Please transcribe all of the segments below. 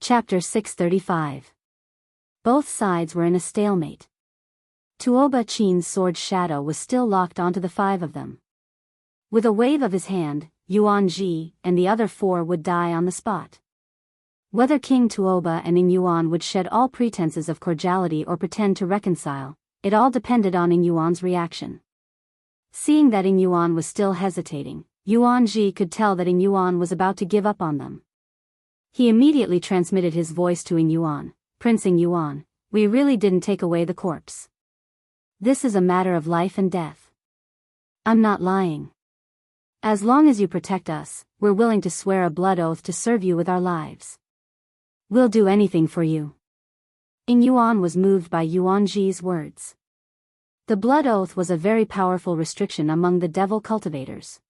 Chapter 635. Both sides were in a stalemate. Tuoba Chin's sword shadow was still locked onto the 5 of them. With a wave of his hand, Yuan Ji and the other 4 would die on the spot. Whether King Tuoba and Ing Yuan would shed all pretenses of cordiality or pretend to reconcile, it all depended on Ing Yuan's reaction. Seeing that Ing Yuan was still hesitating, Yuan Ji could tell that Ing Yuan was about to give up on them. He immediately transmitted his voice to Ing Yuan. Prince Ing Yuan, we really didn't take away the corpse. This is a matter of life and death. I'm not lying. As long as you protect us, we're willing to swear a blood oath to serve you with our lives. We'll do anything for you. Ing Yuan was moved by Yuan Ji's words. The blood oath was a very powerful restriction among the devil cultivators.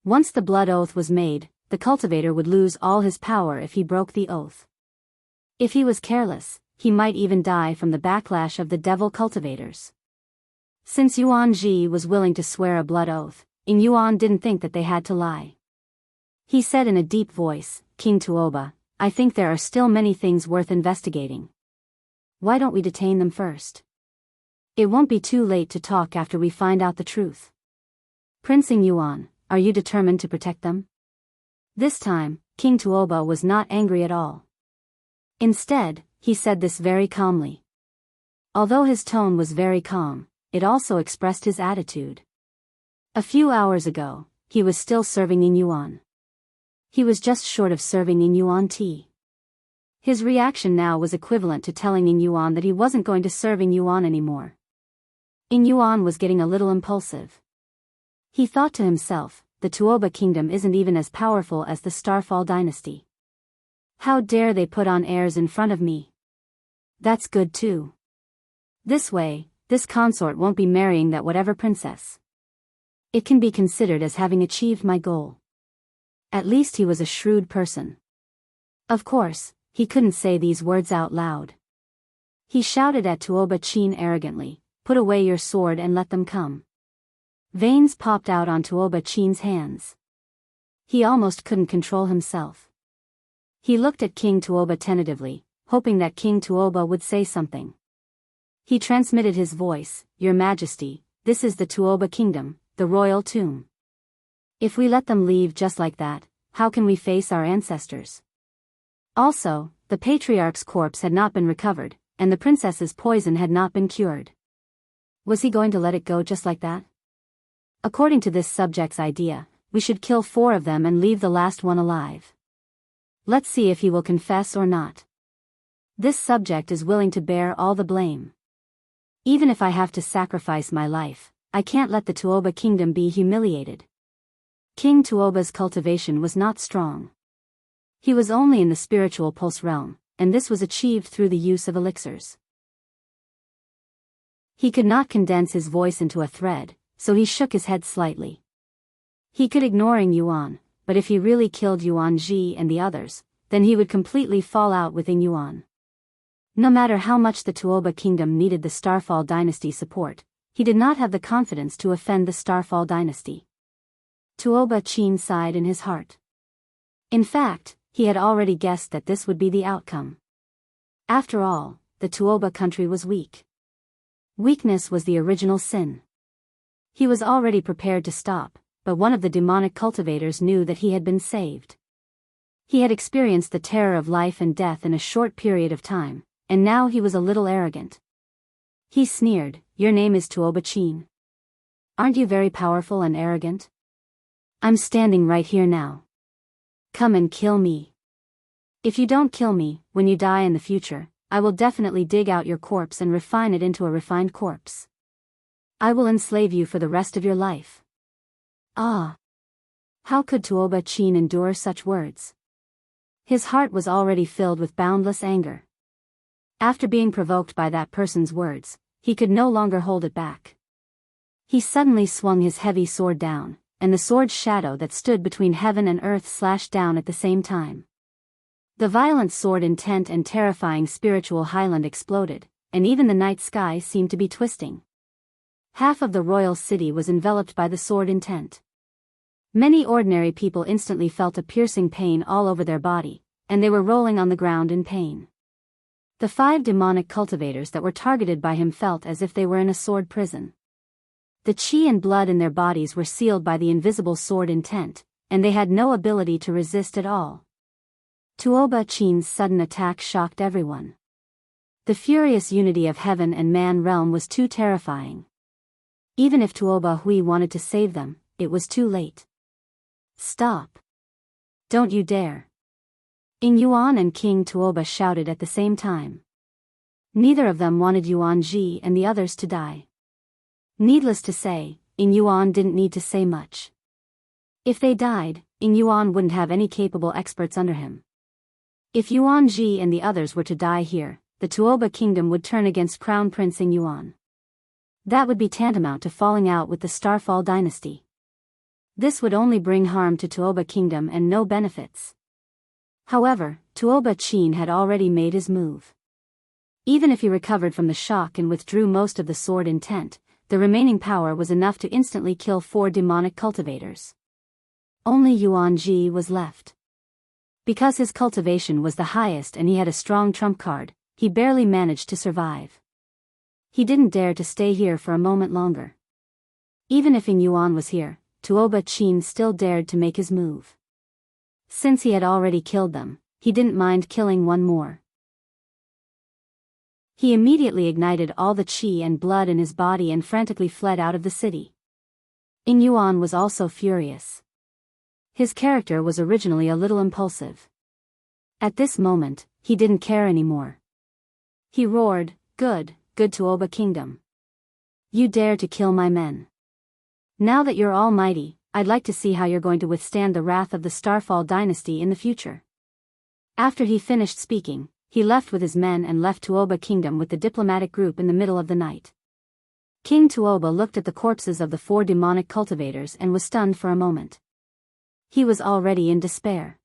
Once the blood oath was made, the cultivator would lose all his power if he broke the oath. If he was careless, he might even die from the backlash of the devil cultivators. Since Yuan Ji was willing to swear a blood oath, Ing Yuan didn't think that they had to lie. He said in a deep voice, King Tuoba, I think there are still many things worth investigating. Why don't we detain them first? It won't be too late to talk after we find out the truth. Prince Ing Yuan, are you determined to protect them? This time, King Tuoba was not angry at all. Instead, he said this very calmly. Although his tone was very calm, it also expressed his attitude. A few hours ago, he was still serving Ing Yuan. He was just short of serving Ing Yuan tea. His reaction now was equivalent to telling Ing Yuan that he wasn't going to serve Ing Yuan anymore. Ing Yuan was getting a little impulsive. He thought to himself, the Tuoba kingdom isn't even as powerful as the Starfall dynasty. How dare they put on airs in front of me? That's good too. This way, this consort won't be marrying that whatever princess. It can be considered as having achieved my goal. At least he was a shrewd person. Of course, he couldn't say these words out loud. He shouted at Tuoba Chin arrogantly, put away your sword and let them come. Veins popped out on Tuoba Chin's hands. He almost couldn't control himself. He looked at King Tuoba tentatively, hoping that King Tuoba would say something. He transmitted his voice, Your Majesty, this is the Tuoba kingdom, the royal tomb. If we let them leave just like that, how can we face our ancestors? Also, the patriarch's corpse had not been recovered, and the princess's poison had not been cured. Was he going to let it go just like that? According to this subject's idea, we should kill 4 of them and leave the last one alive. Let's see if he will confess or not. This subject is willing to bear all the blame. Even if I have to sacrifice my life, I can't let the Tuoba kingdom be humiliated. King Tuoba's cultivation was not strong. He was only in the spiritual pulse realm, and this was achieved through the use of elixirs. He could not condense his voice into a thread, so he shook his head slightly. He could ignore Ing Yuan, but if he really killed Yuan Ji and the others, then he would completely fall out with Ing Yuan. No matter how much the Tuoba kingdom needed the Starfall dynasty support, he did not have the confidence to offend the Starfall dynasty. Tuoba Chin sighed in his heart. In fact, he had already guessed that this would be the outcome. After all, the Tuoba country was weak. Weakness was the original sin. He was already prepared to stop, but one of the demonic cultivators knew that he had been saved. He had experienced the terror of life and death in a short period of time, and now he was a little arrogant. He sneered, Your name is Tuoba Chin. Aren't you very powerful and arrogant? I'm standing right here now. Come and kill me. If you don't kill me, when you die in the future, I will definitely dig out your corpse and refine it into a refined corpse. I will enslave you for the rest of your life. Ah! How could Tuoba Chin endure such words? His heart was already filled with boundless anger. After being provoked by that person's words, he could no longer hold it back. He suddenly swung his heavy sword down, and the sword's shadow that stood between heaven and earth slashed down at the same time. The violent sword intent and terrifying spiritual highland exploded, and even the night sky seemed to be twisting. Half of the royal city was enveloped by the sword intent. Many ordinary people instantly felt a piercing pain all over their body, and they were rolling on the ground in pain. The 5 demonic cultivators that were targeted by him felt as if they were in a sword prison. The chi and blood in their bodies were sealed by the invisible sword intent, and they had no ability to resist at all. Tuoba Chin's sudden attack shocked everyone. The furious unity of heaven and man realm was too terrifying. Even if Tuoba Hui wanted to save them, it was too late. Stop! Don't you dare! Ing Yuan and King Tuoba shouted at the same time. Neither of them wanted Yuan Ji and the others to die. Needless to say, Ing Yuan didn't need to say much. If they died, Ing Yuan wouldn't have any capable experts under him. If Yuan Ji and the others were to die here, the Tuoba kingdom would turn against Crown Prince Ing Yuan. That would be tantamount to falling out with the Starfall dynasty. This would only bring harm to Tuoba kingdom and no benefits. However, Tuoba Chin had already made his move. Even if he recovered from the shock and withdrew most of the sword intent, the remaining power was enough to instantly kill 4 demonic cultivators. Only Yuan Ji was left. Because his cultivation was the highest and he had a strong trump card, he barely managed to survive. He didn't dare to stay here for a moment longer. Even if Ing Yuan was here, Tuoba Chin still dared to make his move. Since he had already killed them, he didn't mind killing one more. He immediately ignited all the chi and blood in his body and frantically fled out of the city. Ing Yuan was also furious. His character was originally a little impulsive. At this moment, he didn't care anymore. He roared, Good Tuoba kingdom. You dare to kill my men. Now that you're almighty, I'd like to see how you're going to withstand the wrath of the Starfall dynasty in the future. After he finished speaking, he left with his men and left Tuoba kingdom with the diplomatic group in the middle of the night. King Tuoba looked at the corpses of the 4 demonic cultivators and was stunned for a moment. He was already in despair.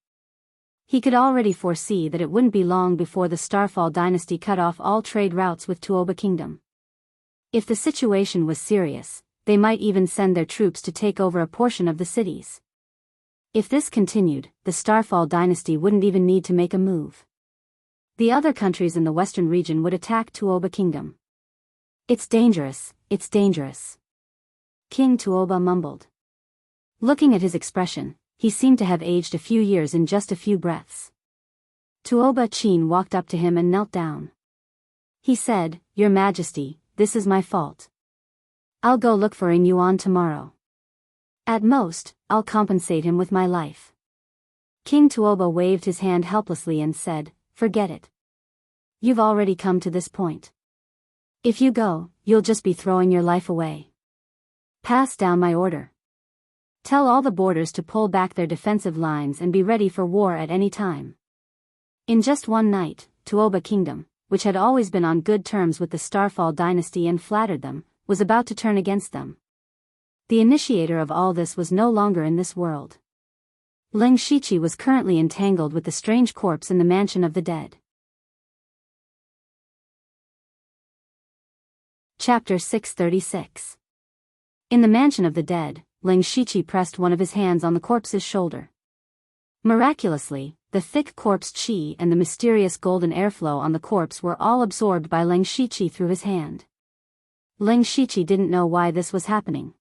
He could already foresee that it wouldn't be long before the Starfall dynasty cut off all trade routes with Tuoba kingdom. If the situation was serious, they might even send their troops to take over a portion of the cities. If this continued, the Starfall dynasty wouldn't even need to make a move. The other countries in the western region would attack Tuoba kingdom. It's dangerous, it's dangerous. King Tuoba mumbled. Looking at his expression, he seemed to have aged a few years in just a few breaths. Tuoba Chin walked up to him and knelt down. He said, Your Majesty, this is my fault. I'll go look for Ing Yuan tomorrow. At most, I'll compensate him with my life. King Tuoba waved his hand helplessly and said, Forget it. You've already come to this point. If you go, you'll just be throwing your life away. Pass down my order. Tell all the borders to pull back their defensive lines and be ready for war at any time. In just one night, Tuoba kingdom, which had always been on good terms with the Starfall dynasty and flattered them, was about to turn against them. The initiator of all this was no longer in this world. Ling Shiqi was currently entangled with the strange corpse in the mansion of the dead. Chapter 636. In the mansion of the dead, Ling Shiqi pressed one of his hands on the corpse's shoulder. Miraculously, the thick corpse chi and the mysterious golden airflow on the corpse were all absorbed by Ling Shiqi through his hand. Ling Shiqi didn't know why this was happening.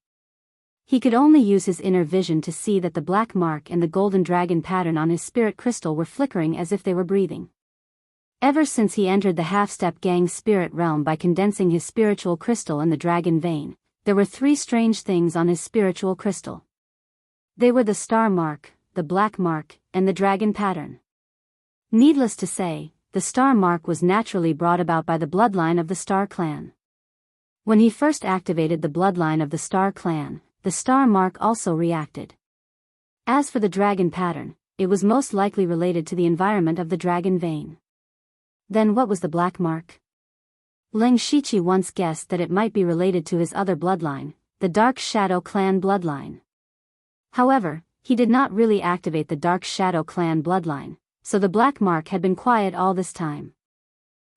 He could only use his inner vision to see that the black mark and the golden dragon pattern on his spirit crystal were flickering as if they were breathing. Ever since he entered the half-step gang's spirit realm by condensing his spiritual crystal in the dragon vein, there were 3 strange things on his spiritual crystal. They were the star mark, the black mark, and the dragon pattern. Needless to say, the star mark was naturally brought about by the bloodline of the Star Clan. When he first activated the bloodline of the Star Clan, the star mark also reacted. As for the dragon pattern, it was most likely related to the environment of the dragon vein. Then what was the black mark? Ling Shiqi once guessed that it might be related to his other bloodline, the Dark Shadow Clan bloodline. However, he did not really activate the Dark Shadow Clan bloodline, so the black mark had been quiet all this time.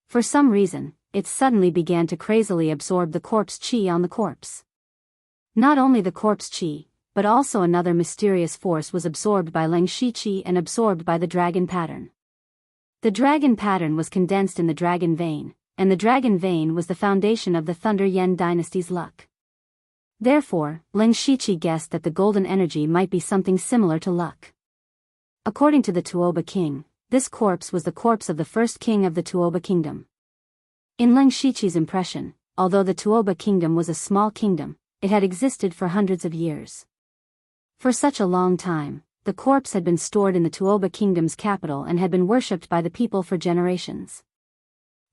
For some reason, it suddenly began to crazily absorb the corpse chi on the corpse. Not only the corpse chi, but also another mysterious force was absorbed by Ling Shiqi and absorbed by the dragon pattern. The dragon pattern was condensed in the dragon vein, and the dragon vein was the foundation of the Thunder Yen dynasty's luck. Therefore, Ling Shiqi guessed that the golden energy might be something similar to luck. According to the Tuoba king, this corpse was the corpse of the first king of the Tuoba kingdom. In Ling Shiqi's impression, although the Tuoba kingdom was a small kingdom, it had existed for hundreds of years. For such a long time, the corpse had been stored in the Tuoba kingdom's capital and had been worshipped by the people for generations.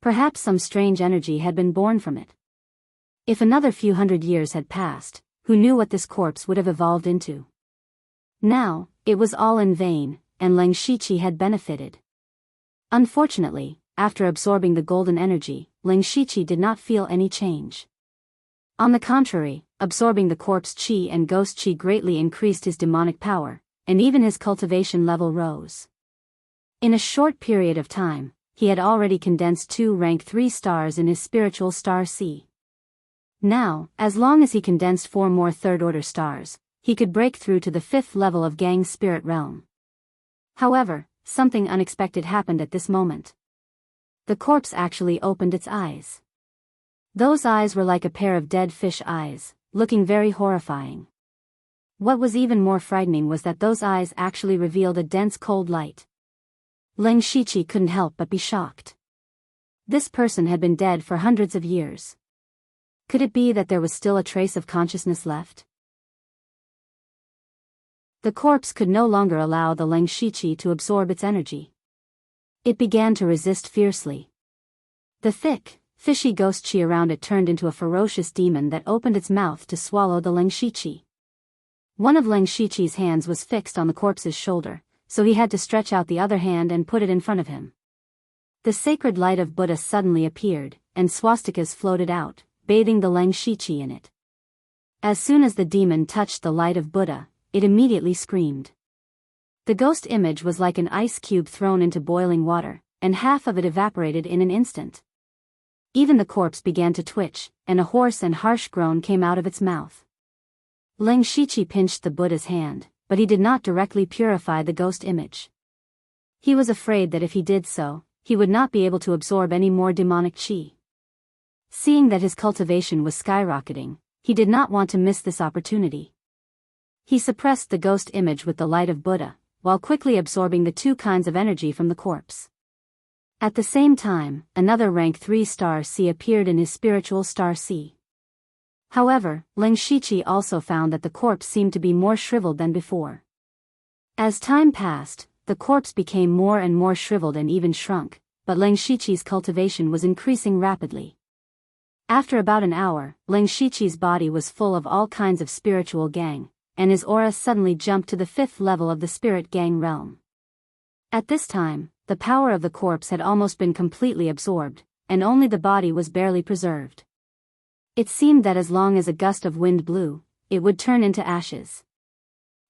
Perhaps some strange energy had been born from it. If another few hundred years had passed, who knew what this corpse would have evolved into? Now, it was all in vain, and Ling Shiqi had benefited. Unfortunately, after absorbing the golden energy, Ling Shiqi did not feel any change. On the contrary, absorbing the corpse qi and ghost qi greatly increased his demonic power, and even his cultivation level rose. In a short period of time, he had already condensed 2 rank 3 stars in his spiritual star C. Now, as long as he condensed 4 more third-order stars, he could break through to the 5th level of Gang's spirit realm. However, something unexpected happened at this moment. The corpse actually opened its eyes. Those eyes were like a pair of dead fish eyes, looking very horrifying. What was even more frightening was that those eyes actually revealed a dense cold light. Ling Shiqi couldn't help but be shocked. This person had been dead for hundreds of years. Could it be that there was still a trace of consciousness left? The corpse could no longer allow the Ling Shiqi to absorb its energy. It began to resist fiercely. The thick, fishy ghost qi around it turned into a ferocious demon that opened its mouth to swallow the Ling Shiqi. One of Ling Shiqi's hands was fixed on the corpse's shoulder, so he had to stretch out the other hand and put it in front of him. The sacred light of Buddha suddenly appeared, and swastikas floated out, bathing the Ling Shiqi in it. As soon as the demon touched the light of Buddha, it immediately screamed. The ghost image was like an ice cube thrown into boiling water, and half of it evaporated in an instant. Even the corpse began to twitch, and a hoarse and harsh groan came out of its mouth. Ling Shiqi pinched the Buddha's hand, but he did not directly purify the ghost image. He was afraid that if he did so, he would not be able to absorb any more demonic qi. Seeing that his cultivation was skyrocketing, he did not want to miss this opportunity. He suppressed the ghost image with the light of Buddha, while quickly absorbing the 2 kinds of energy from the corpse. At the same time, another rank 3 star C appeared in his spiritual star C. However, Ling Shiqi also found that the corpse seemed to be more shriveled than before. As time passed, the corpse became more and more shriveled and even shrunk, but Ling Shiqi's cultivation was increasing rapidly. After about an hour, Ling Shiqi's body was full of all kinds of spiritual gang, and his aura suddenly jumped to the 5th level of the spirit gang realm. At this time, the power of the corpse had almost been completely absorbed, and only the body was barely preserved. It seemed that as long as a gust of wind blew, it would turn into ashes.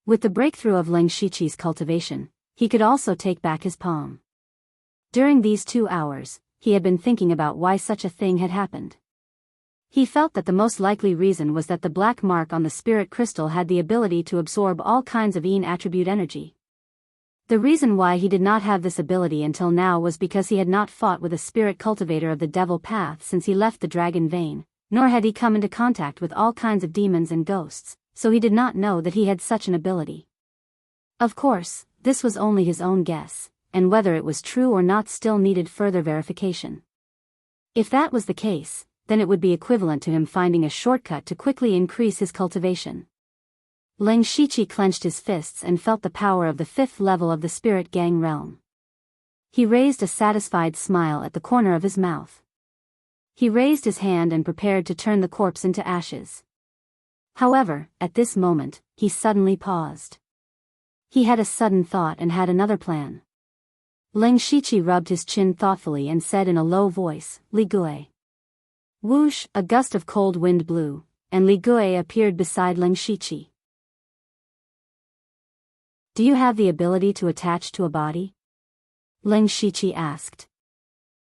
With the breakthrough of Ling Shiqi's cultivation, he could also take back his palm. During these 2 hours, he had been thinking about why such a thing had happened. He felt that the most likely reason was that the black mark on the spirit crystal had the ability to absorb all kinds of Yin attribute energy. The reason why he did not have this ability until now was because he had not fought with a spirit cultivator of the devil path since he left the dragon vein, nor had he come into contact with all kinds of demons and ghosts, so he did not know that he had such an ability. Of course, this was only his own guess, and whether it was true or not still needed further verification. If that was the case, then it would be equivalent to him finding a shortcut to quickly increase his cultivation. Ling Shiqi clenched his fists and felt the power of the 5th level of the spirit gang realm. He raised a satisfied smile at the corner of his mouth. He raised his hand and prepared to turn the corpse into ashes. However, at this moment, he suddenly paused. He had a sudden thought and had another plan. Ling Shiqi rubbed his chin thoughtfully and said in a low voice, "Li Gui." Whoosh, a gust of cold wind blew, and Li Gui appeared beside Ling Shiqi. "Do you have the ability to attach to a body?" Ling Shiqi asked.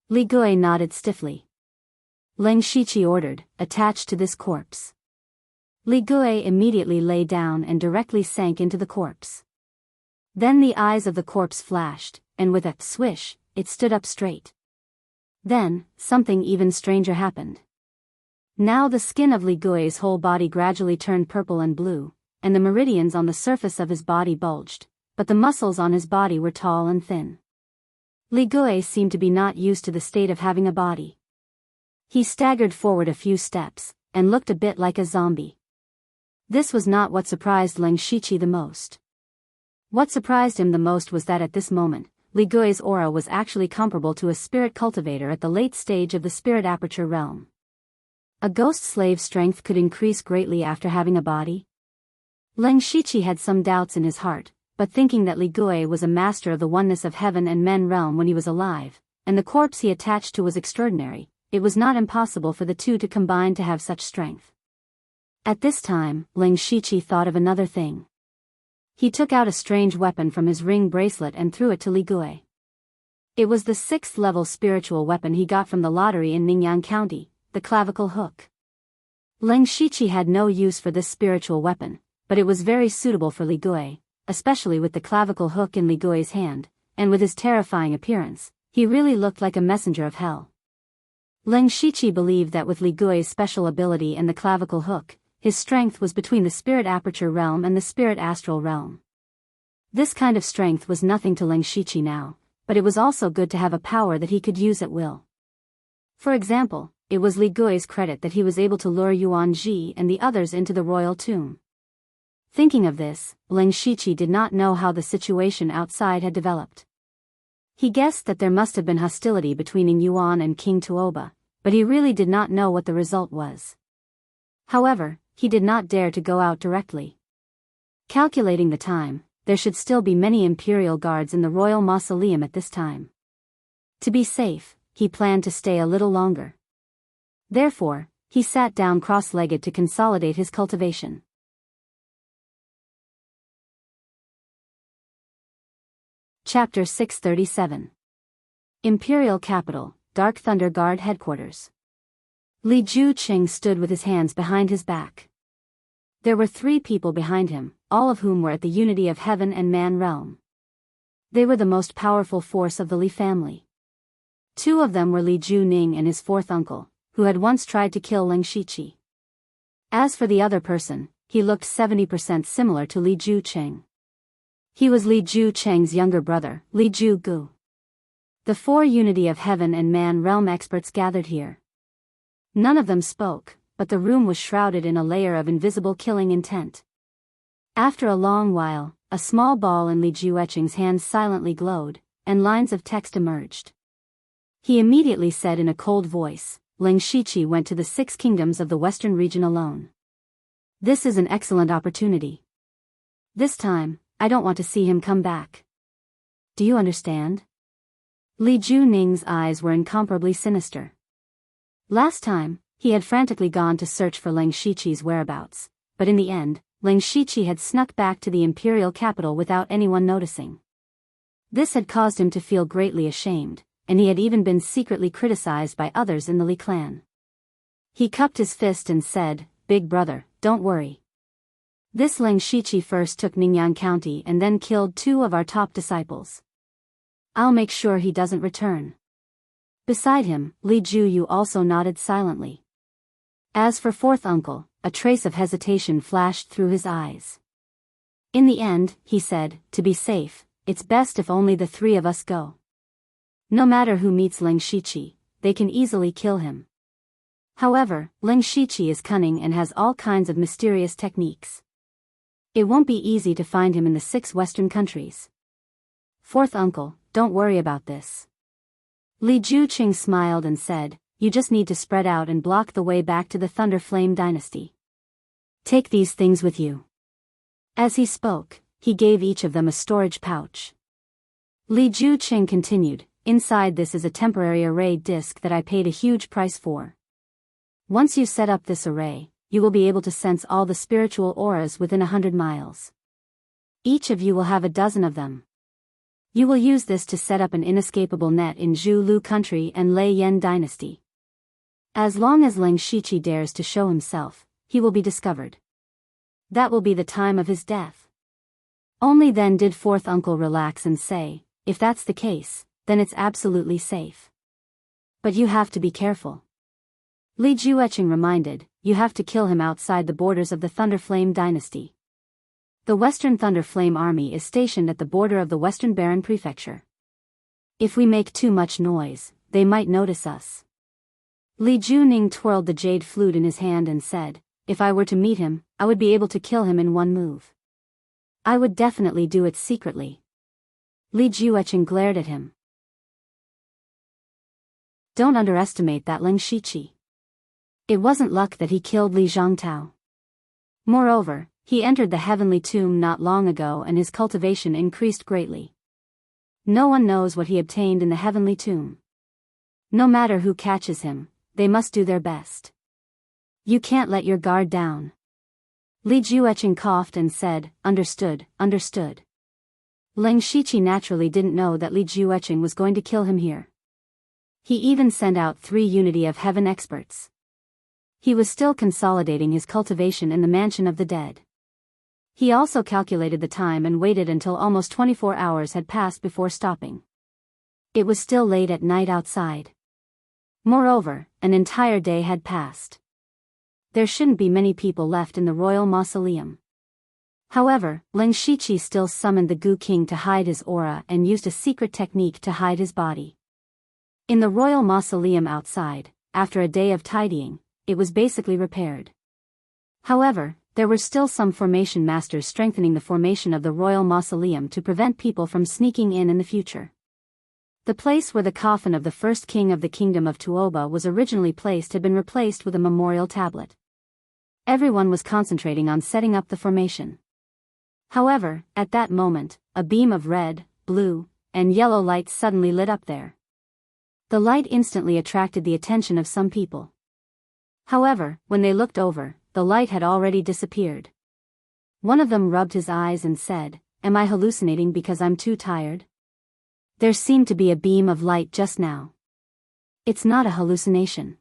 Li Gui nodded stiffly. Ling Shiqi ordered, "Attach to this corpse." Li Gui immediately lay down and directly sank into the corpse. Then the eyes of the corpse flashed, and with a swish, it stood up straight. Then, something even stranger happened. Now the skin of Li Gui's whole body gradually turned purple and blue, and the meridians on the surface of his body bulged, but the muscles on his body were tall and thin. Li Gui seemed to be not used to the state of having a body. He staggered forward a few steps, and looked a bit like a zombie. This was not what surprised Leng Shiqi the most. What surprised him the most was that at this moment, Li Gui's aura was actually comparable to a spirit cultivator at the late stage of the spirit aperture realm. A ghost slave's strength could increase greatly after having a body? Leng Shiqi had some doubts in his heart, but thinking that Li Gui was a master of the oneness of heaven and men realm when he was alive, and the corpse he attached to was extraordinary, it was not impossible for the two to combine to have such strength. At this time, Leng Shiqi thought of another thing. He took out a strange weapon from his ring bracelet and threw it to Li Gui. It was the 6th level spiritual weapon he got from the lottery in Ningyang County, the clavicle hook. Leng Shiqi had no use for this spiritual weapon, but it was very suitable for Li Gui, especially with the clavicle hook in Li Gui's hand, and with his terrifying appearance, he really looked like a messenger of hell. Leng Shiqi believed that with Li Gui's special ability and the clavicle hook, his strength was between the spirit aperture realm and the spirit astral realm. This kind of strength was nothing to Leng Shiqi now, but it was also good to have a power that he could use at will. For example, it was Li Gui's credit that he was able to lure Yuan Ji and the others into the royal tomb. Thinking of this, Leng Shiqi did not know how the situation outside had developed. He guessed that there must have been hostility between Ning Yuan and King Tuoba, but he really did not know what the result was. However, he did not dare to go out directly. Calculating the time, there should still be many imperial guards in the royal mausoleum at this time. To be safe, he planned to stay a little longer. Therefore, he sat down cross-legged to consolidate his cultivation. Chapter 637. Imperial Capital, Dark Thunder Guard Headquarters. Li Juqing stood with his hands behind his back. There were 3 people behind him, all of whom were at the unity of heaven and man realm. They were the most powerful force of the Li family. 2 of them were Li Juning and his 4th uncle, who had once tried to kill Leng Shiqi. As for the other person, he looked 70% similar to Li Juqing. He was Li Juqing's younger brother, Li Jugu. The 4 unity of heaven and man realm experts gathered here. None of them spoke, but the room was shrouded in a layer of invisible killing intent. After a long while, a small ball in Li Juqing's hands silently glowed, and lines of text emerged. He immediately said in a cold voice, Leng Shiqi went to the 6 kingdoms of the western region alone. This is an excellent opportunity. This time, I don't want to see him come back. Do you understand? Li Juning's eyes were incomparably sinister. Last time, he had frantically gone to search for Leng Shiqi's whereabouts, but in the end, Leng Shiqi had snuck back to the imperial capital without anyone noticing. This had caused him to feel greatly ashamed, and he had even been secretly criticized by others in the Li clan. He cupped his fist and said, "Big brother, don't worry. This Leng Shiqi first took Ningyang County and then killed 2 of our top disciples. I'll make sure he doesn't return." Beside him, Li Juyu also nodded silently. As for 4th uncle, a trace of hesitation flashed through his eyes. In the end, he said, "To be safe, it's best if only the 3 of us go. No matter who meets Leng Shiqi, they can easily kill him. However, Leng Shiqi is cunning and has all kinds of mysterious techniques. It won't be easy to find him in the 6 western countries. 4th uncle, don't worry about this." Li Juqing smiled and said, "You just need to spread out and block the way back to the Thunder Flame dynasty. Take these things with you." As he spoke, he gave each of them a storage pouch. Li Juqing continued, "Inside this is a temporary array disk that I paid a huge price for. Once you set up this array, you will be able to sense all the spiritual auras within 100 miles. Each of you will have a dozen of them. You will use this to set up an inescapable net in Zhu Lu country and Lei Yan dynasty. As long as Leng Shiqi dares to show himself, he will be discovered. That will be the time of his death." Only then did 4th uncle relax and say, "If that's the case, then it's absolutely safe. But you have to be careful. Li Jueqing reminded, you have to kill him outside the borders of the Thunderflame dynasty. The Western Thunderflame army is stationed at the border of the Western Baron Prefecture. If we make too much noise, they might notice us. Li Juning twirled the jade flute in his hand and said, if I were to meet him, I would be able to kill him in one move. I would definitely do it secretly. Li Jueqing glared at him. Don't underestimate that Ling Shiqi. It wasn't luck that he killed Li Zhongtao. Moreover, he entered the heavenly tomb not long ago and his cultivation increased greatly. No one knows what he obtained in the heavenly tomb. No matter who catches him, they must do their best. You can't let your guard down. Li Jueqing coughed and said, understood, understood. Ling Shiqi naturally didn't know that Li Jueqing was going to kill him here. He even sent out 3 Unity of Heaven experts. He was still consolidating his cultivation in the Mansion of the Dead. He also calculated the time and waited until almost 24 hours had passed before stopping. It was still late at night outside. Moreover, an entire day had passed. There shouldn't be many people left in the royal mausoleum. However, Ling Shiqi still summoned the Gu King to hide his aura and used a secret technique to hide his body. In the royal mausoleum outside, after a day of tidying, it was basically repaired. However, there were still some formation masters strengthening the formation of the royal mausoleum to prevent people from sneaking in the future. The place where the coffin of the first king of the kingdom of Tuoba was originally placed had been replaced with a memorial tablet. Everyone was concentrating on setting up the formation. However, at that moment, a beam of red, blue, and yellow light suddenly lit up there. The light instantly attracted the attention of some people. However, when they looked over, the light had already disappeared. One of them rubbed his eyes and said, am I hallucinating because I'm too tired? There seemed to be a beam of light just now. It's not a hallucination.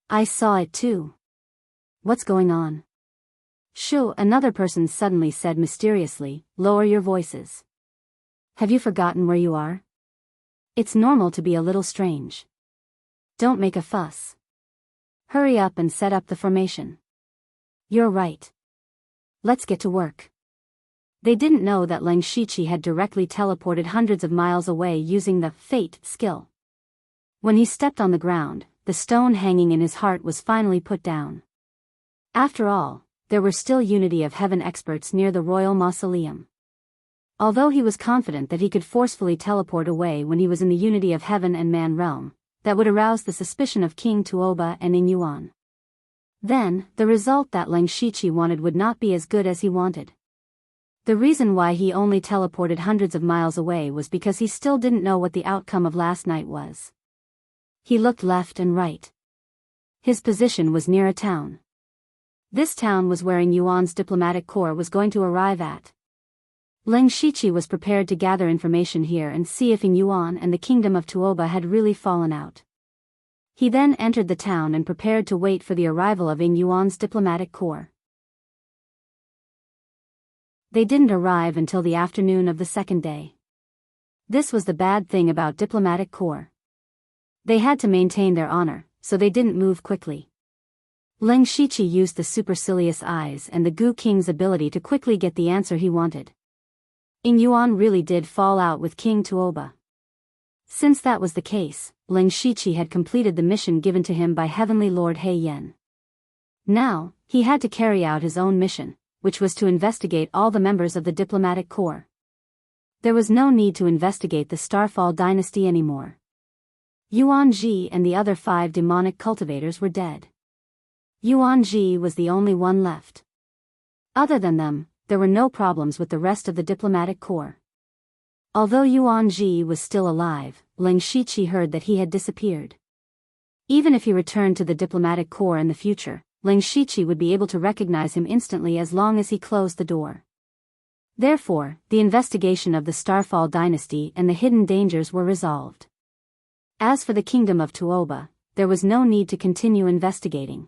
I saw it too. What's going on? Shoo, another person suddenly said mysteriously, lower your voices. Have you forgotten where you are? It's normal to be a little strange. Don't make a fuss. Hurry up and set up the formation. You're right. Let's get to work. They didn't know that Ling Shiqi had directly teleported hundreds of miles away using the Fate skill. When he stepped on the ground, the stone hanging in his heart was finally put down. After all, there were still Unity of Heaven experts near the royal mausoleum. Although he was confident that he could forcefully teleport away when he was in the Unity of Heaven and Man realm, that would arouse the suspicion of King Tuoba and Ing Yuan. Then, the result that Ling Shiqi wanted would not be as good as he wanted. The reason why he only teleported hundreds of miles away was because he still didn't know what the outcome of last night was. He looked left and right. His position was near a town. This town was where Ing Yuan's diplomatic corps was going to arrive at. Ling Shiqi was prepared to gather information here and see if Ing Yuan and the kingdom of Tuoba had really fallen out. He then entered the town and prepared to wait for the arrival of Ing Yuan's diplomatic corps. They didn't arrive until the afternoon of the second day. This was the bad thing about diplomatic corps. They had to maintain their honor, so they didn't move quickly. Ling Shiqi used the supercilious eyes and the Gu King's ability to quickly get the answer he wanted. Ing Yuan really did fall out with King Tuoba. Since that was the case, Ling Shiqi had completed the mission given to him by Heavenly Lord He Yen. Now, he had to carry out his own mission, which was to investigate all the members of the diplomatic corps. There was no need to investigate the Starfall dynasty anymore. Yuan Ji and the other 5 demonic cultivators were dead. Yuan Ji was the only one left. Other than them, there were no problems with the rest of the diplomatic corps. Although Yuan Ji was still alive, Ling Shiqi heard that he had disappeared. Even if he returned to the diplomatic corps in the future, Ling Shiqi would be able to recognize him instantly as long as he closed the door. Therefore, the investigation of the Starfall dynasty and the hidden dangers were resolved. As for the kingdom of Tuoba, there was no need to continue investigating.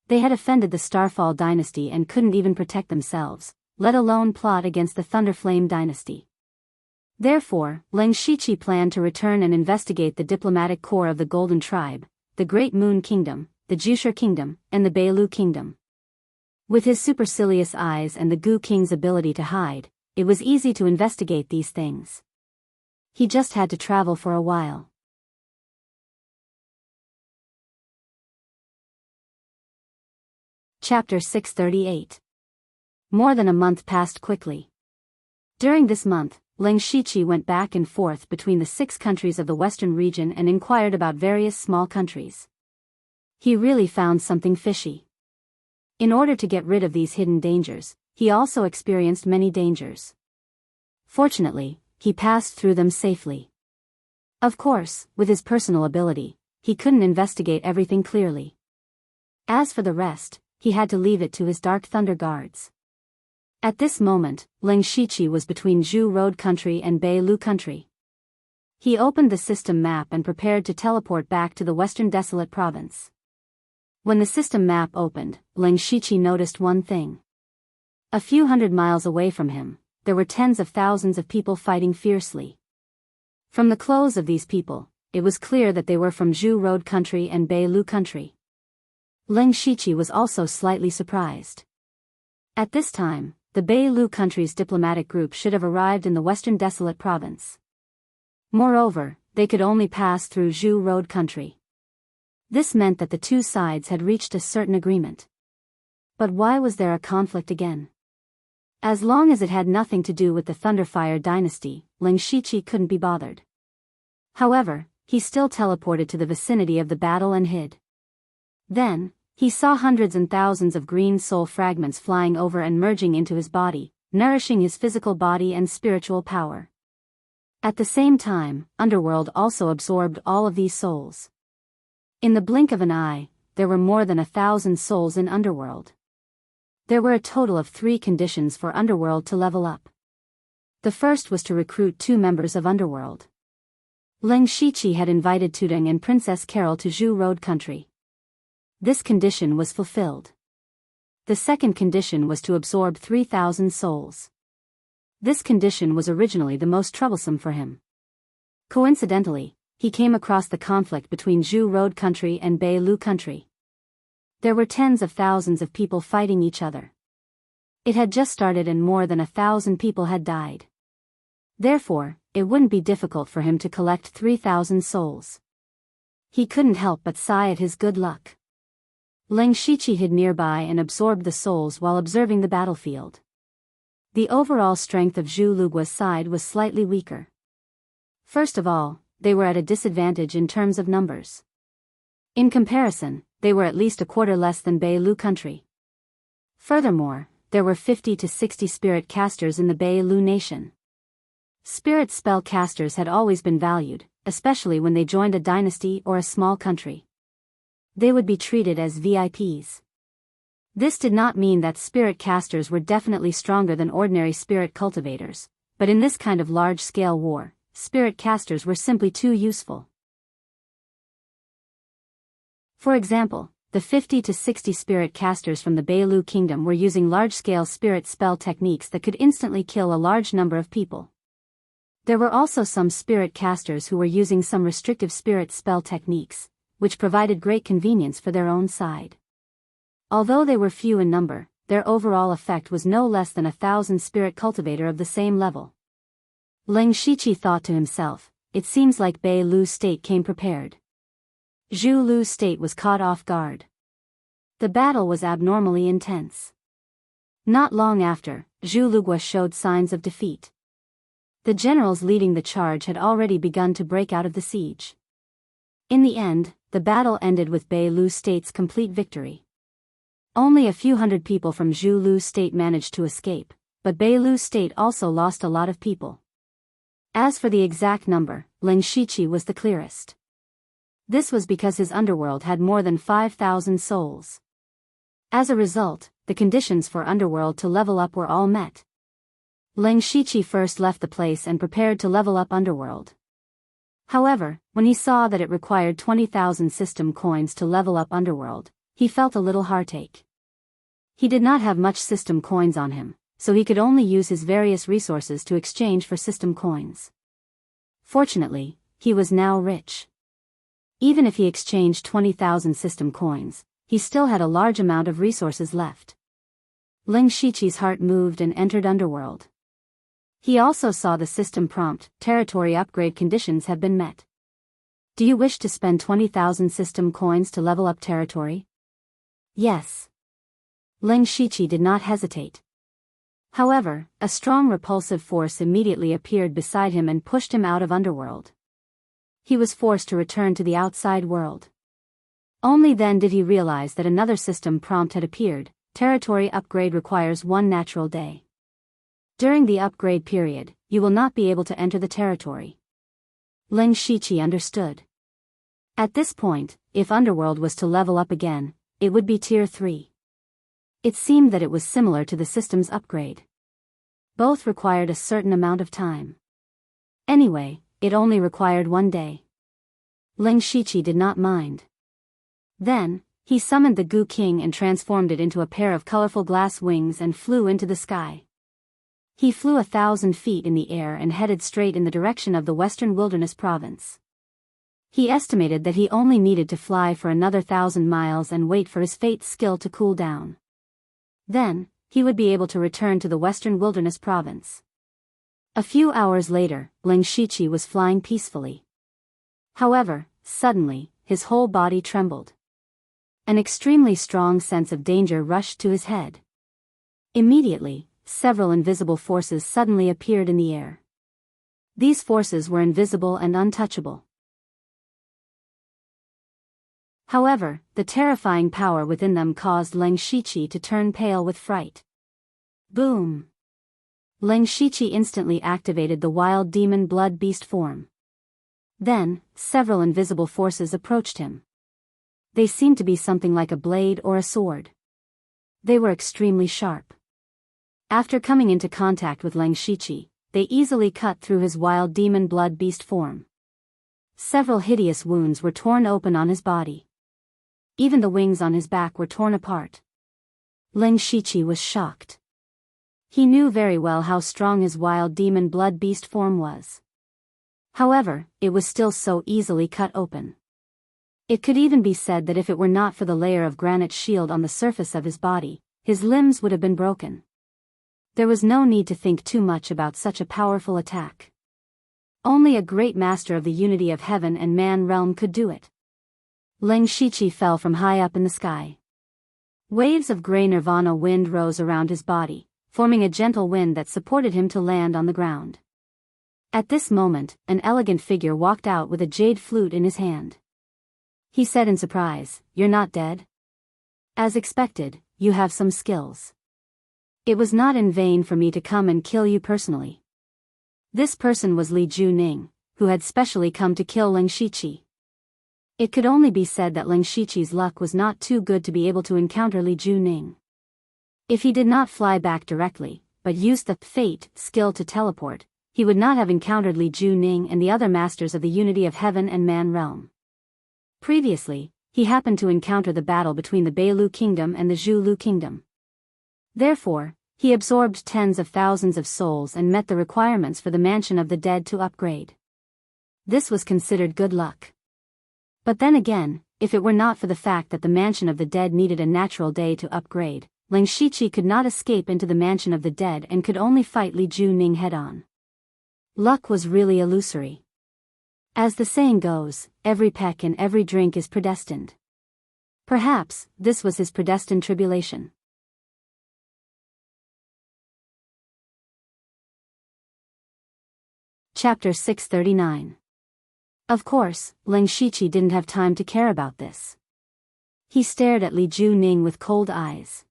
They had offended the Starfall dynasty and couldn't even protect themselves, let alone plot against the Thunderflame dynasty. Therefore, Leng Shiqi planned to return and investigate the diplomatic corps of the Golden Tribe, the Great Moon Kingdom, the Jushur Kingdom, and the Beilu Kingdom. With his supercilious eyes and the Gu King's ability to hide, it was easy to investigate these things. He just had to travel for a while. Chapter 638. More than a month passed quickly. During this month, Leng Shiqi went back and forth between the 6 countries of the western region and inquired about various small countries. He really found something fishy. In order to get rid of these hidden dangers, he also experienced many dangers. Fortunately, he passed through them safely. Of course, with his personal ability, he couldn't investigate everything clearly. As for the rest, he had to leave it to his Dark Thunder guards. At this moment, Leng Shiqi was between Zhu Road country and Beilu country. He opened the system map and prepared to teleport back to the Western Desolate Province. When the system map opened, Leng Shiqi noticed one thing. A few hundred miles away from him, there were tens of thousands of people fighting fiercely. From the clothes of these people, it was clear that they were from Zhu Road country and Beilu country. Leng Shiqi was also slightly surprised. At this time, the Beilu country's diplomatic group should have arrived in the Western Desolate Province. Moreover, they could only pass through Zhu Road country. This meant that the two sides had reached a certain agreement. But why was there a conflict again? As long as it had nothing to do with the Thunderfire dynasty, Leng Shiqi couldn't be bothered. However, he still teleported to the vicinity of the battle and hid. Then, he saw hundreds and thousands of green soul fragments flying over and merging into his body, nourishing his physical body and spiritual power. At the same time, Underworld also absorbed all of these souls. In the blink of an eye, there were more than 1,000 souls in Underworld. There were a total of 3 conditions for Underworld to level up. The first was to recruit 2 members of Underworld. Leng Shiqi had invited Tudong and Princess Carol to Zhu Road country. This condition was fulfilled. The second condition was to absorb 3,000 souls. This condition was originally the most troublesome for him. Coincidentally, he came across the conflict between Zhu Road country and Beilu country. There were tens of thousands of people fighting each other. It had just started and more than 1,000 people had died. Therefore, it wouldn't be difficult for him to collect 3,000 souls. He couldn't help but sigh at his good luck. Leng Shiqi hid nearby and absorbed the souls while observing the battlefield. The overall strength of Zhu Lugua's side was slightly weaker. First of all, they were at a disadvantage in terms of numbers. In comparison, they were at least a quarter less than Beilu country. Furthermore, there were 50 to 60 spirit casters in the Beilu nation. Spirit spell casters had always been valued, especially when they joined a dynasty or a small country. They would be treated as VIPs. This did not mean that spirit casters were definitely stronger than ordinary spirit cultivators, but in this kind of large-scale war, spirit casters were simply too useful. For example, the 50 to 60 spirit casters from the Beilu kingdom were using large-scale spirit spell techniques that could instantly kill a large number of people. There were also some spirit casters who were using some restrictive spirit spell techniques, which provided great convenience for their own side. Although they were few in number, their overall effect was no less than 1,000 spirit cultivator of the same level. Leng Shiqi thought to himself, it seems like Beilu state came prepared. Zhu Lu state was caught off guard. The battle was abnormally intense. Not long after, Zhu Lugua showed signs of defeat. The generals leading the charge had already begun to break out of the siege. In the end, the battle ended with Beilu state's complete victory. Only a few hundred people from Zhu Lu state managed to escape, but Beilu state also lost a lot of people. As for the exact number, Leng Shiqi was the clearest. This was because his underworld had more than 5,000 souls. As a result, the conditions for underworld to level up were all met. Leng Shiqi first left the place and prepared to level up underworld. However, when he saw that it required 20,000 system coins to level up underworld, he felt a little heartache. He did not have much system coins on him, so he could only use his various resources to exchange for system coins. Fortunately, he was now rich. Even if he exchanged 20,000 system coins, he still had a large amount of resources left. Ling Shiqi's heart moved and entered Underworld. He also saw the system prompt, territory upgrade conditions have been met. Do you wish to spend 20,000 system coins to level up territory? Yes. Ling Shiqi did not hesitate. However, a strong repulsive force immediately appeared beside him and pushed him out of Underworld. He was forced to return to the outside world. Only then did he realize that another system prompt had appeared. Territory upgrade requires 1 natural day. During the upgrade period, you will not be able to enter the territory. Ling Shiqi understood. At this point, if Underworld was to level up again, it would be Tier 3. It seemed that it was similar to the system's upgrade. Both required a certain amount of time. Anyway, it only required 1 day. Ling Shiqi did not mind. Then, he summoned the Goo King and transformed it into a pair of colorful glass wings and flew into the sky. He flew 1,000 feet in the air and headed straight in the direction of the Western Wilderness Province. He estimated that he only needed to fly for another 1,000 miles and wait for his fate skill to cool down. Then, he would be able to return to the Western Wilderness Province. A few hours later, Ling Shiqi was flying peacefully. However, suddenly, his whole body trembled. An extremely strong sense of danger rushed to his head. Immediately, several invisible forces suddenly appeared in the air. These forces were invisible and untouchable. However, the terrifying power within them caused Ling Shiqi to turn pale with fright. Boom! Ling Shiqi instantly activated the wild demon blood beast form. Then, several invisible forces approached him. They seemed to be something like a blade or a sword. They were extremely sharp. After coming into contact with Ling Shiqi, they easily cut through his wild demon blood beast form. Several hideous wounds were torn open on his body. Even the wings on his back were torn apart. Ling Shiqi was shocked. He knew very well how strong his wild demon blood beast form was. However, it was still so easily cut open. It could even be said that if it were not for the layer of granite shield on the surface of his body, his limbs would have been broken. There was no need to think too much about such a powerful attack. Only a great master of the unity of heaven and man realm could do it. Ling Shiqi fell from high up in the sky. Waves of grey nirvana wind rose around his body, forming a gentle wind that supported him to land on the ground. At this moment, an elegant figure walked out with a jade flute in his hand. He said in surprise, "You're not dead? As expected, you have some skills. It was not in vain for me to come and kill you personally." This person was Li Juning, who had specially come to kill Ling Shiqi. It could only be said that Ling Shiqi's luck was not too good to be able to encounter Li Juning. If he did not fly back directly, but used the fate skill to teleport, he would not have encountered Li Juning and the other masters of the unity of heaven and man realm. Previously, he happened to encounter the battle between the Beilu Kingdom and the Zhulu Kingdom. Therefore, he absorbed tens of thousands of souls and met the requirements for the Mansion of the Dead to upgrade. This was considered good luck. But then again, if it were not for the fact that the Mansion of the Dead needed a natural day to upgrade, Ling Shiqi could not escape into the Mansion of the Dead and could only fight Li Juning head-on. Luck was really illusory. As the saying goes, every peck and every drink is predestined. Perhaps, this was his predestined tribulation. Chapter 639. Of course, Ling Shiqi didn't have time to care about this. He stared at Li Juning with cold eyes.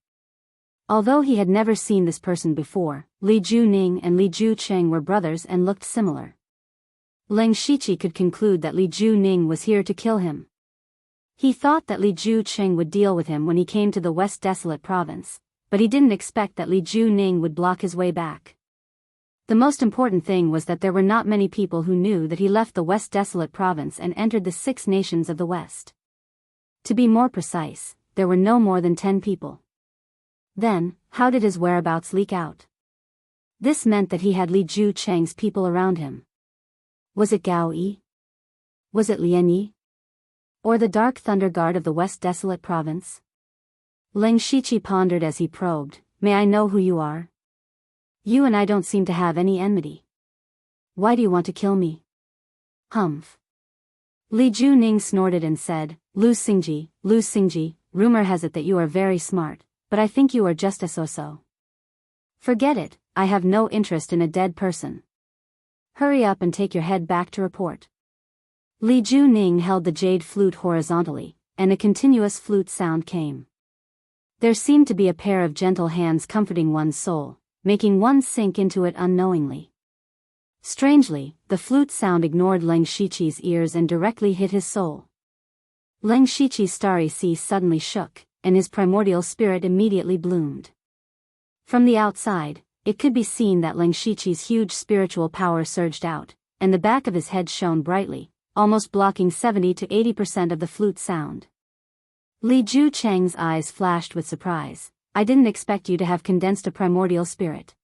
Although he had never seen this person before, Li Juning and Li Jucheng were brothers and looked similar. Ling Shiqi could conclude that Li Juning was here to kill him. He thought that Li Jucheng would deal with him when he came to the West Desolate Province, but he didn't expect that Li Juning would block his way back. The most important thing was that there were not many people who knew that he left the West Desolate Province and entered the 6 nations of the West. To be more precise, there were no more than 10 people. Then, how did his whereabouts leak out? This meant that he had Li Ju Chang's people around him. Was it Gao Yi? Was it Lian Yi? Or the Dark Thunder Guard of the West Desolate Province? Lin Shiqi pondered as he probed, "May I know who you are? You and I don't seem to have any enmity. Why do you want to kill me?" "Humph." Li Juning snorted and said, Lu Xingji, rumor has it that you are very smart, but I think you are just a so-so. Forget it, I have no interest in a dead person. Hurry up and take your head back to report." Li Juning held the jade flute horizontally, and a continuous flute sound came. There seemed to be a pair of gentle hands comforting one's soul, making one sink into it unknowingly. Strangely, the flute sound ignored Leng Shiqi's ears and directly hit his soul. Leng Shiqi's starry sea suddenly shook, and his primordial spirit immediately bloomed. From the outside, it could be seen that Leng Shiqi's huge spiritual power surged out, and the back of his head shone brightly, almost blocking 70 to 80% of the flute sound. Li Ju Chang's eyes flashed with surprise. "I didn't expect you to have condensed a primordial spirit.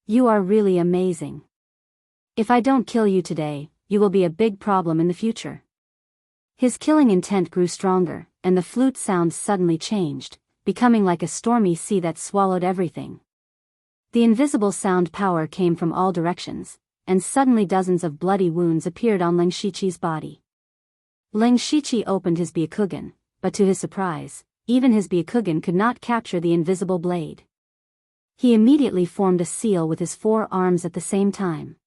You are really amazing. If I don't kill you today, you will be a big problem in the future." His killing intent grew stronger, and the flute sound suddenly changed, becoming like a stormy sea that swallowed everything. The invisible sound power came from all directions, and suddenly dozens of bloody wounds appeared on Leng Shiqi's body. Leng Shiqi opened his Byakugan, but to his surprise, even his Byakugan could not capture the invisible blade. He immediately formed a seal with his 4 arms at the same time.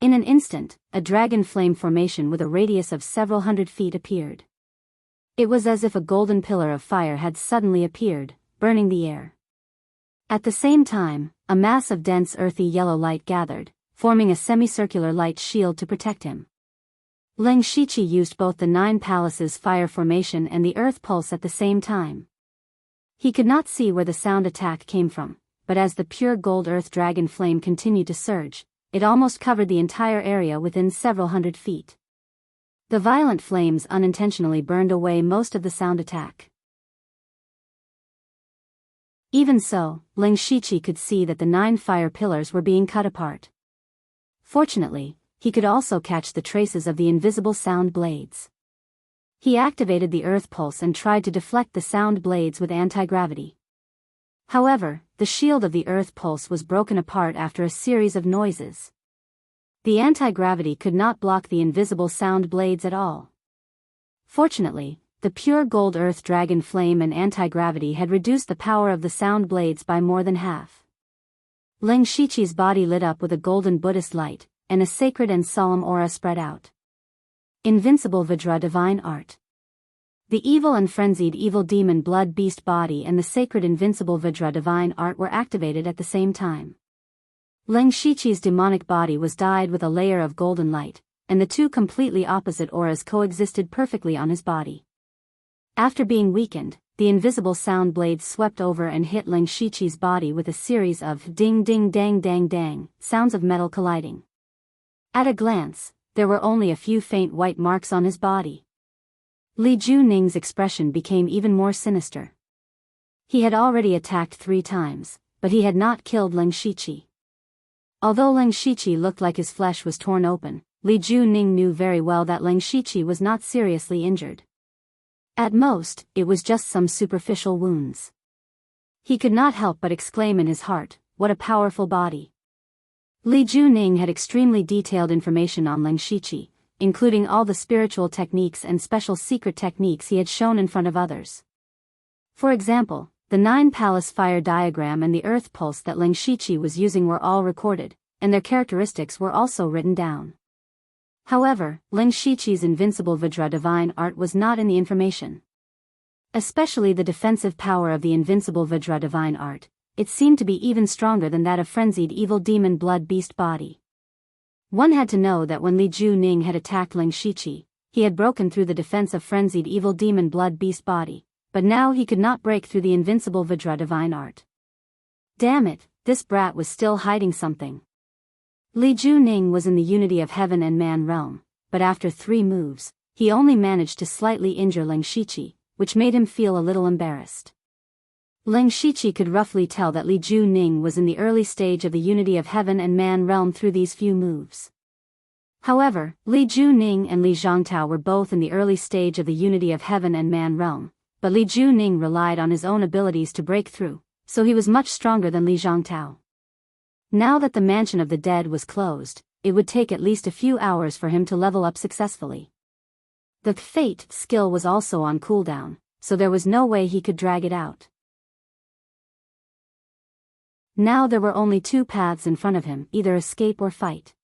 In an instant, a dragon flame formation with a radius of several hundred feet appeared. It was as if a golden pillar of fire had suddenly appeared, burning the air. At the same time, a mass of dense earthy yellow light gathered, forming a semicircular light shield to protect him. Leng Shiqi used both the 9 Palaces fire formation and the earth pulse at the same time. He could not see where the sound attack came from, but as the pure gold earth dragon flame continued to surge, it almost covered the entire area within several hundred feet. The violent flames unintentionally burned away most of the sound attack. Even so, Leng Shiqi could see that the 9 fire pillars were being cut apart. Fortunately, he could also catch the traces of the invisible sound blades. He activated the earth pulse and tried to deflect the sound blades with anti-gravity. However, the shield of the earth pulse was broken apart after a series of noises. The anti-gravity could not block the invisible sound blades at all. Fortunately, the pure gold earth dragon flame and anti-gravity had reduced the power of the sound blades by more than half. Leng Shiqi's body lit up with a golden Buddhist light, and a sacred and solemn aura spread out. Invincible Vajra Divine Art. The evil and frenzied evil demon blood beast body and the sacred invincible Vajra Divine Art were activated at the same time. Leng Shiqi's demonic body was dyed with a layer of golden light, and the 2 completely opposite auras coexisted perfectly on his body. After being weakened, the invisible sound blades swept over and hit Leng Shiqi's body with a series of ding ding dang dang dang sounds of metal colliding. At a glance, there were only a few faint white marks on his body. Li Juning's expression became even more sinister. He had already attacked 3 times, but he had not killed Leng Shiqi. Although Leng Shiqi looked like his flesh was torn open, Li Juning knew very well that Leng Shiqi was not seriously injured. At most, it was just some superficial wounds. He could not help but exclaim in his heart, "What a powerful body." Li Juning had extremely detailed information on Leng Shiqi, including all the spiritual techniques and special secret techniques he had shown in front of others. For example, the 9 Palace fire diagram and the earth pulse that Leng Shiqi was using were all recorded, and their characteristics were also written down. However, Leng Shiqi's invincible Vajra Divine Art was not in the information. Especially the defensive power of the invincible Vajra Divine Art, it seemed to be even stronger than that of frenzied evil demon blood beast body. One had to know that when Li Juning had attacked Leng Shiqi, he had broken through the defense of frenzied evil demon blood beast body, but now he could not break through the invincible Vajra Divine Art. Damn it, this brat was still hiding something. Li Juning was in the unity of heaven and man realm, but after 3 moves, he only managed to slightly injure Leng Shiqi, which made him feel a little embarrassed. Leng Shiqi could roughly tell that Li Juning was in the early stage of the unity of heaven and man realm through these few moves. However, Li Juning and Li Zhangtao were both in the early stage of the unity of heaven and man realm, but Li Juning relied on his own abilities to break through, so he was much stronger than Li Zhangtao. Now that the mansion of the dead was closed, it would take at least a few hours for him to level up successfully. The Fate skill was also on cooldown, so there was no way he could drag it out. Now there were only two paths in front of him, either escape or fight.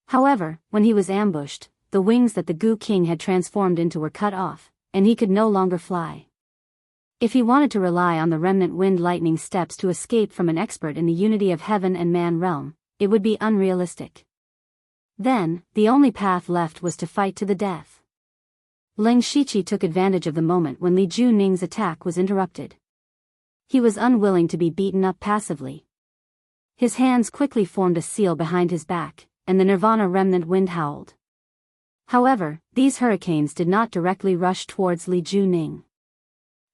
However, when he was ambushed, the wings that the Gu King had transformed into were cut off, and he could no longer fly. If he wanted to rely on the remnant wind lightning steps to escape from an expert in the unity of heaven and man realm, it would be unrealistic. Then, the only path left was to fight to the death. Leng Shiqi took advantage of the moment when Li Juning's attack was interrupted. He was unwilling to be beaten up passively. His hands quickly formed a seal behind his back, and the Nirvana remnant wind howled. However, these hurricanes did not directly rush towards Li Juning.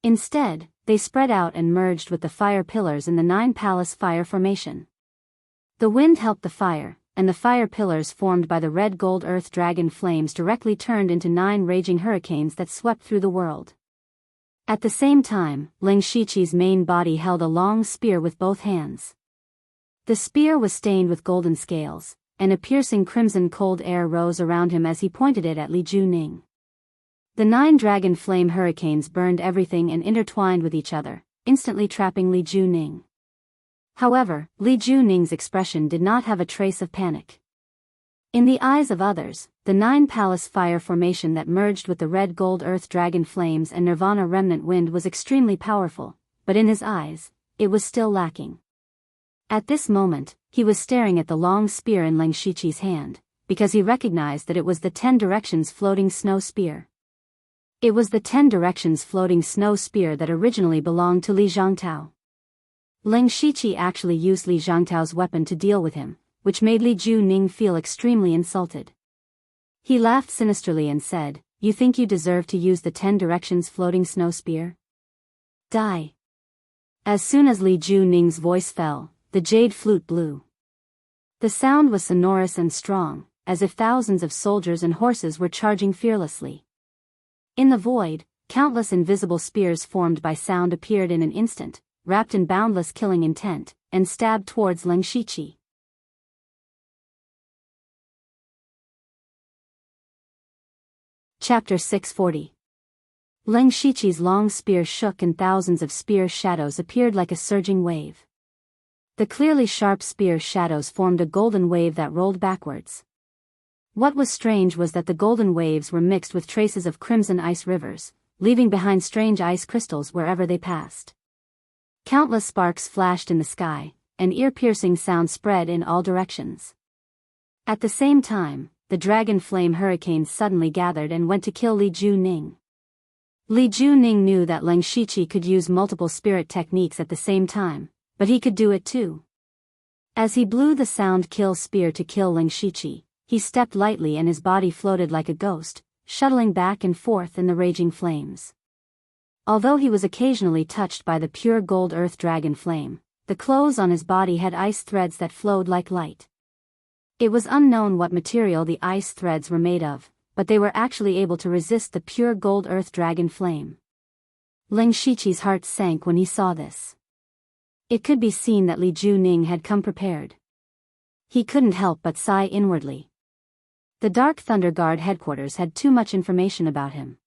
Instead, they spread out and merged with the fire pillars in the 9 palace fire formation. The wind helped the fire, and the fire pillars formed by the red gold earth dragon flames directly turned into 9 raging hurricanes that swept through the world. At the same time, Leng Shiqi's main body held a long spear with both hands. The spear was stained with golden scales, and a piercing crimson cold air rose around him as he pointed it at Li Juning. The 9 dragon flame hurricanes burned everything and intertwined with each other, instantly trapping Li Juning. However, Li Juning's expression did not have a trace of panic. In the eyes of others, the 9 palace fire formation that merged with the red gold earth dragon flames and Nirvana remnant wind was extremely powerful, but in his eyes, it was still lacking. At this moment, he was staring at the long spear in Leng Shiqi's hand, because he recognized that it was the 10 directions floating snow spear. It was the 10 directions floating snow spear that originally belonged to Li Zhangtao. Leng Shiqi actually used Li Zhangtao's weapon to deal with him, which made Li Juning feel extremely insulted. He laughed sinisterly and said, "You think you deserve to use the 10 directions floating snow spear? Die." As soon as Li Juning's voice fell, the jade flute blew. The sound was sonorous and strong, as if thousands of soldiers and horses were charging fearlessly. In the void, countless invisible spears formed by sound appeared in an instant, wrapped in boundless killing intent, and stabbed towards Leng Shiqi. Chapter 640. Leng Shiqi's long spear shook and thousands of spear shadows appeared like a surging wave. The clearly sharp spear shadows formed a golden wave that rolled backwards. What was strange was that the golden waves were mixed with traces of crimson ice rivers, leaving behind strange ice crystals wherever they passed. Countless sparks flashed in the sky, and ear-piercing sound spread in all directions. At the same time, the dragon flame hurricanes suddenly gathered and went to kill Li Juning. Li Juning knew that Leng Shiqi could use multiple spirit techniques at the same time, but he could do it too. As he blew the sound kill spear to kill Leng Shiqi, he stepped lightly and his body floated like a ghost, shuttling back and forth in the raging flames. Although he was occasionally touched by the pure gold earth dragon flame, the clothes on his body had ice threads that flowed like light. It was unknown what material the ice threads were made of, but they were actually able to resist the pure gold earth dragon flame. Leng Shiqi's heart sank when he saw this. It could be seen that Li Juning had come prepared. He couldn't help but sigh inwardly. The Dark Thunder Guard headquarters had too much information about him.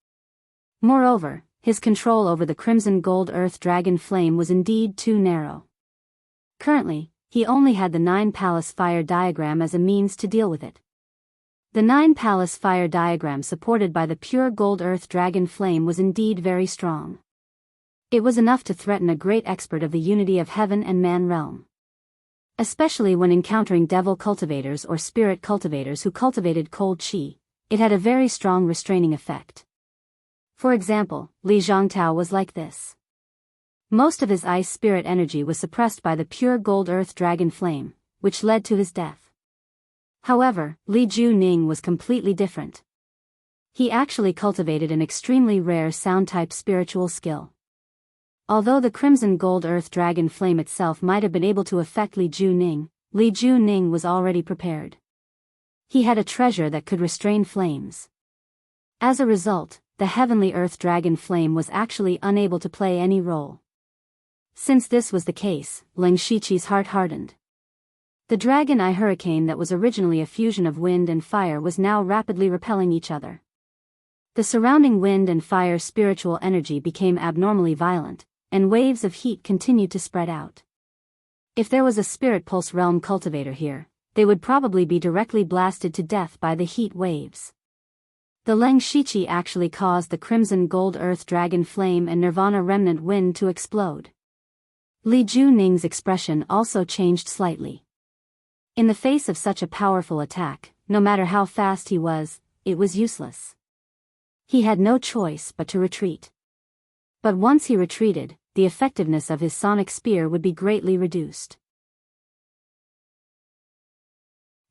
Moreover, his control over the crimson gold earth dragon flame was indeed too narrow. Currently, he only had the 9 palace fire diagram as a means to deal with it. The 9 palace fire diagram supported by the pure gold earth dragon flame was indeed very strong. It was enough to threaten a great expert of the unity of heaven and man realm. Especially when encountering devil cultivators or spirit cultivators who cultivated cold chi, it had a very strong restraining effect. For example, Li Zhangtao was like this. Most of his ice spirit energy was suppressed by the pure gold earth dragon flame, which led to his death. However, Li Juning was completely different. He actually cultivated an extremely rare sound-type spiritual skill. Although the crimson gold earth dragon flame itself might have been able to affect Li Juning was already prepared. He had a treasure that could restrain flames. As a result, the heavenly earth dragon flame was actually unable to play any role. Since this was the case, Ling Shiqi's heart hardened. The dragon eye hurricane that was originally a fusion of wind and fire was now rapidly repelling each other. The surrounding wind and fire spiritual energy became abnormally violent, and waves of heat continued to spread out. If there was a spirit pulse realm cultivator here, they would probably be directly blasted to death by the heat waves. The Ling Shiqi actually caused the crimson gold earth dragon flame and nirvana remnant wind to explode. Li Juning's expression also changed slightly. In the face of such a powerful attack, no matter how fast he was, it was useless. He had no choice but to retreat. But once he retreated, the effectiveness of his sonic spear would be greatly reduced.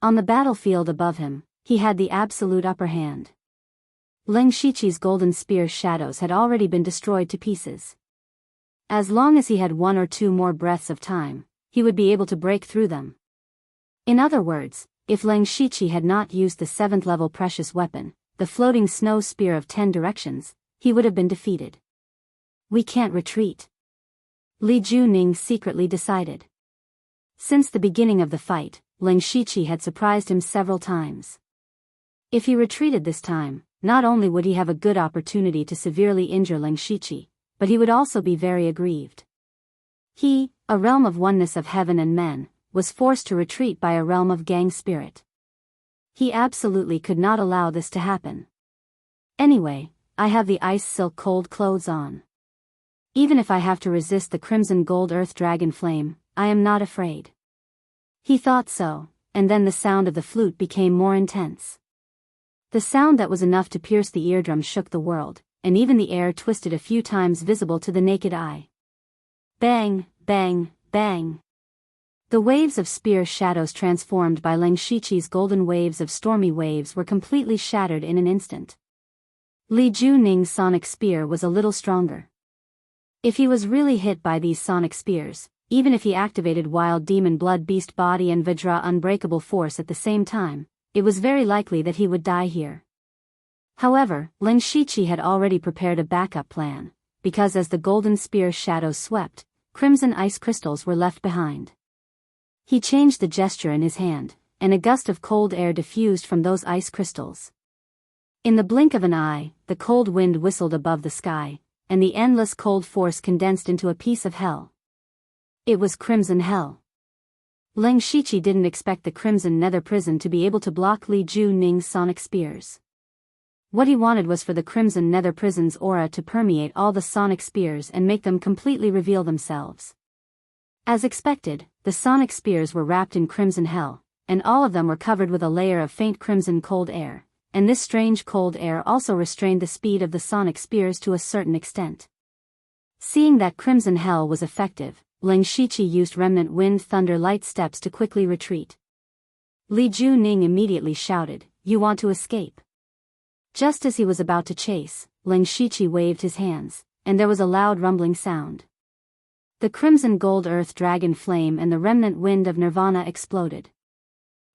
On the battlefield above him, he had the absolute upper hand. Ling Shiqi's golden spear shadows had already been destroyed to pieces. As long as he had 1 or 2 more breaths of time, he would be able to break through them. In other words, if Ling Shiqi had not used the 7th level precious weapon, the floating snow spear of 10 directions, he would have been defeated. We can't retreat. Li Juning secretly decided. Since the beginning of the fight, Ling Shiqi had surprised him several times. If he retreated this time, not only would he have a good opportunity to severely injure Ling Shiqi, but he would also be very aggrieved. He, a realm of oneness of heaven and men, was forced to retreat by a realm of gang spirit. He absolutely could not allow this to happen. Anyway, I have the ice silk cold clothes on. Even if I have to resist the crimson gold earth dragon flame, I am not afraid. He thought so, and then the sound of the flute became more intense. The sound that was enough to pierce the eardrum shook the world, and even the air twisted a few times visible to the naked eye. Bang, bang, bang. The waves of spear shadows transformed by Ling Shiqi's golden waves of stormy waves were completely shattered in an instant. Li Juning's sonic spear was a little stronger. If he was really hit by these sonic spears, even if he activated Wild Demon Blood Beast Body and Vajra Unbreakable Force at the same time, it was very likely that he would die here. However, Ling Shiqi had already prepared a backup plan, because as the golden spear shadows swept, crimson ice crystals were left behind. He changed the gesture in his hand, and a gust of cold air diffused from those ice crystals. In the blink of an eye, the cold wind whistled above the sky, and the endless cold force condensed into a piece of hell. It was crimson hell. Ling Shiqi didn't expect the crimson nether prison to be able to block Li Juning's sonic spears. What he wanted was for the crimson nether prison's aura to permeate all the sonic spears and make them completely reveal themselves. As expected, the sonic spears were wrapped in crimson hell, and all of them were covered with a layer of faint crimson cold air, and this strange cold air also restrained the speed of the sonic spears to a certain extent. Seeing that crimson hell was effective, Ling Shiqi used remnant wind thunder light steps to quickly retreat. Li Juning immediately shouted, "You want to escape?" Just as he was about to chase, Ling Shiqi waved his hands, and there was a loud rumbling sound. The crimson gold earth dragon flame and the remnant wind of nirvana exploded.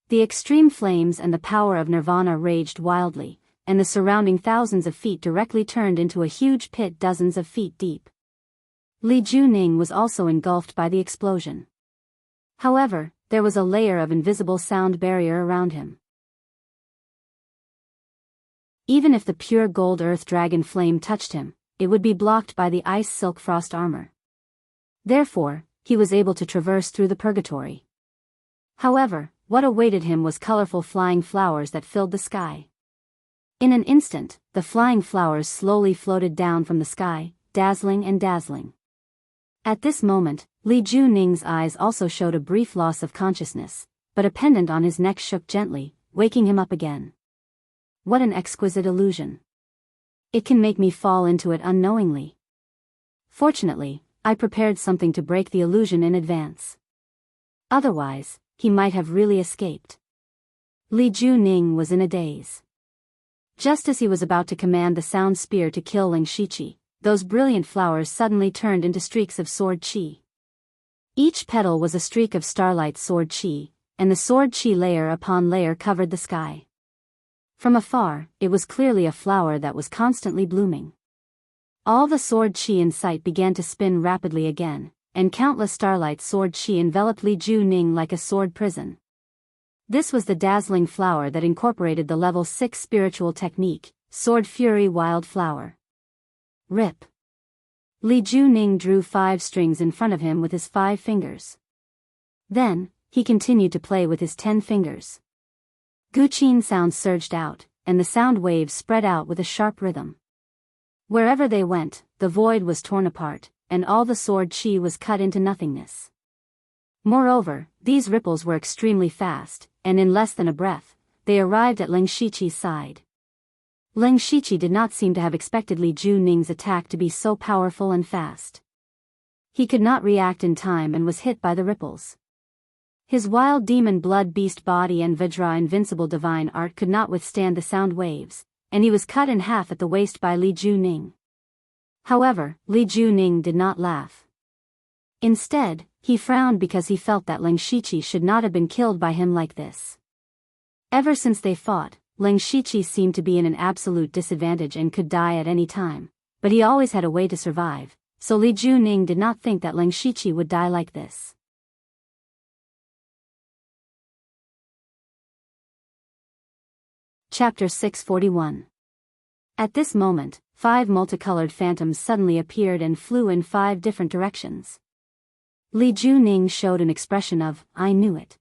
The extreme flames and the power of nirvana raged wildly, and the surrounding thousands of feet directly turned into a huge pit dozens of feet deep. Li Juning was also engulfed by the explosion. However, there was a layer of invisible sound barrier around him. Even if the pure gold earth dragon flame touched him, it would be blocked by the ice silk frost armor. Therefore, he was able to traverse through the purgatory. However, what awaited him was colorful flying flowers that filled the sky. In an instant, the flying flowers slowly floated down from the sky, dazzling and dazzling. At this moment, Li Juning's eyes also showed a brief loss of consciousness, but a pendant on his neck shook gently, waking him up again. What an exquisite illusion. It can make me fall into it unknowingly. Fortunately, I prepared something to break the illusion in advance. Otherwise, he might have really escaped. Li Juning was in a daze. Just as he was about to command the sound spear to kill Ling Shiqi, those brilliant flowers suddenly turned into streaks of sword chi. Each petal was a streak of starlight sword chi, and the sword chi layer upon layer covered the sky. From afar, it was clearly a flower that was constantly blooming. All the sword chi in sight began to spin rapidly again, and countless starlight sword chi enveloped Li Juning like a sword prison. This was the dazzling flower that incorporated the level 6 spiritual technique, Sword Fury Wild Flower. Rip. Li Juning drew 5 strings in front of him with his 5 fingers. Then, he continued to play with his 10 fingers. Guqin sounds surged out, and the sound waves spread out with a sharp rhythm. Wherever they went, the void was torn apart, and all the sword chi was cut into nothingness. Moreover, these ripples were extremely fast, and in less than a breath, they arrived at Ling Shiqi's side. Ling Shiqi did not seem to have expected Li Juning's attack to be so powerful and fast. He could not react in time and was hit by the ripples. His wild demon blood beast body and Vajra invincible divine art could not withstand the sound waves, and he was cut in half at the waist by Li Juning. However, Li Juning did not laugh. Instead, he frowned because he felt that Ling Shiqi should not have been killed by him like this. Ever since they fought, Ling Shiqi seemed to be in an absolute disadvantage and could die at any time, but he always had a way to survive, so Li Juning did not think that Ling Shiqi would die like this. Chapter 641. At this moment, 5 multicolored phantoms suddenly appeared and flew in 5 different directions. Li Juning showed an expression of, "I knew it.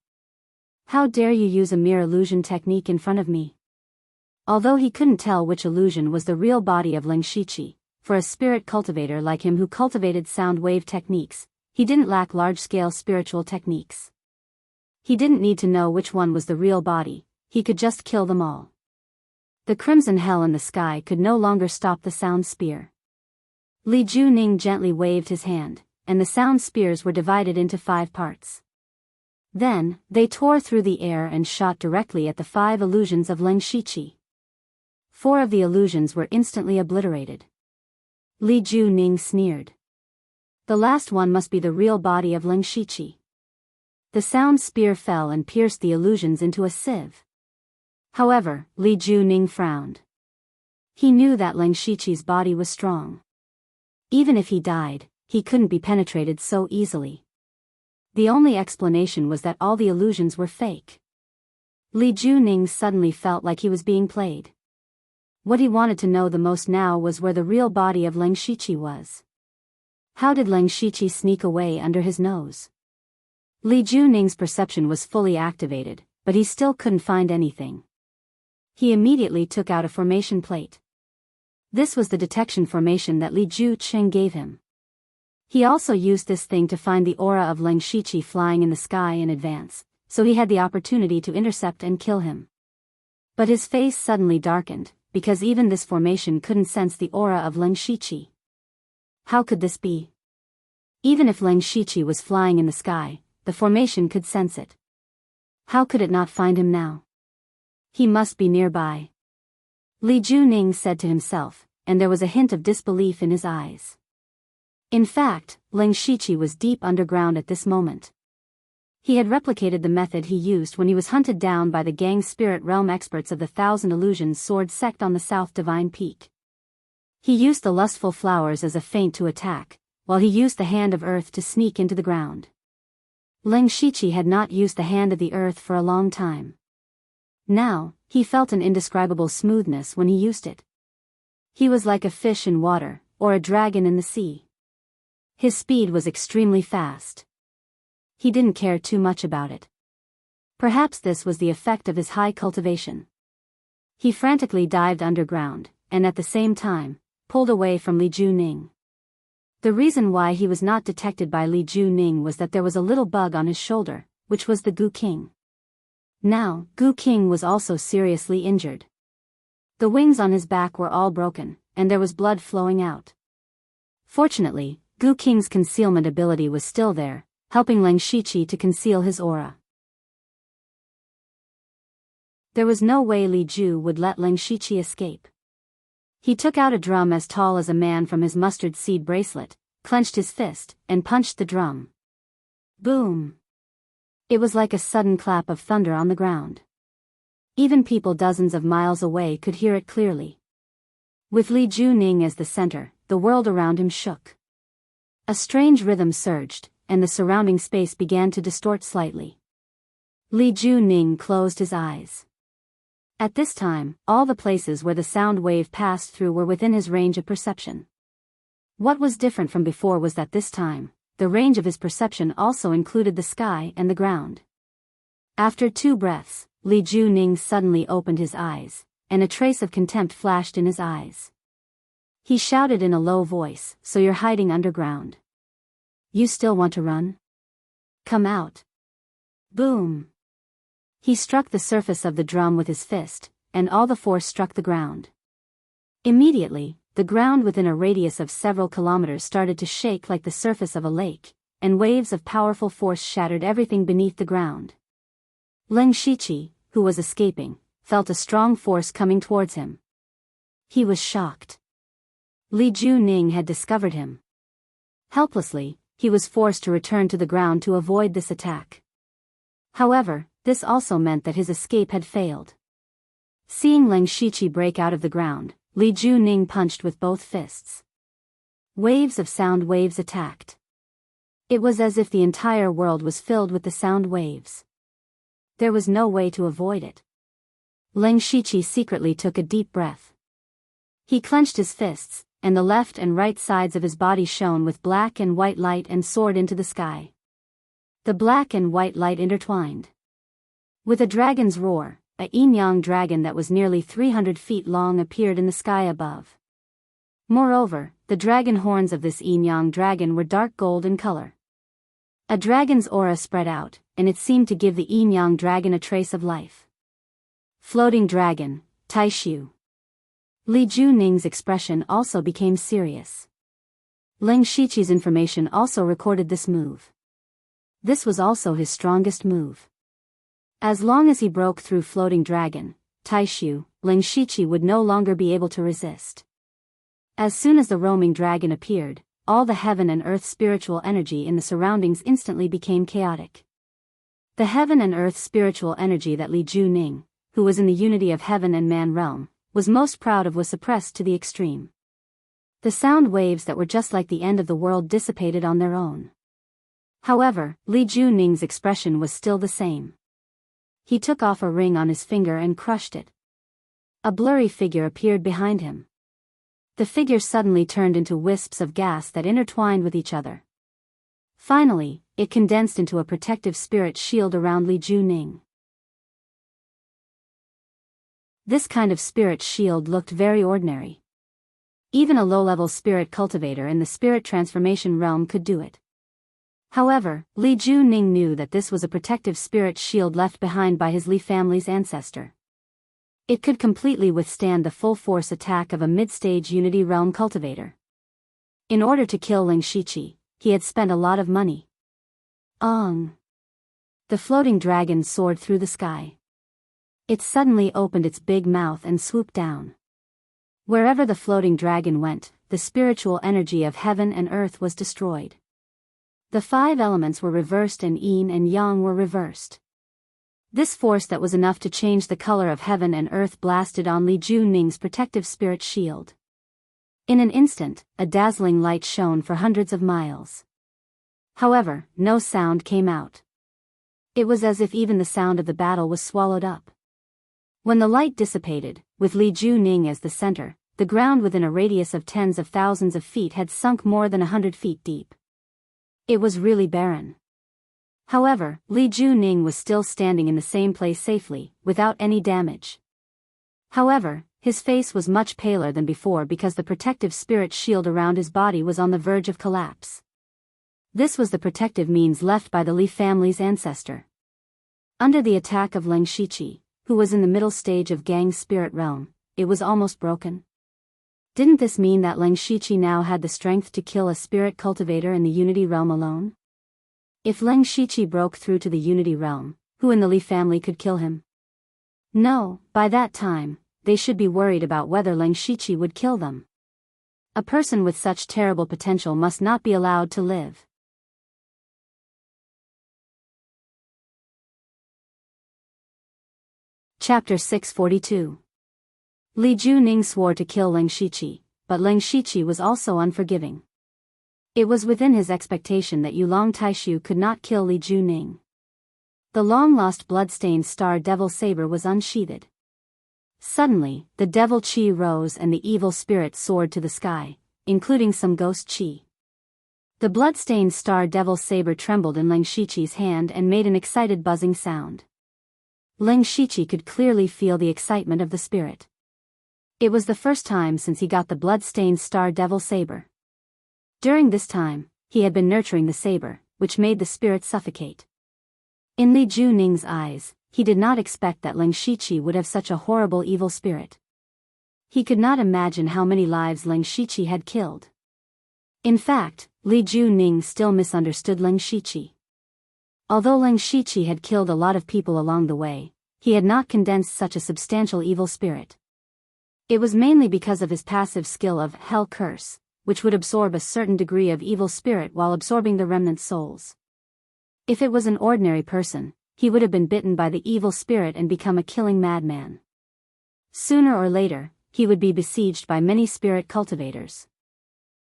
How dare you use a mere illusion technique in front of me?" Although he couldn't tell which illusion was the real body of Ling Shiqi, for a spirit cultivator like him who cultivated sound wave techniques, he didn't lack large-scale spiritual techniques. He didn't need to know which one was the real body, he could just kill them all. The crimson hell in the sky could no longer stop the sound spear. Li Juning gently waved his hand, and the sound spears were divided into 5 parts. Then, they tore through the air and shot directly at the 5 illusions of Ling Shiqi. 4 of the illusions were instantly obliterated. Li Juning sneered. The last one must be the real body of Ling Shiqi. The sound spear fell and pierced the illusions into a sieve. However, Li Juning frowned. He knew that Ling Shiqi's body was strong. Even if he died, he couldn't be penetrated so easily. The only explanation was that all the illusions were fake. Li Juning suddenly felt like he was being played. What he wanted to know the most now was where the real body of Ling Shiqi was. How did Ling Shiqi sneak away under his nose? Li Juning's perception was fully activated, but he still couldn't find anything. He immediately took out a formation plate. This was the detection formation that Li Juqing gave him. He also used this thing to find the aura of Ling Shiqi flying in the sky in advance, so he had the opportunity to intercept and kill him. But his face suddenly darkened, because even this formation couldn't sense the aura of Ling Shiqi. How could this be? Even if Ling Shiqi was flying in the sky, the formation could sense it. How could it not find him now? He must be nearby. Li Juning said to himself, and there was a hint of disbelief in his eyes. In fact, Ling Shiqi was deep underground at this moment. He had replicated the method he used when he was hunted down by the gang spirit realm experts of the Thousand Illusions Sword sect on the South Divine Peak. He used the lustful flowers as a feint to attack, while he used the hand of earth to sneak into the ground. Ling Shiqi had not used the hand of the earth for a long time. Now, he felt an indescribable smoothness when he used it. He was like a fish in water, or a dragon in the sea. His speed was extremely fast. He didn't care too much about it. Perhaps this was the effect of his high cultivation. He frantically dived underground, and at the same time, pulled away from Li Juning. The reason why he was not detected by Li Juning was that there was a little bug on his shoulder, which was the Gu King. Now, Gu King was also seriously injured. The wings on his back were all broken, and there was blood flowing out. Fortunately, Gu King's concealment ability was still there, helping Ling Shiqi to conceal his aura. There was no way Li Ju would let Ling Shiqi escape. He took out a drum as tall as a man from his mustard seed bracelet, clenched his fist, and punched the drum. Boom! It was like a sudden clap of thunder on the ground. Even people dozens of miles away could hear it clearly. With Li Juning as the center, the world around him shook. A strange rhythm surged, and the surrounding space began to distort slightly. Li Juning closed his eyes. At this time, all the places where the sound wave passed through were within his range of perception. What was different from before was that this time, the range of his perception also included the sky and the ground. After 2 breaths, Li Juning suddenly opened his eyes, and a trace of contempt flashed in his eyes. He shouted in a low voice, "So you're hiding underground? You still want to run? Come out." Boom! He struck the surface of the drum with his fist, and all the force struck the ground. Immediately, the ground within a radius of several kilometers started to shake like the surface of a lake, and waves of powerful force shattered everything beneath the ground. Leng Shiqi, who was escaping, felt a strong force coming towards him. He was shocked. Li Juning had discovered him. Helplessly, he was forced to return to the ground to avoid this attack. However, this also meant that his escape had failed. Seeing Leng Shiqi break out of the ground, Li Juning punched with both fists. Waves of sound waves attacked. It was as if the entire world was filled with the sound waves. There was no way to avoid it. Leng Shiqi secretly took a deep breath. He clenched his fists, and the left and right sides of his body shone with black and white light and soared into the sky. The black and white light intertwined. With a dragon's roar, a yin-yang dragon that was nearly 300 feet long appeared in the sky above. Moreover, the dragon horns of this yin-yang dragon were dark gold in color. A dragon's aura spread out, and it seemed to give the yin-yang dragon a trace of life. Floating dragon, Taishu. Li Juning's expression also became serious. Leng Shiqi's information also recorded this move. This was also his strongest move. As long as he broke through floating dragon, Taishu, Leng Shiqi would no longer be able to resist. As soon as the roaming dragon appeared, all the heaven and earth spiritual energy in the surroundings instantly became chaotic. The heaven and earth spiritual energy that Li Juning, who was in the unity of heaven and man realm, was most proud of was suppressed to the extreme. The sound waves that were just like the end of the world dissipated on their own. However, Li Juning's expression was still the same. He took off a ring on his finger and crushed it. A blurry figure appeared behind him. The figure suddenly turned into wisps of gas that intertwined with each other. Finally, it condensed into a protective spirit shield around Li Juning. This kind of spirit shield looked very ordinary. Even a low-level spirit cultivator in the spirit transformation realm could do it. However, Li Juning knew that this was a protective spirit shield left behind by his Li family's ancestor. It could completely withstand the full-force attack of a mid-stage Unity Realm cultivator. In order to kill Leng Shiqi, he had spent a lot of money. The floating dragon soared through the sky. It suddenly opened its big mouth and swooped down. Wherever the floating dragon went, the spiritual energy of heaven and earth was destroyed. The 5 elements were reversed and yin and yang were reversed. This force that was enough to change the color of heaven and earth blasted on Li Juning's protective spirit shield. In an instant, a dazzling light shone for hundreds of miles. However, no sound came out. It was as if even the sound of the battle was swallowed up. When the light dissipated, with Li Juning as the center, the ground within a radius of tens of thousands of feet had sunk more than 100 feet deep. It was really barren. However, Li Juning was still standing in the same place safely, without any damage. However, his face was much paler than before because the protective spirit shield around his body was on the verge of collapse. This was the protective means left by the Li family's ancestor. Under the attack of Leng Shiqi, who was in the middle stage of Gang's spirit realm, it was almost broken. Didn't this mean that Leng Shiqi now had the strength to kill a spirit cultivator in the Unity realm alone? If Leng Shiqi broke through to the Unity realm, who in the Li family could kill him? No, by that time, they should be worried about whether Leng Shiqi would kill them. A person with such terrible potential must not be allowed to live. Chapter 642. Li Juning swore to kill Leng Shiqi, but Leng Shiqi was also unforgiving. It was within his expectation that Yulong Taishu could not kill Li Juning. The long-lost blood-stained star devil saber was unsheathed. Suddenly, the devil chi rose and the evil spirit soared to the sky, including some ghost chi. The blood-stained star devil saber trembled in Leng Shiqi's hand and made an excited buzzing sound. Leng Shiqi could clearly feel the excitement of the spirit. It was the first time since he got the blood-stained star devil saber. During this time, he had been nurturing the saber, which made the spirit suffocate. In Li Juning's eyes, he did not expect that Leng Shiqi would have such a horrible evil spirit. He could not imagine how many lives Leng Shiqi had killed. In fact, Li Juning still misunderstood Leng Shiqi. Although Leng Shiqi had killed a lot of people along the way, he had not condensed such a substantial evil spirit. It was mainly because of his passive skill of Hell Curse, which would absorb a certain degree of evil spirit while absorbing the remnant souls. If it was an ordinary person, he would have been bitten by the evil spirit and become a killing madman. Sooner or later, he would be besieged by many spirit cultivators.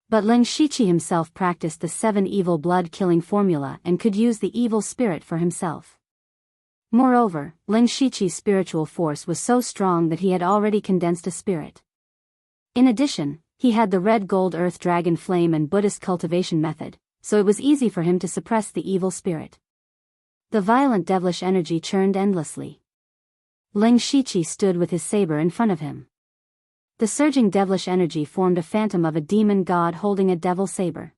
But Leng Shiqi himself practiced the 7 evil blood-killing formula and could use the evil spirit for himself. Moreover, Leng Shiqi's spiritual force was so strong that he had already condensed a spirit. In addition, he had the red gold earth dragon flame and Buddhist cultivation method, so it was easy for him to suppress the evil spirit. The violent devilish energy churned endlessly. Leng Shiqi stood with his saber in front of him. The surging devilish energy formed a phantom of a demon god holding a devil saber.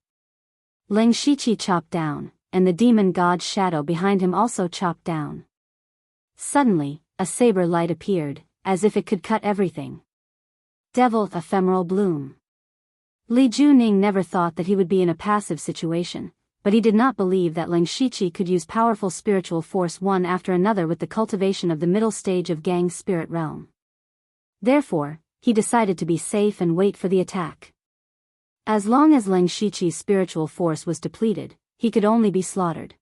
Leng Shiqi chopped down, and the demon god's shadow behind him also chopped down. Suddenly, a saber light appeared, as if it could cut everything. Devil ephemeral bloom. Li Juning never thought that he would be in a passive situation, but he did not believe that Leng Shiqi could use powerful spiritual force one after another with the cultivation of the middle stage of Gang's spirit realm. Therefore, he decided to be safe and wait for the attack. As long as Leng Shiqi's spiritual force was depleted, he could only be slaughtered.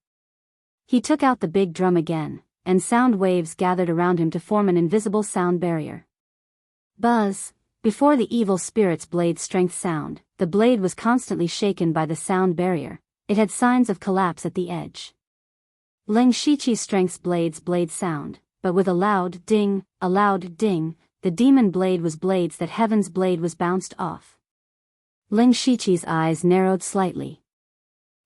He took out the big drum again, and sound waves gathered around him to form an invisible sound barrier. Buzz! Before the evil spirit's blade strength sound, the blade was constantly shaken by the sound barrier. It had signs of collapse at the edge. Leng Shiqi's strength's blade sound, but with a loud ding, the demon blade was blades that heaven's blade was bounced off. Leng Shiqi's eyes narrowed slightly.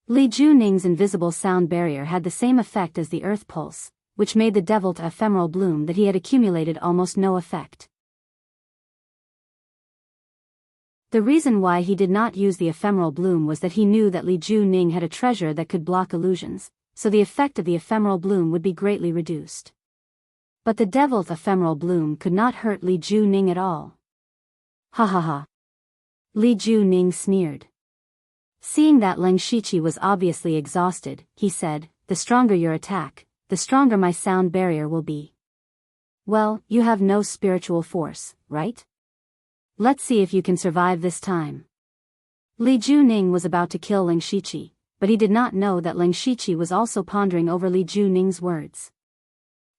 Li Juning's invisible sound barrier had the same effect as the earth pulse, which made the devil to ephemeral bloom that he had accumulated almost no effect. The reason why he did not use the ephemeral bloom was that he knew that Li Juning had a treasure that could block illusions, so the effect of the ephemeral bloom would be greatly reduced. But the devil's ephemeral bloom could not hurt Li Juning at all. Ha ha ha. Li Juning sneered. Seeing that Leng Shiqi was obviously exhausted, he said, "The stronger your attack, the stronger my sound barrier will be." Well, you have no spiritual force, right? Let's see if you can survive this time. Li Juning was about to kill Leng Shiqi, but he did not know that Leng Shiqi was also pondering over Li Juning's words.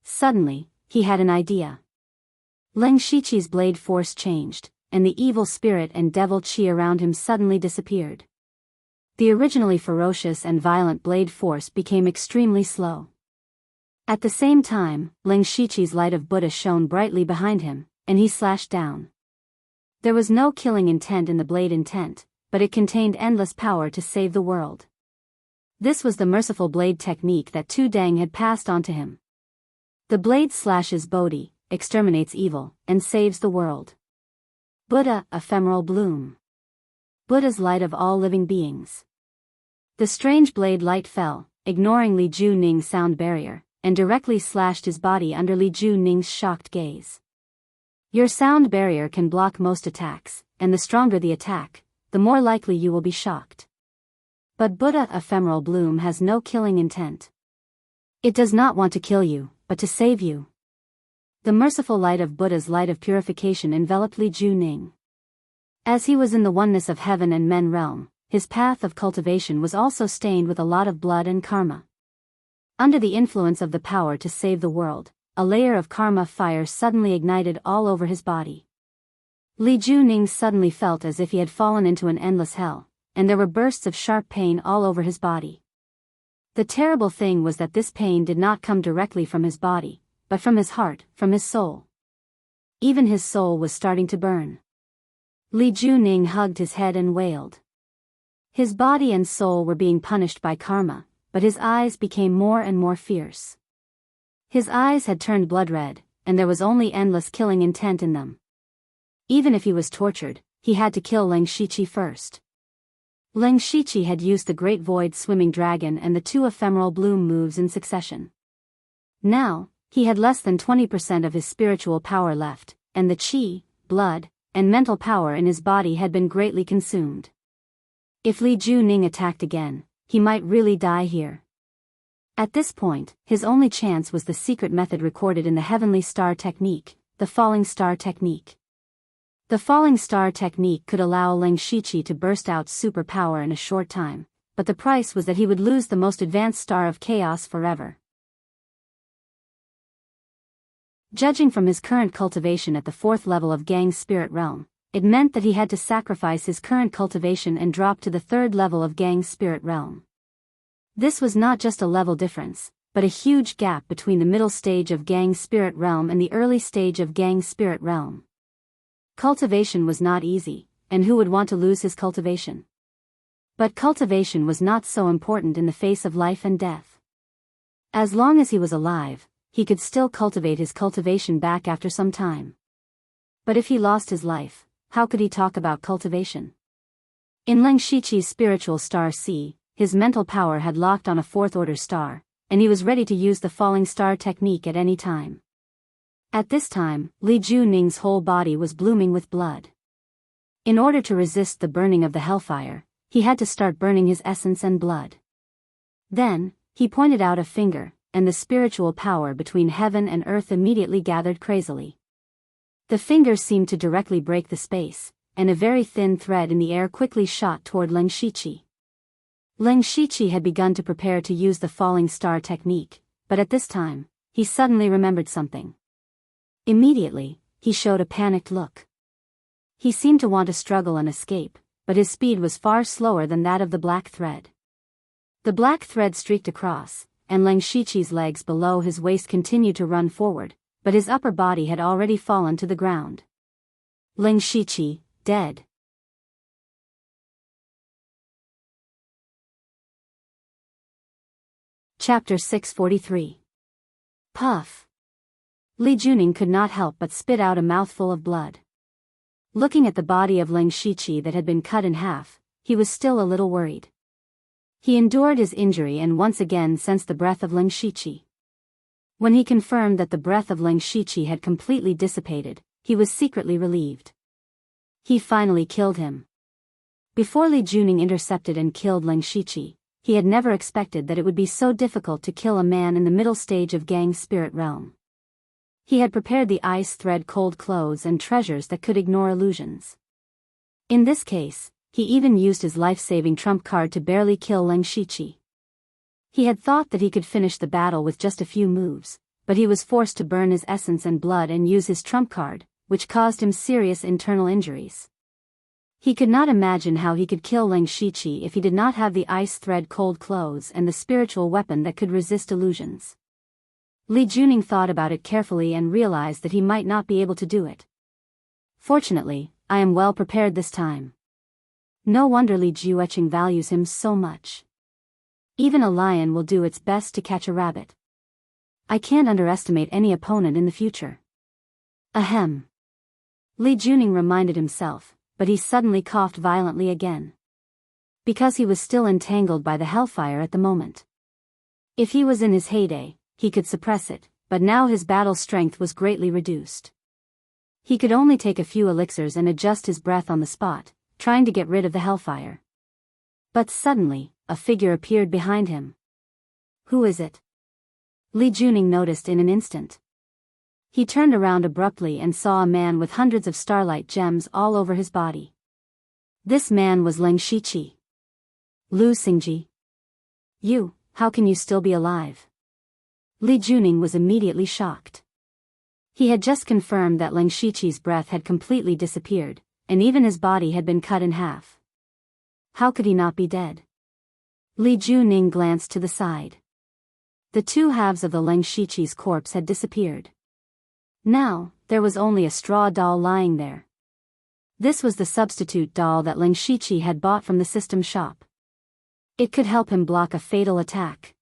Suddenly, he had an idea. Leng Shiqi's blade force changed, and the evil spirit and devil chi around him suddenly disappeared. The originally ferocious and violent blade force became extremely slow. At the same time, Leng Shiqi's light of Buddha shone brightly behind him, and he slashed down. There was no killing intent in the blade intent, but it contained endless power to save the world. This was the merciful blade technique that Tu Dang had passed on to him. The blade slashes Bodhi, exterminates evil, and saves the world. Buddha, ephemeral bloom. Buddha's light of all living beings. The strange blade light fell, ignoring Li Juning's sound barrier, and directly slashed his body under Li Juning's shocked gaze. Your sound barrier can block most attacks, and the stronger the attack, the more likely you will be shocked. But Buddha ephemeral bloom has no killing intent. It does not want to kill you, but to save you. The merciful light of Buddha's light of purification enveloped Li Juning. As he was in the oneness of heaven and men realm, his path of cultivation was also stained with a lot of blood and karma. Under the influence of the power to save the world, a layer of karma fire suddenly ignited all over his body. Li Juning suddenly felt as if he had fallen into an endless hell, and there were bursts of sharp pain all over his body. The terrible thing was that this pain did not come directly from his body, but from his heart, from his soul. Even his soul was starting to burn. Li Juning hugged his head and wailed. His body and soul were being punished by karma, but his eyes became more and more fierce. His eyes had turned blood red, and there was only endless killing intent in them. Even if he was tortured, he had to kill Leng Shiqi first. Leng Shiqi had used the Great Void Swimming Dragon and the 2 Ephemeral Bloom moves in succession. Now, he had less than 20% of his spiritual power left, and the qi, blood, and mental power in his body had been greatly consumed. If Li Juning attacked again, he might really die here. At this point, his only chance was the secret method recorded in the Heavenly Star Technique, the Falling Star Technique. The Falling Star Technique could allow Leng Shiqi to burst out super power in a short time, but the price was that he would lose the most advanced star of chaos forever. Judging from his current cultivation at the 4th level of Gang's spirit realm, it meant that he had to sacrifice his current cultivation and drop to the 3rd level of Gang's spirit realm. This was not just a level difference, but a huge gap between the middle stage of Gang's spirit realm and the early stage of Gang's spirit realm. Cultivation was not easy, and who would want to lose his cultivation? But cultivation was not so important in the face of life and death. As long as he was alive, he could still cultivate his cultivation back after some time. But if he lost his life, how could he talk about cultivation? In Leng Shiqi's spiritual star C, his mental power had locked on a 4th-order star, and he was ready to use the Falling Star Technique at any time. At this time, Li Juning's whole body was blooming with blood. In order to resist the burning of the hellfire, he had to start burning his essence and blood. Then, he pointed out a finger, and the spiritual power between heaven and earth immediately gathered crazily. The finger seemed to directly break the space, and a very thin thread in the air quickly shot toward Leng Shiqi. Leng Shiqi had begun to prepare to use the Falling Star Technique, but at this time, he suddenly remembered something. Immediately, he showed a panicked look. He seemed to want to struggle and escape, but his speed was far slower than that of the black thread. The black thread streaked across, and Leng Shiqi's legs below his waist continued to run forward, but his upper body had already fallen to the ground. Leng Shiqi, dead. Chapter 643. Puff. Li Juning could not help but spit out a mouthful of blood. Looking at the body of Leng Shiqi that had been cut in half, he was still a little worried. He endured his injury and once again sensed the breath of Leng Shiqi. When he confirmed that the breath of Leng Shiqi had completely dissipated, he was secretly relieved. He finally killed him. Before Li Juning intercepted and killed Leng Shiqi, he had never expected that it would be so difficult to kill a man in the middle stage of Gang's spirit realm. He had prepared the ice thread cold clothes and treasures that could ignore illusions. In this case, he even used his life-saving trump card to barely kill Leng Shiqi. He had thought that he could finish the battle with just a few moves, but he was forced to burn his essence and blood and use his trump card, which caused him serious internal injuries. He could not imagine how he could kill Leng Shiqi if he did not have the ice thread cold clothes and the spiritual weapon that could resist illusions. Li Juning thought about it carefully and realized that he might not be able to do it. Fortunately, I am well prepared this time. No wonder Li Jueqing values him so much. Even a lion will do its best to catch a rabbit. I can't underestimate any opponent in the future. Ahem. Li Juning reminded himself, but he suddenly coughed violently again. Because he was still entangled by the hellfire at the moment. If he was in his heyday, he could suppress it, but now his battle strength was greatly reduced. He could only take a few elixirs and adjust his breath on the spot, trying to get rid of the hellfire. But suddenly, a figure appeared behind him. Who is it? Li Juning noticed in an instant. He turned around abruptly and saw a man with hundreds of starlight gems all over his body. This man was Leng Shiqi. Lu Xingji. You, how can you still be alive? Li Juning was immediately shocked. He had just confirmed that Leng Shiqi's breath had completely disappeared, and even his body had been cut in half. How could he not be dead? Li Juning glanced to the side. The two halves of the Leng Shiqi's corpse had disappeared. Now, there was only a straw doll lying there. This was the substitute doll that Leng Shiqi had bought from the system shop. It could help him block a fatal attack.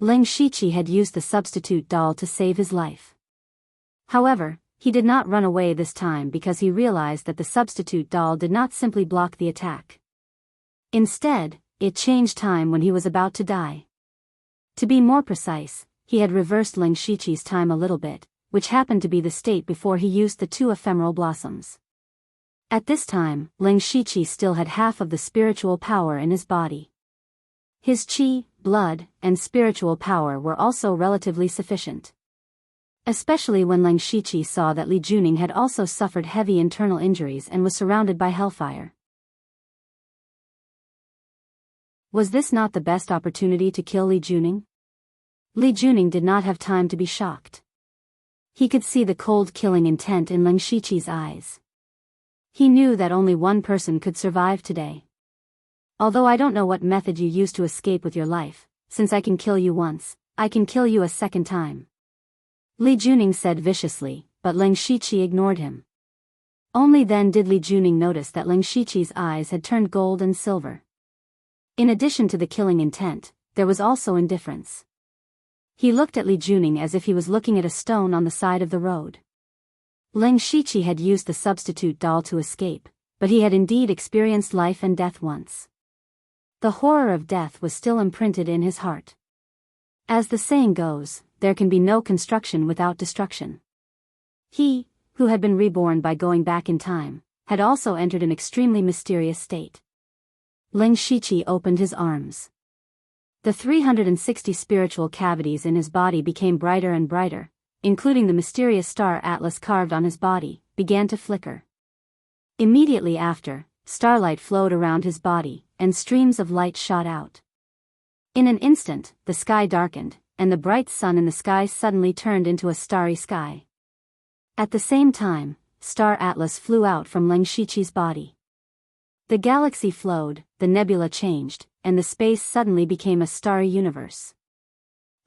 Leng Shiqi had used the substitute doll to save his life. However, he did not run away this time because he realized that the substitute doll did not simply block the attack. Instead, it changed time when he was about to die. To be more precise, he had reversed Leng Shiqi's time a little bit, which happened to be the state before he used the two ephemeral blossoms. At this time, Leng Shiqi still had half of the spiritual power in his body. His qi, blood, and spiritual power were also relatively sufficient. Especially when Leng Shiqi saw that Li Juning had also suffered heavy internal injuries and was surrounded by hellfire. Was this not the best opportunity to kill Li Juning? Li Juning did not have time to be shocked. He could see the cold killing intent in Leng Shiqi's eyes. He knew that only one person could survive today. Although I don't know what method you used to escape with your life, since I can kill you once, I can kill you a second time. Li Juning said viciously, but Leng Shiqi ignored him. Only then did Li Juning notice that Leng Shiqi's eyes had turned gold and silver. In addition to the killing intent, there was also indifference. He looked at Li Juning as if he was looking at a stone on the side of the road. Leng Shiqi had used the substitute doll to escape, but he had indeed experienced life and death once. The horror of death was still imprinted in his heart. As the saying goes, there can be no construction without destruction. He, who had been reborn by going back in time, had also entered an extremely mysterious state. Leng Shiqi opened his arms. The 360 spiritual cavities in his body became brighter and brighter, including the mysterious star atlas carved on his body, began to flicker. Immediately after, starlight flowed around his body, and streams of light shot out. In an instant, the sky darkened, and the bright sun in the sky suddenly turned into a starry sky. At the same time, star atlas flew out from Leng Shiqi's body. The galaxy flowed, the nebula changed, and the space suddenly became a starry universe.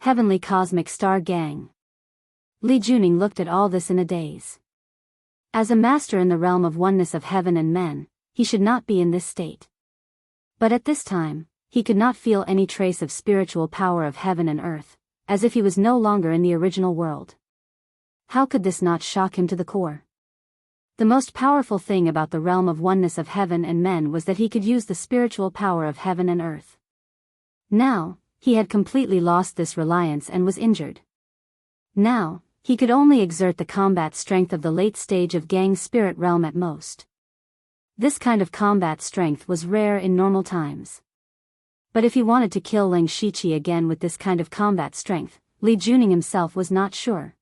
Heavenly cosmic star gang. Li Juning looked at all this in a daze. As a master in the realm of oneness of heaven and men, he should not be in this state. But at this time, he could not feel any trace of spiritual power of heaven and earth, as if he was no longer in the original world. How could this not shock him to the core? The most powerful thing about the realm of oneness of heaven and men was that he could use the spiritual power of heaven and earth. Now, he had completely lost this reliance and was injured. Now, he could only exert the combat strength of the late stage of Gang's spirit realm at most. This kind of combat strength was rare in normal times. But if he wanted to kill Leng Shiqi again with this kind of combat strength, Li Juning himself was not sure.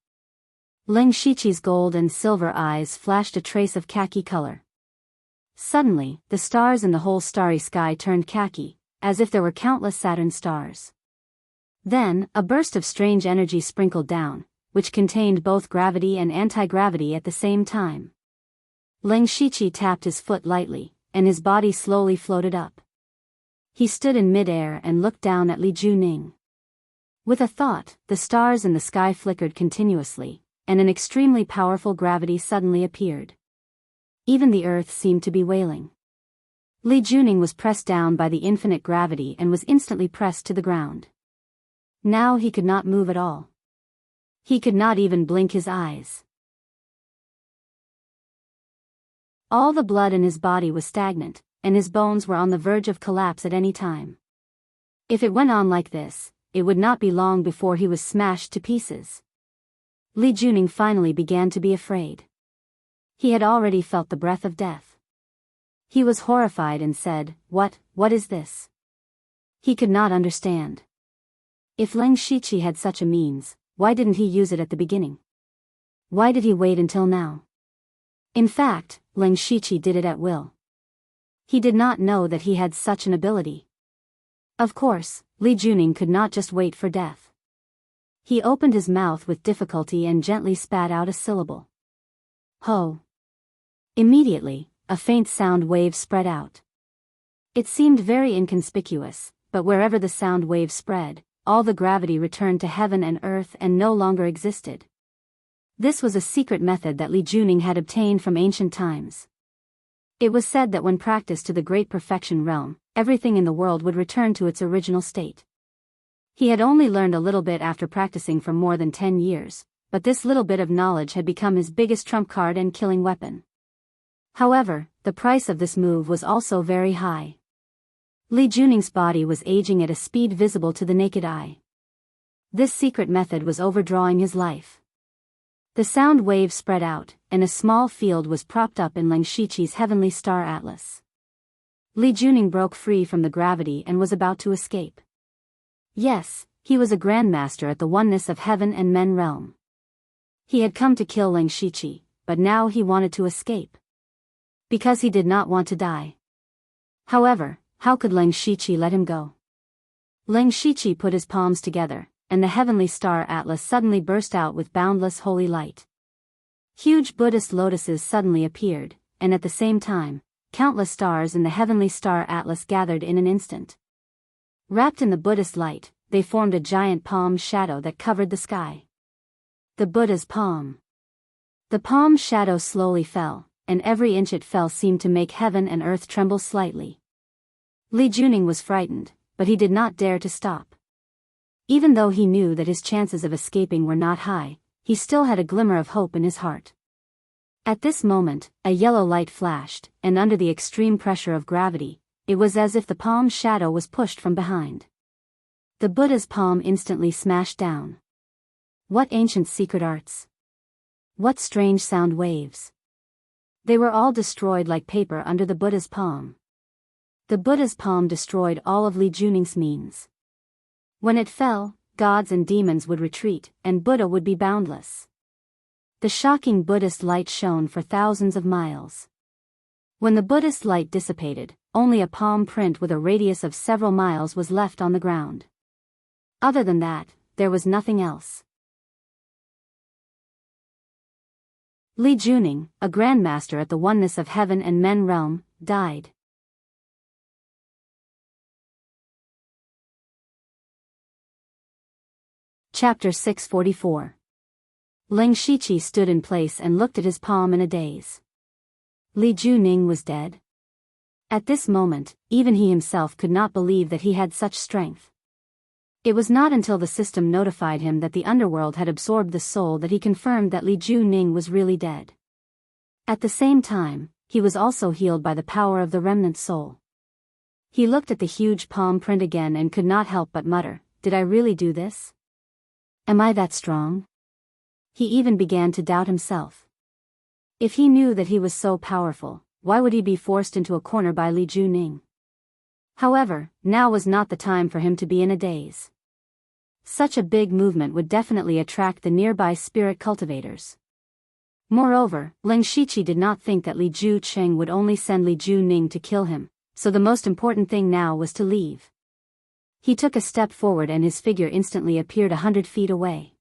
Leng Shiqi's gold and silver eyes flashed a trace of khaki color. Suddenly, the stars in the whole starry sky turned khaki, as if there were countless Saturn stars. Then, a burst of strange energy sprinkled down, which contained both gravity and anti-gravity at the same time. Leng Shiqi tapped his foot lightly, and his body slowly floated up. He stood in mid-air and looked down at Li Juning. With a thought, the stars in the sky flickered continuously, and an extremely powerful gravity suddenly appeared. Even the earth seemed to be wailing. Li Juning was pressed down by the infinite gravity and was instantly pressed to the ground. Now he could not move at all. He could not even blink his eyes. All the blood in his body was stagnant, and his bones were on the verge of collapse at any time. If it went on like this, it would not be long before he was smashed to pieces. Li Juning finally began to be afraid. He had already felt the breath of death. He was horrified and said, What is this? He could not understand. If Leng Shiqi had such a means, why didn't he use it at the beginning? Why did he wait until now? In fact, Leng Shiqi did it at will. He did not know that he had such an ability. Of course, Li Juning could not just wait for death. He opened his mouth with difficulty and gently spat out a syllable. Ho! Immediately, a faint sound wave spread out. It seemed very inconspicuous, but wherever the sound wave spread, all the gravity returned to heaven and earth and no longer existed. This was a secret method that Li Juning had obtained from ancient times. It was said that when practiced to the great perfection realm, everything in the world would return to its original state. He had only learned a little bit after practicing for more than 10 years, but this little bit of knowledge had become his biggest trump card and killing weapon. However, the price of this move was also very high. Li Juning's body was aging at a speed visible to the naked eye. This secret method was overdrawing his life. The sound wave spread out, and a small field was propped up in Leng Shiqi's heavenly star atlas. Li Juning broke free from the gravity and was about to escape. Yes, he was a grandmaster at the oneness of heaven and men realm. He had come to kill Leng Shiqi, but now he wanted to escape. Because he did not want to die. However, how could Leng Shiqi let him go? Leng Shiqi put his palms together, and the heavenly star atlas suddenly burst out with boundless holy light. Huge Buddhist lotuses suddenly appeared, and at the same time, countless stars in the heavenly star atlas gathered in an instant. Wrapped in the Buddhist light, they formed a giant palm shadow that covered the sky. The Buddha's palm. The palm shadow slowly fell, and every inch it fell seemed to make heaven and earth tremble slightly. Li Juning was frightened, but he did not dare to stop. Even though he knew that his chances of escaping were not high, he still had a glimmer of hope in his heart. At this moment, a yellow light flashed, and under the extreme pressure of gravity, it was as if the palm shadow was pushed from behind. The Buddha's palm instantly smashed down. What ancient secret arts! What strange sound waves! They were all destroyed like paper under the Buddha's palm. The Buddha's palm destroyed all of Li Juning's means. When it fell, gods and demons would retreat, and Buddha would be boundless. The shocking Buddhist light shone for thousands of miles. When the Buddhist light dissipated, only a palm print with a radius of several miles was left on the ground. Other than that, there was nothing else. Li Juning, a grandmaster at the oneness of heaven and men realm, died. Chapter 644. Leng Shiqi stood in place and looked at his palm in a daze. Li Juning was dead. At this moment, even he himself could not believe that he had such strength. It was not until the system notified him that the underworld had absorbed the soul that he confirmed that Li Juning was really dead. At the same time, he was also healed by the power of the remnant soul. He looked at the huge palm print again and could not help but mutter, "Did I really do this? Am I that strong?" He even began to doubt himself. If he knew that he was so powerful, why would he be forced into a corner by Li Juning? However, now was not the time for him to be in a daze. Such a big movement would definitely attract the nearby spirit cultivators. Moreover, Leng Shiqi did not think that Li Jucheng would only send Li Juning to kill him, so the most important thing now was to leave. He took a step forward and his figure instantly appeared 100 feet away.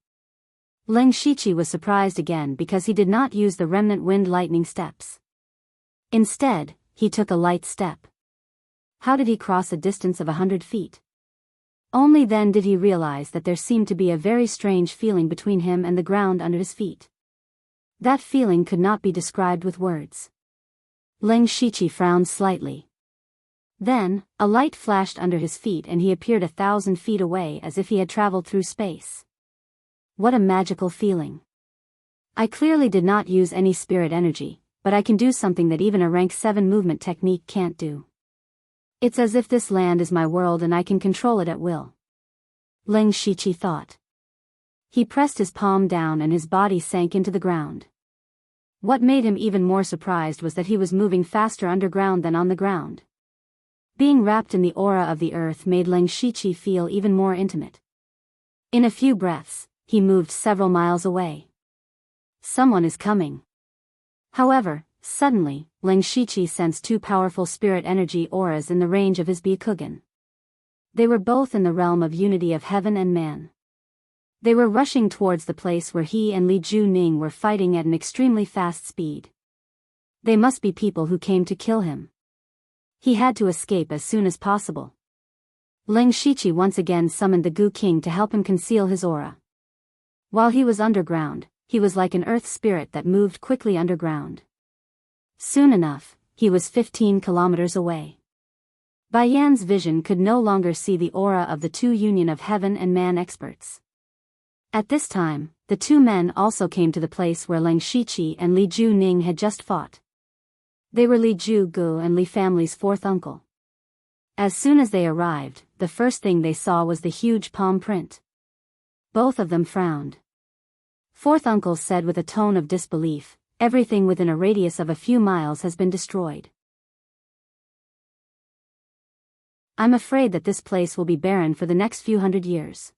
Leng Shiqi was surprised again because he did not use the remnant wind lightning steps. Instead, he took a light step. How did he cross a distance of 100 feet? Only then did he realize that there seemed to be a very strange feeling between him and the ground under his feet. That feeling could not be described with words. Leng Shiqi frowned slightly. Then, a light flashed under his feet and he appeared 1,000 feet away as if he had traveled through space. What a magical feeling. I clearly did not use any spirit energy, but I can do something that even a rank 7 movement technique can't do. It's as if this land is my world and I can control it at will. Leng Shiqi thought. He pressed his palm down and his body sank into the ground. What made him even more surprised was that he was moving faster underground than on the ground. Being wrapped in the aura of the earth made Leng Shiqi feel even more intimate. In a few breaths, he moved several miles away. Someone is coming. However, suddenly, Leng Shiqi sensed two powerful spirit energy auras in the range of his Byakugan. They were both in the realm of unity of heaven and man. They were rushing towards the place where he and Li Juning were fighting at an extremely fast speed. They must be people who came to kill him. He had to escape as soon as possible. Leng Shiqi once again summoned the Gu King to help him conceal his aura. While he was underground, he was like an earth spirit that moved quickly underground. Soon enough, he was 15 kilometers away. Bai Yan's vision could no longer see the aura of the two union of heaven and man experts. At this time, the two men also came to the place where Leng Shiqi and Li Juning had just fought. They were Li Gu and Li family's fourth uncle. As soon as they arrived, the first thing they saw was the huge palm print. Both of them frowned. Fourth uncle said with a tone of disbelief, "Everything within a radius of a few miles has been destroyed. I'm afraid that this place will be barren for the next few hundred years.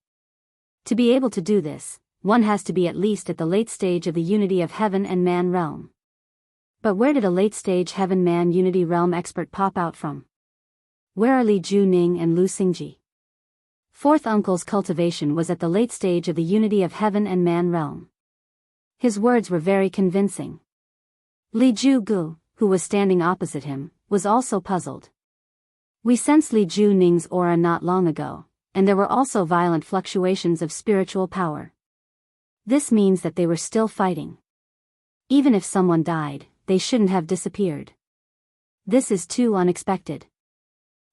To be able to do this, one has to be at least at the late stage of the unity of heaven and man realm." But where did a late-stage heaven-man unity realm expert pop out from? Where are Li Juning and Lu Xingji? Fourth uncle's cultivation was at the late stage of the unity of heaven and man realm. His words were very convincing. Li Gu, who was standing opposite him, was also puzzled. We sensed Li Juning's aura not long ago, and there were also violent fluctuations of spiritual power. This means that they were still fighting. Even if someone died, they shouldn't have disappeared. This is too unexpected.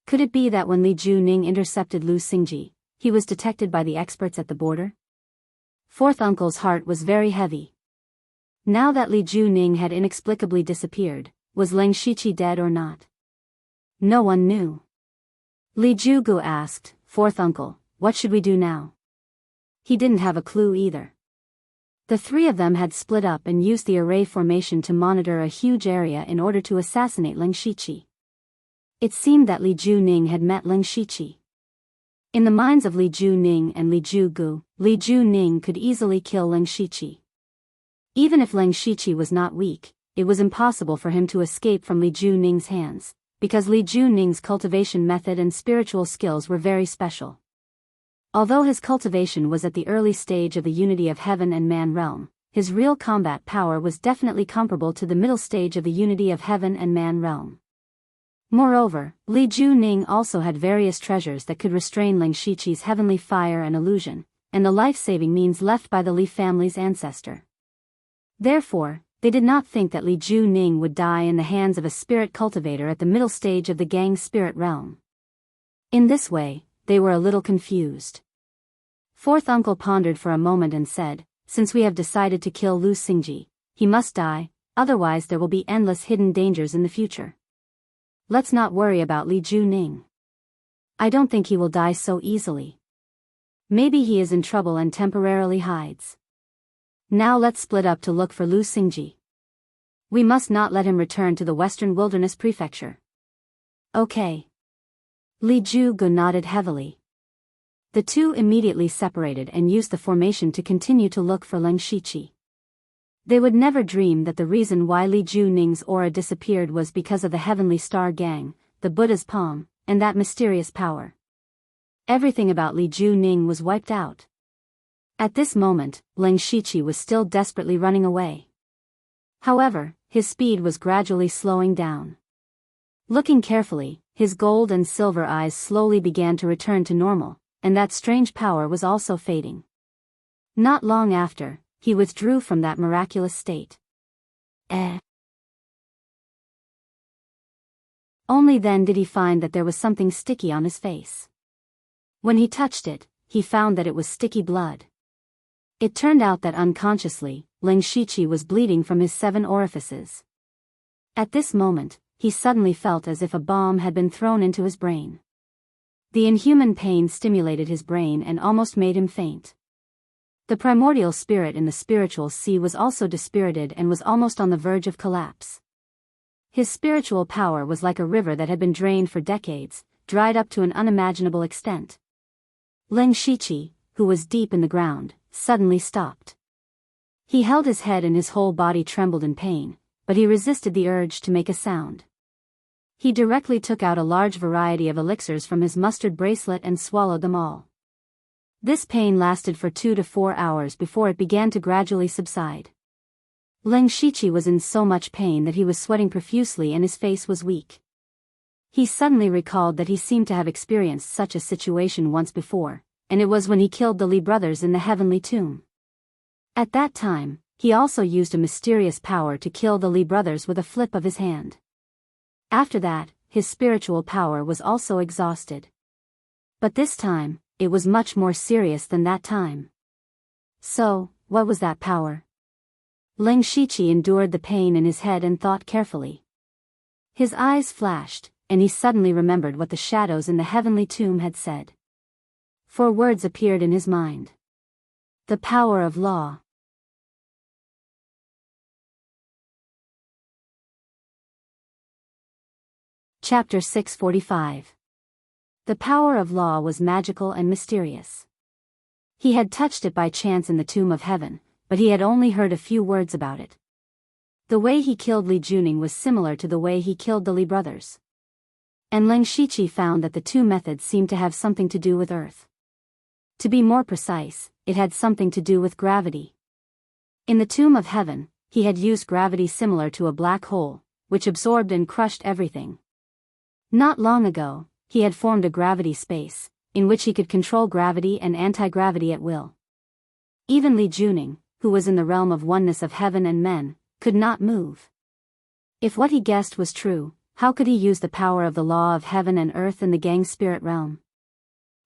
Could it be that when Li Juning intercepted Lu Xingji, he was detected by the experts at the border? Fourth uncle's heart was very heavy. Now that Li Juning had inexplicably disappeared, was Leng Shiqi dead or not? No one knew. Li Gu asked, "Fourth uncle, what should we do now?" He didn't have a clue either. The three of them had split up and used the array formation to monitor a huge area in order to assassinate Leng Shiqi. It seemed that Li Juning had met Leng Shiqi. In the minds of Li Juning and Li Gu, Li Juning could easily kill Leng Shiqi. Even if Leng Shiqi was not weak, it was impossible for him to escape from Li Juning's hands, because Li Juning's cultivation method and spiritual skills were very special. Although his cultivation was at the early stage of the unity of heaven and man realm, his real combat power was definitely comparable to the middle stage of the unity of heaven and man realm. Moreover, Li Juning also had various treasures that could restrain Leng Shiqi's heavenly fire and illusion, and the life-saving means left by the Li family's ancestor. Therefore, they did not think that Li Juning would die in the hands of a spirit cultivator at the middle stage of the gang spirit realm. In this way, they were a little confused. Fourth uncle pondered for a moment and said, "Since we have decided to kill Lu Xingji, he must die, otherwise there will be endless hidden dangers in the future. Let's not worry about Li Juning. I don't think he will die so easily. Maybe he is in trouble and temporarily hides. Now let's split up to look for Lu Xingji. We must not let him return to the Western Wilderness Prefecture." Okay. Li Gu nodded heavily. The two immediately separated and used the formation to continue to look for Leng Shiqi. They would never dream that the reason why Li Juning's aura disappeared was because of the Heavenly Star Gang, the Buddha's palm, and that mysterious power. Everything about Li Juning was wiped out. At this moment, Leng Shiqi was still desperately running away. However, his speed was gradually slowing down. Looking carefully, his gold and silver eyes slowly began to return to normal, and that strange power was also fading. Not long after, he withdrew from that miraculous state. Only then did he find that there was something sticky on his face. When he touched it, he found that it was sticky blood. It turned out that unconsciously, Leng Shiqi was bleeding from his 7 orifices. At this moment, he suddenly felt as if a bomb had been thrown into his brain. The inhuman pain stimulated his brain and almost made him faint. The primordial spirit in the spiritual sea was also dispirited and was almost on the verge of collapse. His spiritual power was like a river that had been drained for decades, dried up to an unimaginable extent. Leng Shiqi, who was deep in the ground, suddenly stopped. He held his head and his whole body trembled in pain, but he resisted the urge to make a sound. He directly took out a large variety of elixirs from his mustard bracelet and swallowed them all. This pain lasted for 2 to 4 hours before it began to gradually subside. Leng Shiqi was in so much pain that he was sweating profusely and his face was weak. He suddenly recalled that he seemed to have experienced such a situation once before, and it was when he killed the Li brothers in the heavenly tomb. At that time, he also used a mysterious power to kill the Li brothers with a flip of his hand. After that, his spiritual power was also exhausted. But this time, it was much more serious than that time. So, what was that power? Leng Shiqi endured the pain in his head and thought carefully. His eyes flashed, and he suddenly remembered what the shadows in the heavenly tomb had said. 4 words appeared in his mind. The power of law. Chapter 645. The power of law was magical and mysterious. He had touched it by chance in the tomb of heaven, but he had only heard a few words about it. The way he killed Li Juning was similar to the way he killed the Li brothers. And Leng Shiqi found that the 2 methods seemed to have something to do with earth. To be more precise, it had something to do with gravity. In the tomb of heaven, he had used gravity similar to a black hole, which absorbed and crushed everything. Not long ago, he had formed a gravity space, in which he could control gravity and anti-gravity at will. Even Li Juning, who was in the realm of oneness of heaven and men, could not move. If what he guessed was true, how could he use the power of the law of heaven and earth in the gang spirit realm?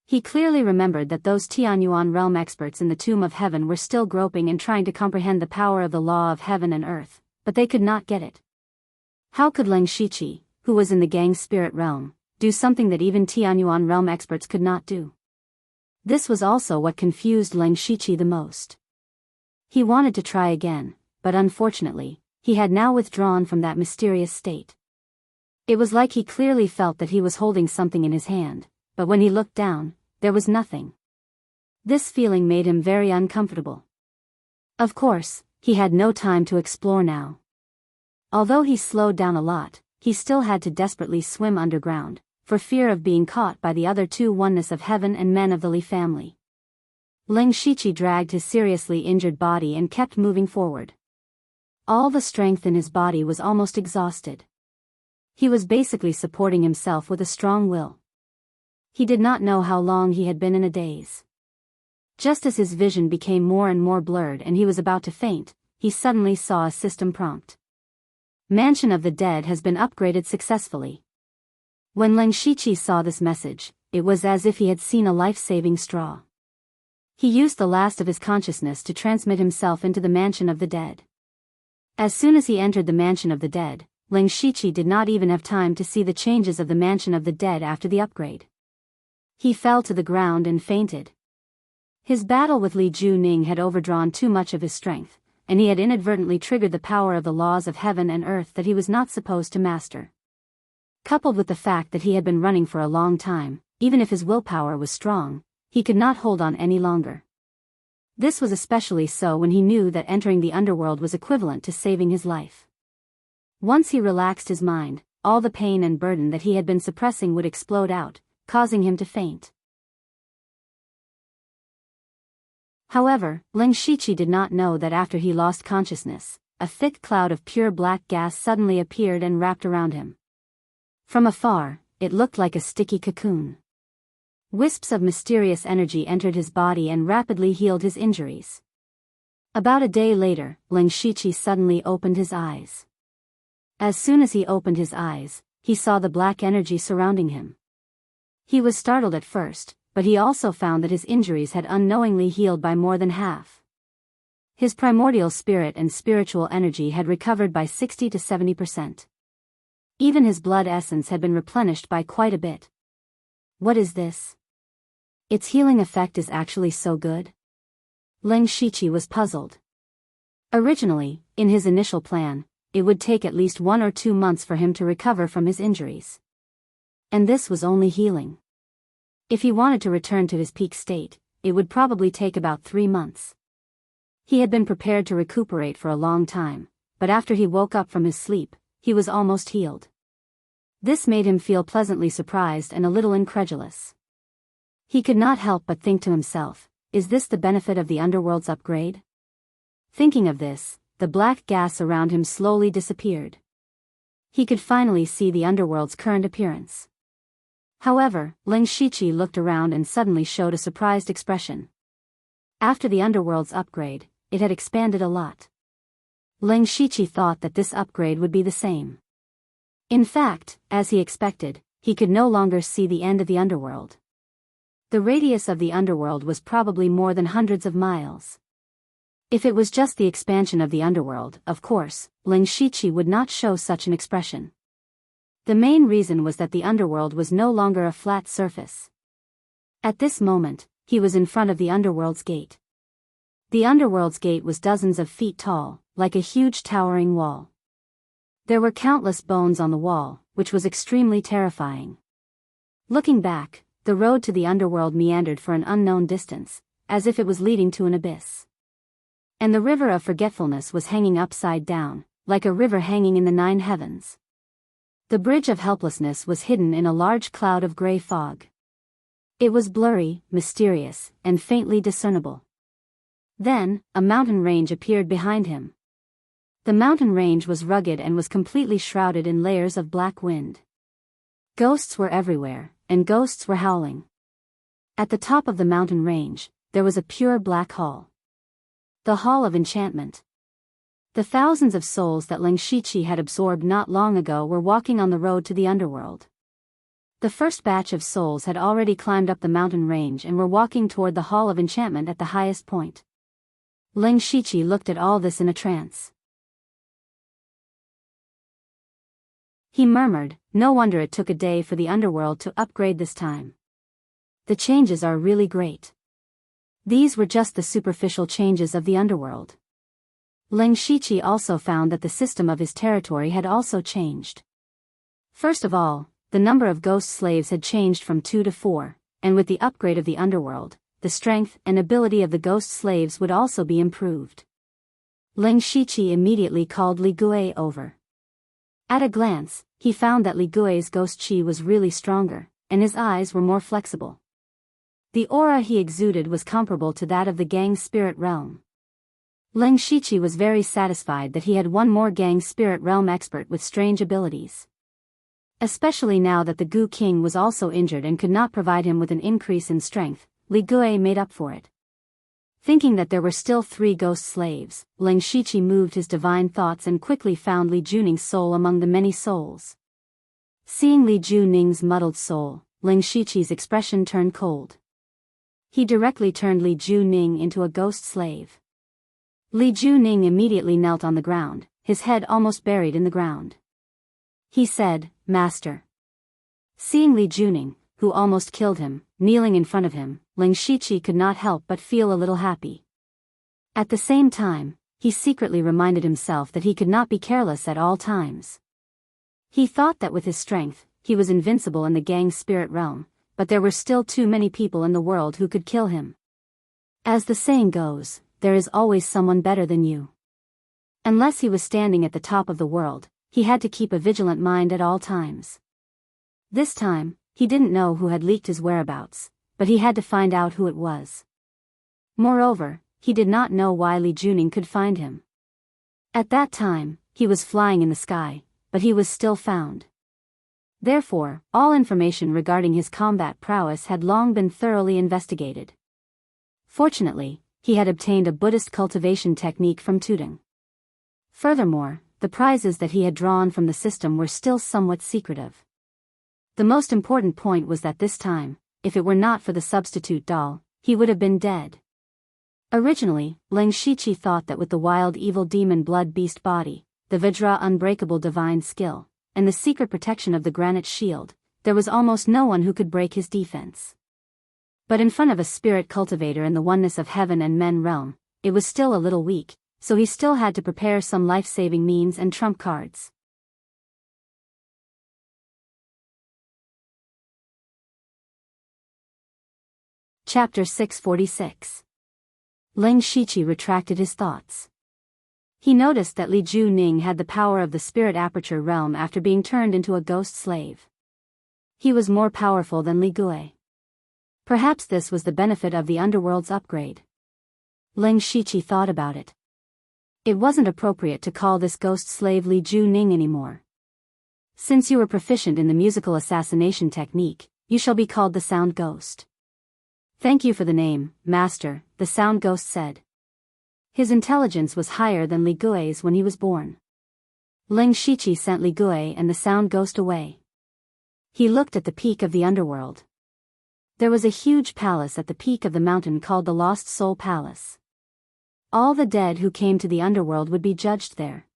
He clearly remembered that those Tianyuan realm experts in the tomb of heaven were still groping and trying to comprehend the power of the law of heaven and earth, but they could not get it. How could Leng Shiqi, who was in the gang spirit realm, do something that even Tianyuan realm experts could not do? This was also what confused Leng Shiqi the most. He wanted to try again, but unfortunately, he had now withdrawn from that mysterious state. It was like he clearly felt that he was holding something in his hand, but when he looked down, there was nothing. This feeling made him very uncomfortable. Of course, he had no time to explore now. Although he slowed down a lot, he still had to desperately swim underground, for fear of being caught by the other 2 oneness of heaven and men of the Li family. Leng Shiqi dragged his seriously injured body and kept moving forward. All the strength in his body was almost exhausted. He was basically supporting himself with a strong will. He did not know how long he had been in a daze. Just as his vision became more and more blurred and he was about to faint, he suddenly saw a system prompt. Mansion of the Dead has been upgraded successfully. When Leng Shiqi saw this message, it was as if he had seen a life-saving straw. He used the last of his consciousness to transmit himself into the Mansion of the Dead. As soon as he entered the Mansion of the Dead, Leng Shiqi did not even have time to see the changes of the Mansion of the Dead after the upgrade. He fell to the ground and fainted. His battle with Li Juning had overdrawn too much of his strength, and he had inadvertently triggered the power of the laws of heaven and earth that he was not supposed to master. Coupled with the fact that he had been running for a long time, even if his willpower was strong, he could not hold on any longer. This was especially so when he knew that entering the underworld was equivalent to saving his life. Once he relaxed his mind, all the pain and burden that he had been suppressing would explode out, causing him to faint. However, Leng Shiqi did not know that after he lost consciousness, a thick cloud of pure black gas suddenly appeared and wrapped around him. From afar, it looked like a sticky cocoon. Wisps of mysterious energy entered his body and rapidly healed his injuries. About a day later, Leng Shiqi suddenly opened his eyes. As soon as he opened his eyes, he saw the black energy surrounding him. He was startled at first, but he also found that his injuries had unknowingly healed by more than half. His primordial spirit and spiritual energy had recovered by 60 to 70%. Even his blood essence had been replenished by quite a bit. What is this? Its healing effect is actually so good? Leng Shiqi was puzzled. Originally, in his initial plan, it would take at least 1 or 2 months for him to recover from his injuries. And this was only healing. If he wanted to return to his peak state, it would probably take about 3 months. He had been prepared to recuperate for a long time, but after he woke up from his sleep, he was almost healed. This made him feel pleasantly surprised and a little incredulous. He could not help but think to himself, is this the benefit of the underworld's upgrade? Thinking of this, the black gas around him slowly disappeared. He could finally see the underworld's current appearance. However, Ling Shiqi looked around and suddenly showed a surprised expression. After the underworld's upgrade, it had expanded a lot. Ling Shiqi thought that this upgrade would be the same. In fact, as he expected, he could no longer see the end of the underworld. The radius of the underworld was probably more than hundreds of miles. If it was just the expansion of the underworld, of course, Ling Shiqi would not show such an expression. The main reason was that the underworld was no longer a flat surface. At this moment, he was in front of the underworld's gate. The underworld's gate was dozens of feet tall, like a huge towering wall. There were countless bones on the wall, which was extremely terrifying. Looking back, the road to the underworld meandered for an unknown distance, as if it was leading to an abyss. And the river of forgetfulness was hanging upside down, like a river hanging in the 9 heavens. The bridge of helplessness was hidden in a large cloud of gray fog. It was blurry, mysterious, and faintly discernible. Then, a mountain range appeared behind him. The mountain range was rugged and was completely shrouded in layers of black wind. Ghosts were everywhere, and ghosts were howling. At the top of the mountain range, there was a pure black hall. The Hall of Enchantment. The thousands of souls that Ling Shiqi had absorbed not long ago were walking on the road to the underworld. The first batch of souls had already climbed up the mountain range and were walking toward the Hall of Enchantment at the highest point. Ling Shiqi looked at all this in a trance. He murmured, no wonder it took a day for the underworld to upgrade this time. The changes are really great. These were just the superficial changes of the underworld. Ling Shiqi also found that the system of his territory had also changed. First of all, the number of ghost slaves had changed from 2 to 4, and with the upgrade of the underworld, the strength and ability of the ghost slaves would also be improved. Ling Shiqi immediately called Li Gui over. At a glance, he found that Li Gui's ghost chi was really stronger, and his eyes were more flexible. The aura he exuded was comparable to that of the Gang Spirit Realm. Ling Shiqi was very satisfied that he had one more Gang Spirit Realm expert with strange abilities. Especially now that the Gu King was also injured and could not provide him with an increase in strength, Li Gui made up for it. Thinking that there were still 3 ghost slaves, Ling Shiqi moved his divine thoughts and quickly found Li Juning's soul among the many souls. Seeing Li Juning's muddled soul, Ling Shiqi's expression turned cold. He directly turned Li Juning into a ghost slave. Li Juning immediately knelt on the ground, his head almost buried in the ground. He said, "Master." Seeing Li Juning, who almost killed him, kneeling in front of him, Ling Shiqi could not help but feel a little happy. At the same time, he secretly reminded himself that he could not be careless at all times. He thought that with his strength, he was invincible in the Gang Spirit Realm, but there were still too many people in the world who could kill him. As the saying goes, there is always someone better than you. Unless he was standing at the top of the world, he had to keep a vigilant mind at all times. This time, he didn't know who had leaked his whereabouts, but he had to find out who it was. Moreover, he did not know why Li Juning could find him. At that time, he was flying in the sky, but he was still found. Therefore, all information regarding his combat prowess had long been thoroughly investigated. Fortunately, he had obtained a Buddhist cultivation technique from Tudong. Furthermore, the prizes that he had drawn from the system were still somewhat secretive. The most important point was that this time, if it were not for the substitute doll, he would have been dead. Originally, Ling Shiqi thought that with the wild evil demon blood beast body, the Vajra unbreakable divine skill, and the secret protection of the granite shield, there was almost no one who could break his defense. But in front of a spirit cultivator in the oneness of heaven and men realm, it was still a little weak, so he still had to prepare some life-saving means and trump cards. Chapter 646. Ling Shiqi retracted his thoughts. He noticed that Li Ju Ning had the power of the spirit aperture realm after being turned into a ghost slave. He was more powerful than Li Gui. Perhaps this was the benefit of the underworld's upgrade. Ling Shiqi thought about it. It wasn't appropriate to call this ghost slave Li Ju Ning anymore. Since you were proficient in the musical assassination technique, you shall be called the Sound Ghost. Thank you for the name, Master, the Sound Ghost said. His intelligence was higher than Li Gui's when he was born. Ling Shiqi sent Li Gui and the Sound Ghost away. He looked at the peak of the underworld. There was a huge palace at the peak of the mountain called the Lost Soul Palace. All the dead who came to the underworld would be judged there.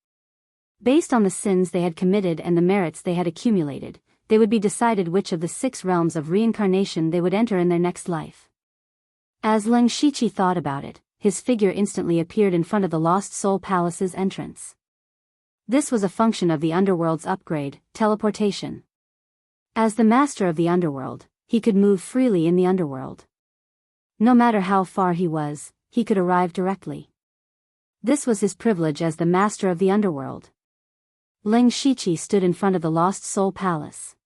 Based on the sins they had committed and the merits they had accumulated, they would be decided which of the 6 realms of reincarnation they would enter in their next life. As Ling Shiqi thought about it, his figure instantly appeared in front of the Lost Soul Palace's entrance. This was a function of the underworld's upgrade, teleportation. As the master of the underworld, he could move freely in the underworld. No matter how far he was, he could arrive directly. This was his privilege as the master of the underworld. Ling Shiqi stood in front of the Lost Soul Palace.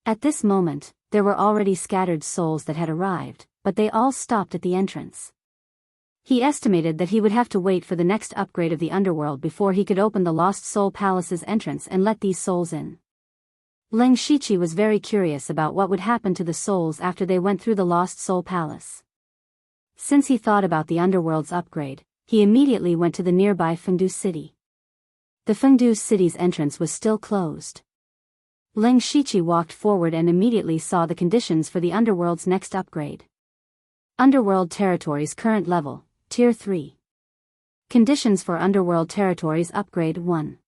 At this moment, there were already scattered souls that had arrived, but they all stopped at the entrance. He estimated that he would have to wait for the next upgrade of the underworld before he could open the Lost Soul Palace's entrance and let these souls in. Ling Shiqi was very curious about what would happen to the souls after they went through the Lost Soul Palace. Since he thought about the underworld's upgrade, he immediately went to the nearby Fengdu city. The Fengdu city's entrance was still closed. Ling Shiqi walked forward and immediately saw the conditions for the underworld's next upgrade. Underworld Territories Current Level, Tier 3. Conditions for Underworld Territories Upgrade 1.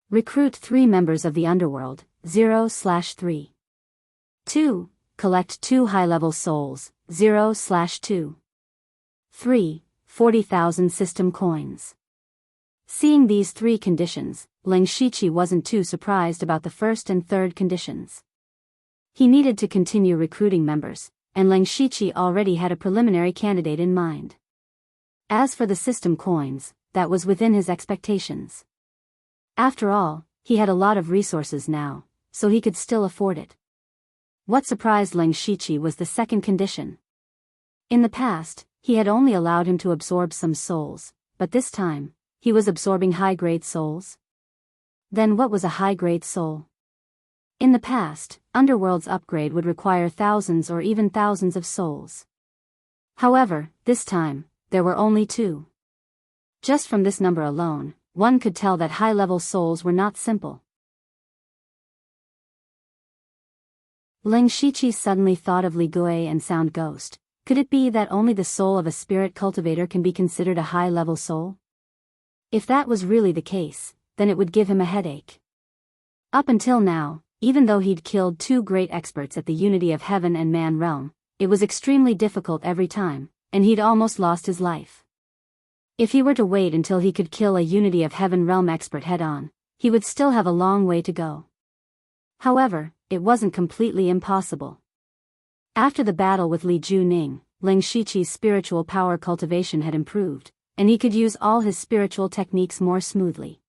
Recruit 3 members of the Underworld, 0/3. 2. Collect 2 high-level souls, 0/2. 3. 40,000 system coins. Seeing these 3 conditions, Ling Shiqi wasn't too surprised about the first and third conditions. He needed to continue recruiting members, and Ling Shiqi already had a preliminary candidate in mind. As for the system coins, that was within his expectations. After all, he had a lot of resources now, so he could still afford it. What surprised Ling Shiqi was the second condition. In the past, he had only allowed him to absorb some souls, but this time, he was absorbing high-grade souls. Then what was a high-grade soul? In the past, Underworld's upgrade would require thousands or even thousands of souls. However, this time, there were only 2. Just from this number alone, one could tell that high-level souls were not simple. Ling Shiqi suddenly thought of Li Gui and Sound Ghost. Could it be that only the soul of a spirit cultivator can be considered a high-level soul? If that was really the case, then it would give him a headache. Up until now, even though he'd killed 2 great experts at the Unity of Heaven and Man realm, it was extremely difficult every time, and he'd almost lost his life. If he were to wait until he could kill a Unity of Heaven realm expert head-on, he would still have a long way to go. However, it wasn't completely impossible. After the battle with Li Ju Ning, Ling Shiqi's spiritual power cultivation had improved, and he could use all his spiritual techniques more smoothly.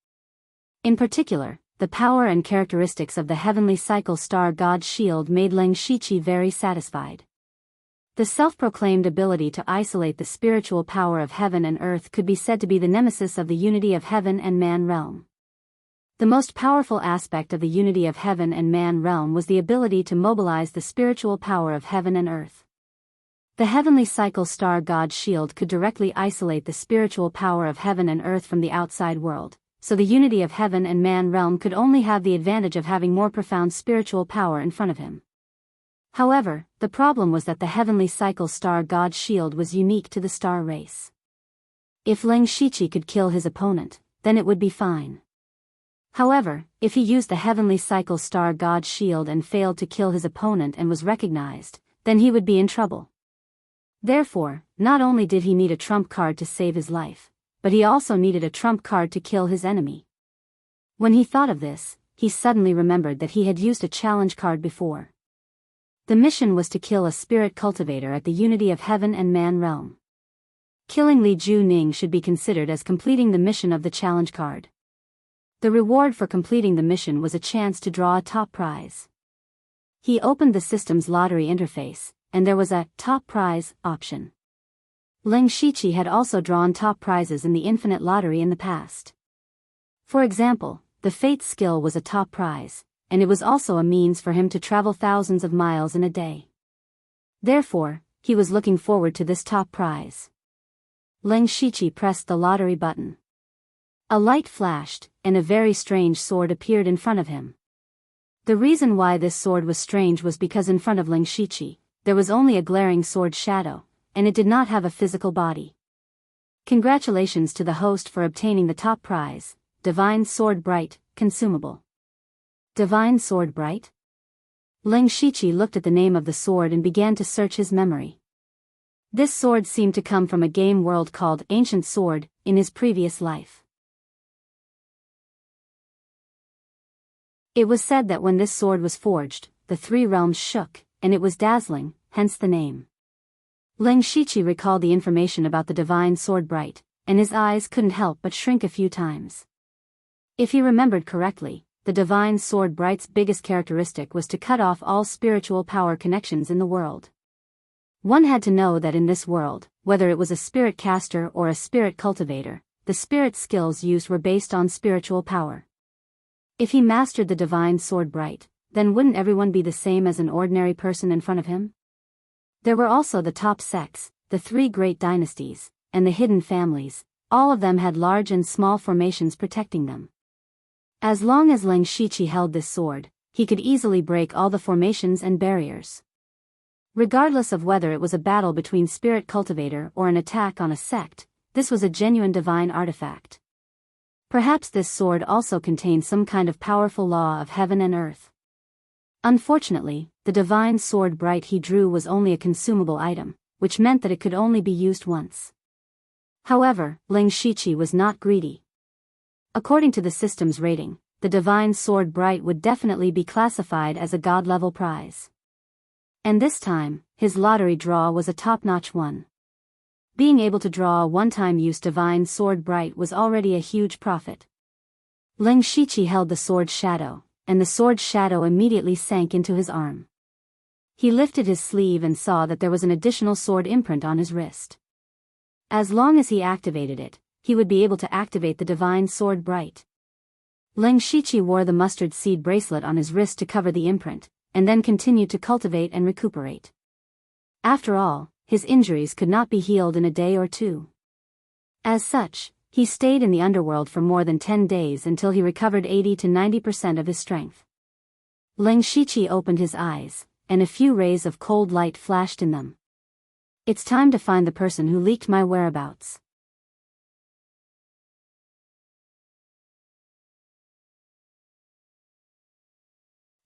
In particular, the power and characteristics of the heavenly cycle star god shield made Ling Shiqi very satisfied. The self-proclaimed ability to isolate the spiritual power of heaven and earth could be said to be the nemesis of the Unity of Heaven and Man realm. The most powerful aspect of the Unity of Heaven and Man realm was the ability to mobilize the spiritual power of heaven and earth. The heavenly cycle star god shield could directly isolate the spiritual power of heaven and earth from the outside world, so the Unity of Heaven and Man realm could only have the advantage of having more profound spiritual power in front of him. However, the problem was that the heavenly cycle star god shield was unique to the star race. If Ling Shiqi could kill his opponent, then it would be fine. However, if he used the heavenly cycle star god shield and failed to kill his opponent and was recognized, then he would be in trouble. Therefore, not only did he need a trump card to save his life, but he also needed a trump card to kill his enemy. When he thought of this, he suddenly remembered that he had used a challenge card before. The mission was to kill a spirit cultivator at the Unity of Heaven and Man realm. Killing Li Juning should be considered as completing the mission of the challenge card. The reward for completing the mission was a chance to draw a top prize. He opened the system's lottery interface, and there was a top prize option. Ling Shiqi had also drawn top prizes in the infinite lottery in the past. For example, the Fate skill was a top prize, and it was also a means for him to travel thousands of miles in a day. Therefore, he was looking forward to this top prize. Ling Shiqi pressed the lottery button. A light flashed, and a very strange sword appeared in front of him. The reason why this sword was strange was because in front of Ling Shiqi, there was only a glaring sword shadow, and it did not have a physical body. Congratulations to the host for obtaining the top prize, Divine Sword Bright, consumable. Divine Sword Bright? Ling Shiqi looked at the name of the sword and began to search his memory. This sword seemed to come from a game world called Ancient Sword, in his previous life. It was said that when this sword was forged, the three realms shook, and it was dazzling, hence the name. Ling Shiqi recalled the information about the Divine Sword Bright, and his eyes couldn't help but shrink a few times. If he remembered correctly, the Divine Sword Bright's biggest characteristic was to cut off all spiritual power connections in the world. One had to know that in this world, whether it was a spirit caster or a spirit cultivator, the spirit skills used were based on spiritual power. If he mastered the Divine Sword Bright, then wouldn't everyone be the same as an ordinary person in front of him? There were also the top sects, the three great dynasties, and the hidden families. All of them had large and small formations protecting them. As long as Ling Shiqi held this sword, he could easily break all the formations and barriers. Regardless of whether it was a battle between spirit cultivator or an attack on a sect, this was a genuine divine artifact. Perhaps this sword also contained some kind of powerful law of heaven and earth. Unfortunately, the Divine Sword Bright he drew was only a consumable item, which meant that it could only be used once. However, Ling Shiqi was not greedy. According to the system's rating, the Divine Sword Bright would definitely be classified as a god-level prize. And this time, his lottery draw was a top-notch one. Being able to draw a one-time use Divine Sword Bright was already a huge profit. Ling Shiqi held the sword shadow, and the sword shadow immediately sank into his arm. He lifted his sleeve and saw that there was an additional sword imprint on his wrist. As long as he activated it, he would be able to activate the Divine Sword Bright. Ling Shiqi wore the mustard seed bracelet on his wrist to cover the imprint, and then continued to cultivate and recuperate. After all, his injuries could not be healed in a day or two. As such, he stayed in the underworld for more than 10 days until he recovered 80 to 90% of his strength. Ling Shiqi opened his eyes, and a few rays of cold light flashed in them. It's time to find the person who leaked my whereabouts.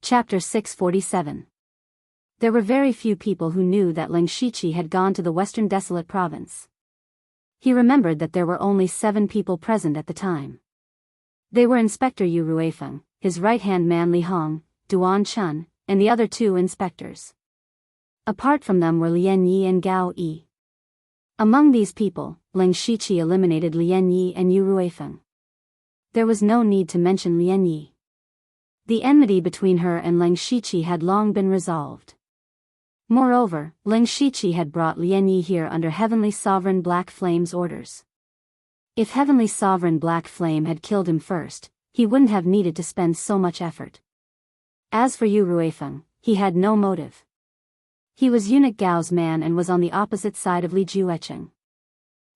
Chapter 647. There were very few people who knew that Ling Shiqi had gone to the Western Desolate Province. He remembered that there were only 7 people present at the time. They were Inspector Yu Ruifeng, his right-hand man Li Hong, Duan Chun, and the other 2 inspectors. Apart from them were Lian Yi and Gao Yi. Among these people, Ling Shiqi eliminated Lian Yi and Yu Ruifeng. There was no need to mention Lian Yi. The enmity between her and Ling Shiqi had long been resolved. Moreover, Ling Shiqi had brought Lian Yi here under Heavenly Sovereign Black Flame's orders. If Heavenly Sovereign Black Flame had killed him first, he wouldn't have needed to spend so much effort. As for Yu Ruifeng, he had no motive. He was Eunuch Gao's man and was on the opposite side of Li Jueqing.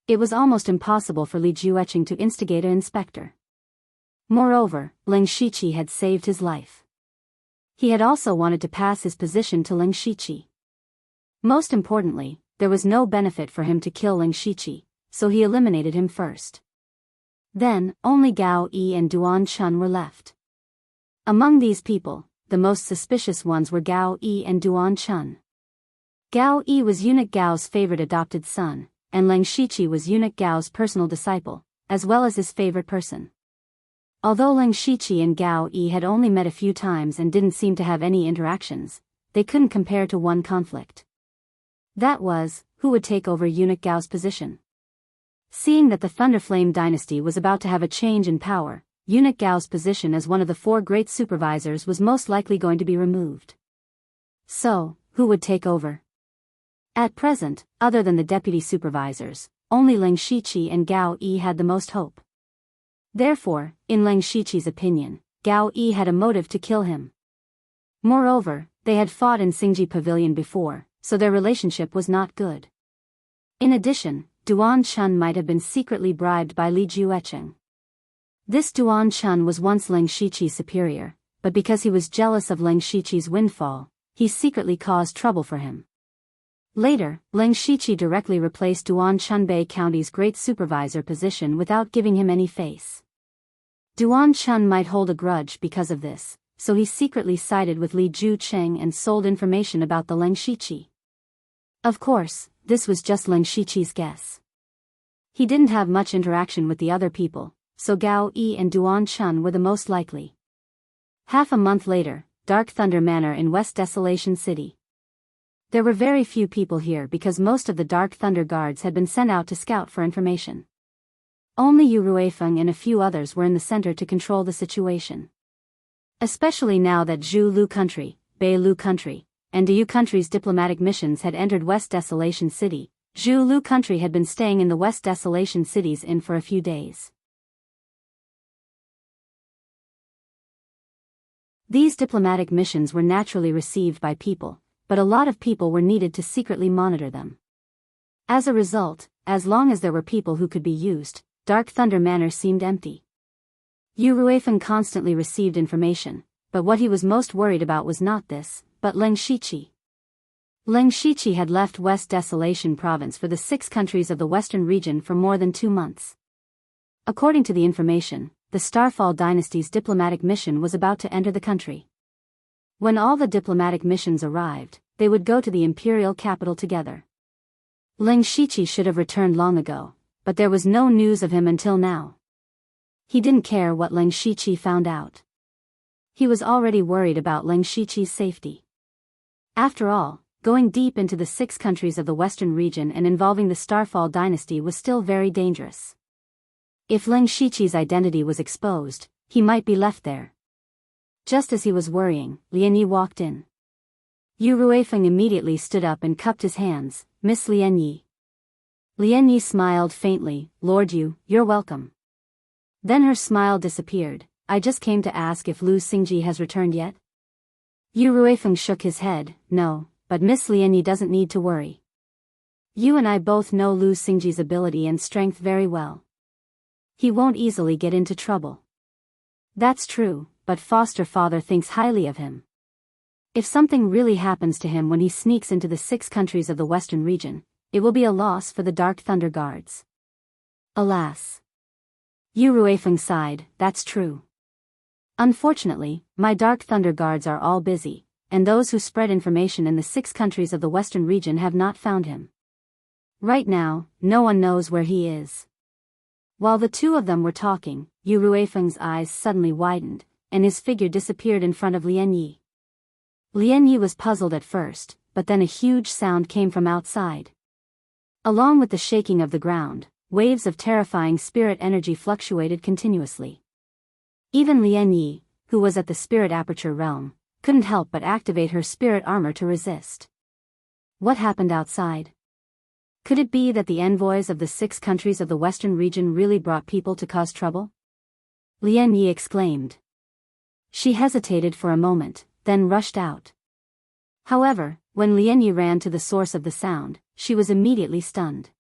It was almost impossible for Li Jueqing to instigate an inspector. Moreover, Ling Shiqi had saved his life. He had also wanted to pass his position to Ling Shiqi. Most importantly, there was no benefit for him to kill Ling Shiqi, so he eliminated him first. Then, only Gao Yi and Duan Chun were left. Among these people, the most suspicious ones were Gao Yi and Duan Chun. Gao Yi was Eunuch Gao's favorite adopted son, and Ling Shiqi was Eunuch Gao's personal disciple, as well as his favorite person. Although Ling Shiqi and Gao Yi had only met a few times and didn't seem to have any interactions, they couldn't compare to one conflict. That was, who would take over Eunuch Gao's position. Seeing that the Thunderflame dynasty was about to have a change in power, Eunuch Gao's position as one of the 4 great supervisors was most likely going to be removed. So, who would take over? At present, other than the deputy supervisors, only Leng Shiqi and Gao Yi had the most hope. Therefore, in Leng Shiqi's opinion, Gao Yi had a motive to kill him. Moreover, they had fought in Xingji Pavilion before, so their relationship was not good. In addition, Duan Chun might have been secretly bribed by Li Juecheng. This Duan Chun was once Leng Shiqi's superior, but because he was jealous of Leng Shiqi's windfall, he secretly caused trouble for him. Later, Leng Shiqi directly replaced Duan Chunbei County's great supervisor position without giving him any face. Duan Chun might hold a grudge because of this, so he secretly sided with Li Juecheng and sold information about the Leng Shiqi. Of course, this was just Leng Shiqi's guess. He didn't have much interaction with the other people, so Gao Yi and Duan Chun were the most likely. Half a month later, Dark Thunder Manor in West Desolation City. There were very few people here because most of the Dark Thunder guards had been sent out to scout for information. Only Yu Ruifeng and a few others were in the center to control the situation. Especially now that Zhu Lu Country, Bei Lu Country, and Diyu Country's diplomatic missions had entered West Desolation City, Zhu Lu Country had been staying in the West Desolation City's inn for a few days. These diplomatic missions were naturally received by people, but a lot of people were needed to secretly monitor them. As a result, as long as there were people who could be used, Dark Thunder Manor seemed empty. Yu Ruifeng constantly received information, but what he was most worried about was not this, but Leng Shiqi. Leng Shiqi had left West Desolation Province for the 6 countries of the Western region for more than 2 months. According to the information, the Starfall dynasty's diplomatic mission was about to enter the country. When all the diplomatic missions arrived, they would go to the imperial capital together. Leng Shiqi should have returned long ago, but there was no news of him until now. He didn't care what Leng Shiqi found out. He was already worried about Leng Shiqi's safety. After all, going deep into the 6 countries of the Western region and involving the Starfall dynasty was still very dangerous. If Leng Shiqi's identity was exposed, he might be left there. Just as he was worrying, Lian Yi walked in. Yu Ruifeng immediately stood up and cupped his hands. "Miss Lian Yi." Lian Yi smiled faintly. "Lord Yu, you're welcome." Then her smile disappeared. "I just came to ask if Lu Xingji has returned yet?" Yu Ruifeng shook his head. "No, but Miss Lian Yi doesn't need to worry. You and I both know Lu Xingji's ability and strength very well. He won't easily get into trouble." "That's true, but foster father thinks highly of him. If something really happens to him when he sneaks into the 6 countries of the Western region, it will be a loss for the Dark Thunder Guards." "Alas." Yu Ruifeng sighed. "That's true. Unfortunately, my Dark Thunder Guards are all busy, and those who spread information in the 6 countries of the Western region have not found him. Right now, no one knows where he is." While the two of them were talking, Yu Ruifeng's eyes suddenly widened, and his figure disappeared in front of Lian Yi. Lian Yi was puzzled at first, but then a huge sound came from outside. Along with the shaking of the ground, waves of terrifying spirit energy fluctuated continuously. Even Lian Yi, who was at the Spirit Aperture realm, couldn't help but activate her spirit armor to resist. What happened outside? Could it be that the envoys of the 6 countries of the Western region really brought people to cause trouble? Lian Yi exclaimed. She hesitated for a moment, then rushed out. However, when Lian Yi ran to the source of the sound, she was immediately stunned.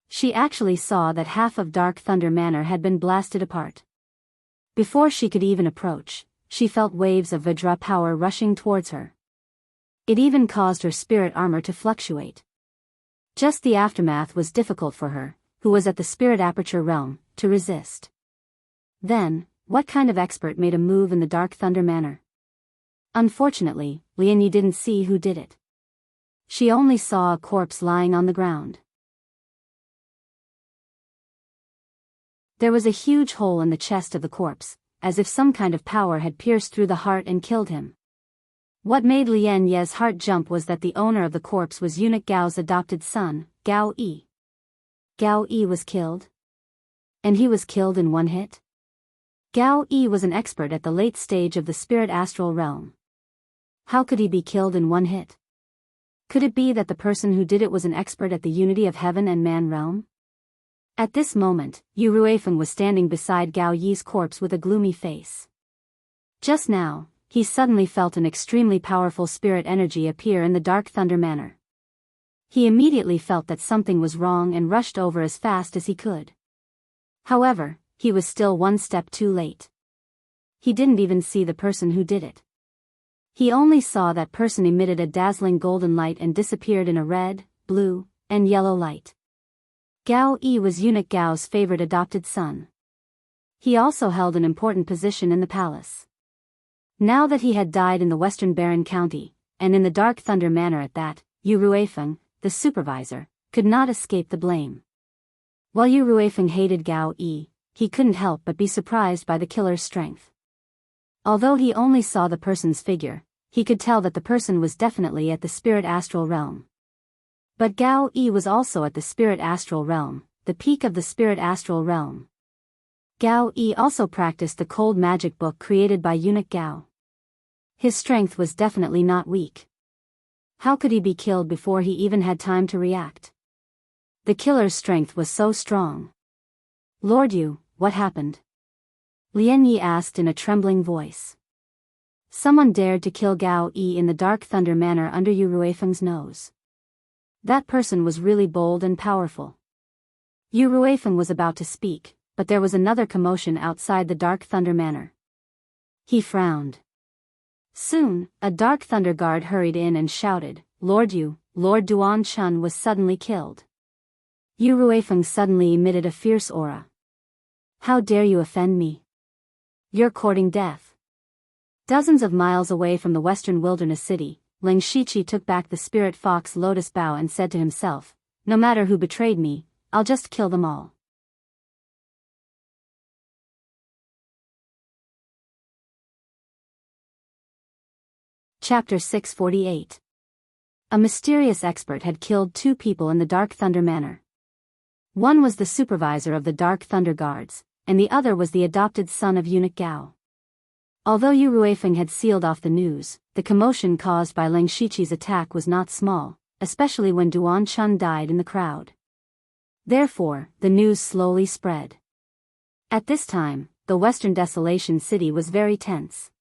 She actually saw that half of Dark Thunder Manor had been blasted apart. Before she could even approach, she felt waves of Vajra power rushing towards her. It even caused her spirit armor to fluctuate. Just the aftermath was difficult for her, who was at the Spirit Aperture realm, to resist. Then, what kind of expert made a move in the Dark Thunder Manor? Unfortunately, Lian Yi didn't see who did it. She only saw a corpse lying on the ground. There was a huge hole in the chest of the corpse, as if some kind of power had pierced through the heart and killed him. What made Lian Ye's heart jump was that the owner of the corpse was Eunuch Gao's adopted son, Gao Yi. Gao Yi was killed? And he was killed in one hit? Gao Yi was an expert at the late stage of the spirit astral realm. How could he be killed in one hit? Could it be that the person who did it was an expert at the unity of heaven and man realm? At this moment, Yu Ruifeng was standing beside Gao Yi's corpse with a gloomy face. Just now, he suddenly felt an extremely powerful spirit energy appear in the Dark Thunder Manor. He immediately felt that something was wrong and rushed over as fast as he could. However, he was still one step too late. He didn't even see the person who did it. He only saw that person emitted a dazzling golden light and disappeared in a red, blue, and yellow light. Gao Yi was eunuch Gao's favorite adopted son. He also held an important position in the palace. Now that he had died in the Western Baron County, and in the Dark Thunder Manor at that, Yu Ruifeng, the supervisor, could not escape the blame. While Yu Ruifeng hated Gao Yi, he couldn't help but be surprised by the killer's strength. Although he only saw the person's figure, he could tell that the person was definitely at the spirit astral realm. But Gao Yi was also at the spirit astral realm, the peak of the spirit astral realm. Gao Yi also practiced the cold magic book created by eunuch Gao. His strength was definitely not weak. How could he be killed before he even had time to react? The killer's strength was so strong. Lord Yu, what happened? Lian Yi asked in a trembling voice. Someone dared to kill Gao Yi in the Dark Thunder Manor under Yu Ruifeng's nose. That person was really bold and powerful. Yu Ruifeng was about to speak, but there was another commotion outside the Dark Thunder Manor. He frowned. Soon, a Dark Thunder guard hurried in and shouted, Lord Yu, Lord Duan Chun was suddenly killed. Yu Ruifeng suddenly emitted a fierce aura. How dare you offend me? You're courting death. Dozens of miles away from the western wilderness city, Ling Shiqi took back the spirit fox lotus bow and said to himself, no matter who betrayed me, I'll just kill them all. Chapter 648. A mysterious expert had killed 2 people in the Dark Thunder Manor. One was the supervisor of the Dark Thunder Guards, and the other was the adopted son of eunuch Gao. Although Yu Ruifeng had sealed off the news, the commotion caused by Ling Shiqi's attack was not small, especially when Duan Chun died in the crowd. Therefore, the news slowly spread. At this time, the Western Desolation City was very tense.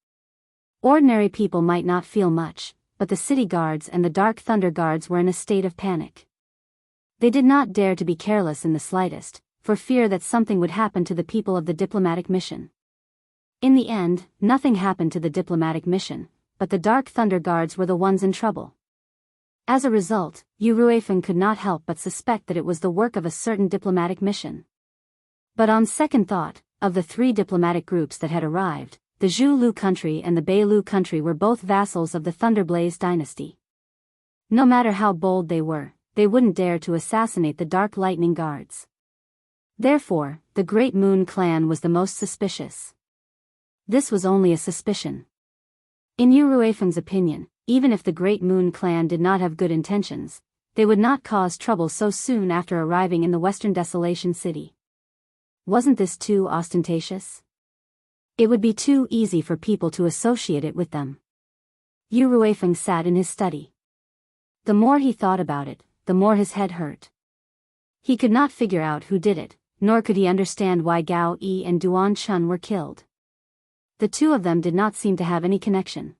Ordinary people might not feel much, but the city guards and the Dark Thunder Guards were in a state of panic. They did not dare to be careless in the slightest, for fear that something would happen to the people of the diplomatic mission. In the end, nothing happened to the diplomatic mission, but the Dark Thunder Guards were the ones in trouble. As a result, Yu Ruifeng could not help but suspect that it was the work of a certain diplomatic mission. But on second thought, of the 3 diplomatic groups that had arrived, the Zhu Lu country and the Bei Lu country were both vassals of the Thunderblaze dynasty. No matter how bold they were, they wouldn't dare to assassinate the Dark Lightning Guards. Therefore, the Great Moon clan was the most suspicious. This was only a suspicion. In Yu Ruifeng's opinion, even if the Great Moon clan did not have good intentions, they would not cause trouble so soon after arriving in the Western Desolation City. Wasn't this too ostentatious? It would be too easy for people to associate it with them. Yu Ruifeng sat in his study. The more he thought about it, the more his head hurt. He could not figure out who did it, nor could he understand why Gao Yi and Duan Chun were killed. The 2 of them did not seem to have any connection.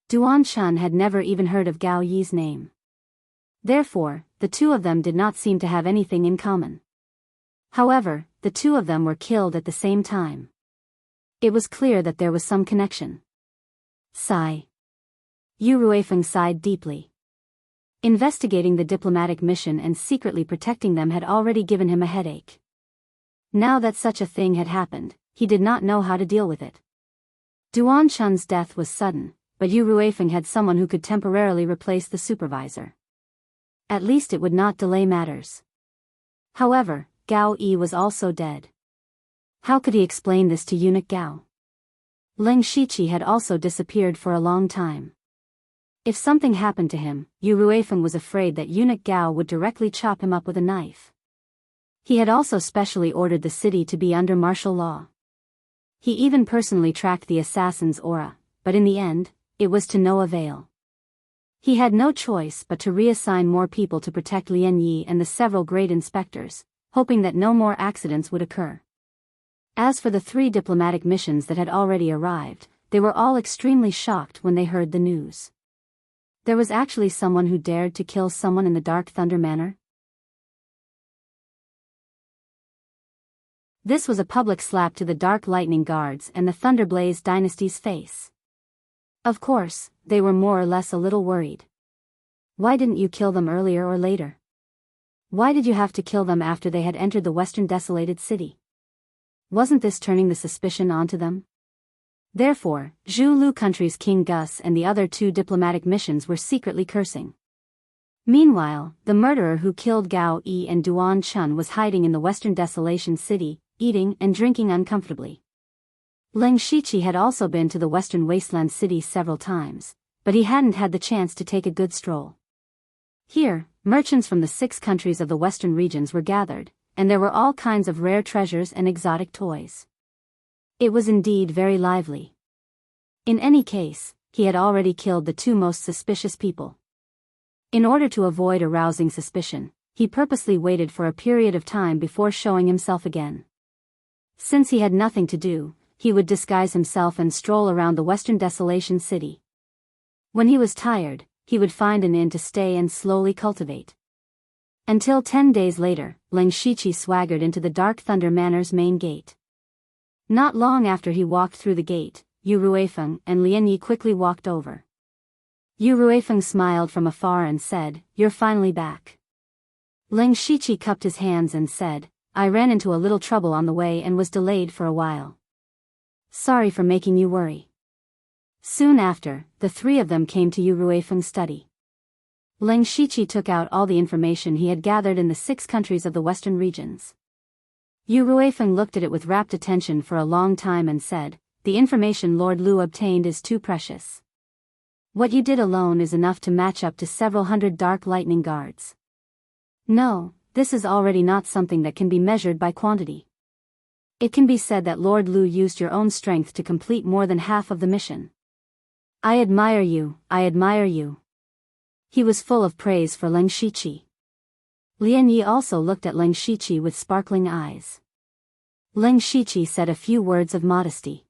Duan Chun had never even heard of Gao Yi's name. Therefore, the 2 of them did not seem to have anything in common. However, the 2 of them were killed at the same time. It was clear that there was some connection. Sigh. Yu Ruifeng sighed deeply. Investigating the diplomatic mission and secretly protecting them had already given him a headache. Now that such a thing had happened, he did not know how to deal with it. Duan Chun's death was sudden, but Yu Ruifeng had someone who could temporarily replace the supervisor. At least it would not delay matters. However, Gao Yi was also dead. How could he explain this to eunuch Gao? Ling Shiqi had also disappeared for a long time. If something happened to him, Yu Ruifeng was afraid that eunuch Gao would directly chop him up with a knife. He had also specially ordered the city to be under martial law. He even personally tracked the assassin's aura, but in the end, it was to no avail. He had no choice but to reassign more people to protect Lian Yi and the several great inspectors, hoping that no more accidents would occur. As for the 3 diplomatic missions that had already arrived, they were all extremely shocked when they heard the news. There was actually someone who dared to kill someone in the Dark Thunder manner? This was a public slap to the Dark Lightning Guards and the Thunderblaze dynasty's face. Of course, they were more or less a little worried. Why didn't you kill them earlier or later? Why did you have to kill them after they had entered the Western Desolated City? Wasn't this turning the suspicion onto them? Therefore, Zhu Lu country's King Gus and the other 2 diplomatic missions were secretly cursing. Meanwhile, the murderer who killed Gao Yi and Duan Chun was hiding in the Western Desolation City, eating and drinking uncomfortably. Leng Shiqi had also been to the Western Wasteland City several times, but he hadn't had the chance to take a good stroll. Here, merchants from the 6 countries of the Western regions were gathered, and there were all kinds of rare treasures and exotic toys. It was indeed very lively. In any case, he had already killed the 2 most suspicious people. In order to avoid arousing suspicion, he purposely waited for a period of time before showing himself again. Since he had nothing to do, he would disguise himself and stroll around the Western Desolation City. When he was tired, he would find an inn to stay and slowly cultivate. Until 10 days later, Leng Shiqi swaggered into the Dark Thunder Manor's main gate. Not long after he walked through the gate, Yu Ruifeng and Lian Yi quickly walked over. Yu Ruifeng smiled from afar and said, "You're finally back." Leng Shiqi cupped his hands and said, "I ran into a little trouble on the way and was delayed for a while. Sorry for making you worry." Soon after, the 3 of them came to Yu Ruifeng's study. Leng Shiqi took out all the information he had gathered in the 6 countries of the Western regions. Yu Ruifeng looked at it with rapt attention for a long time and said, "The information Lord Lu obtained is too precious. What you did alone is enough to match up to several hundred Dark Lightning Guards. No, this is already not something that can be measured by quantity. It can be said that Lord Lu used your own strength to complete more than half of the mission. I admire you, I admire you." He was full of praise for Leng Shiqi. Lian Yi also looked at Leng Shiqi with sparkling eyes. Leng Shiqi said a few words of modesty.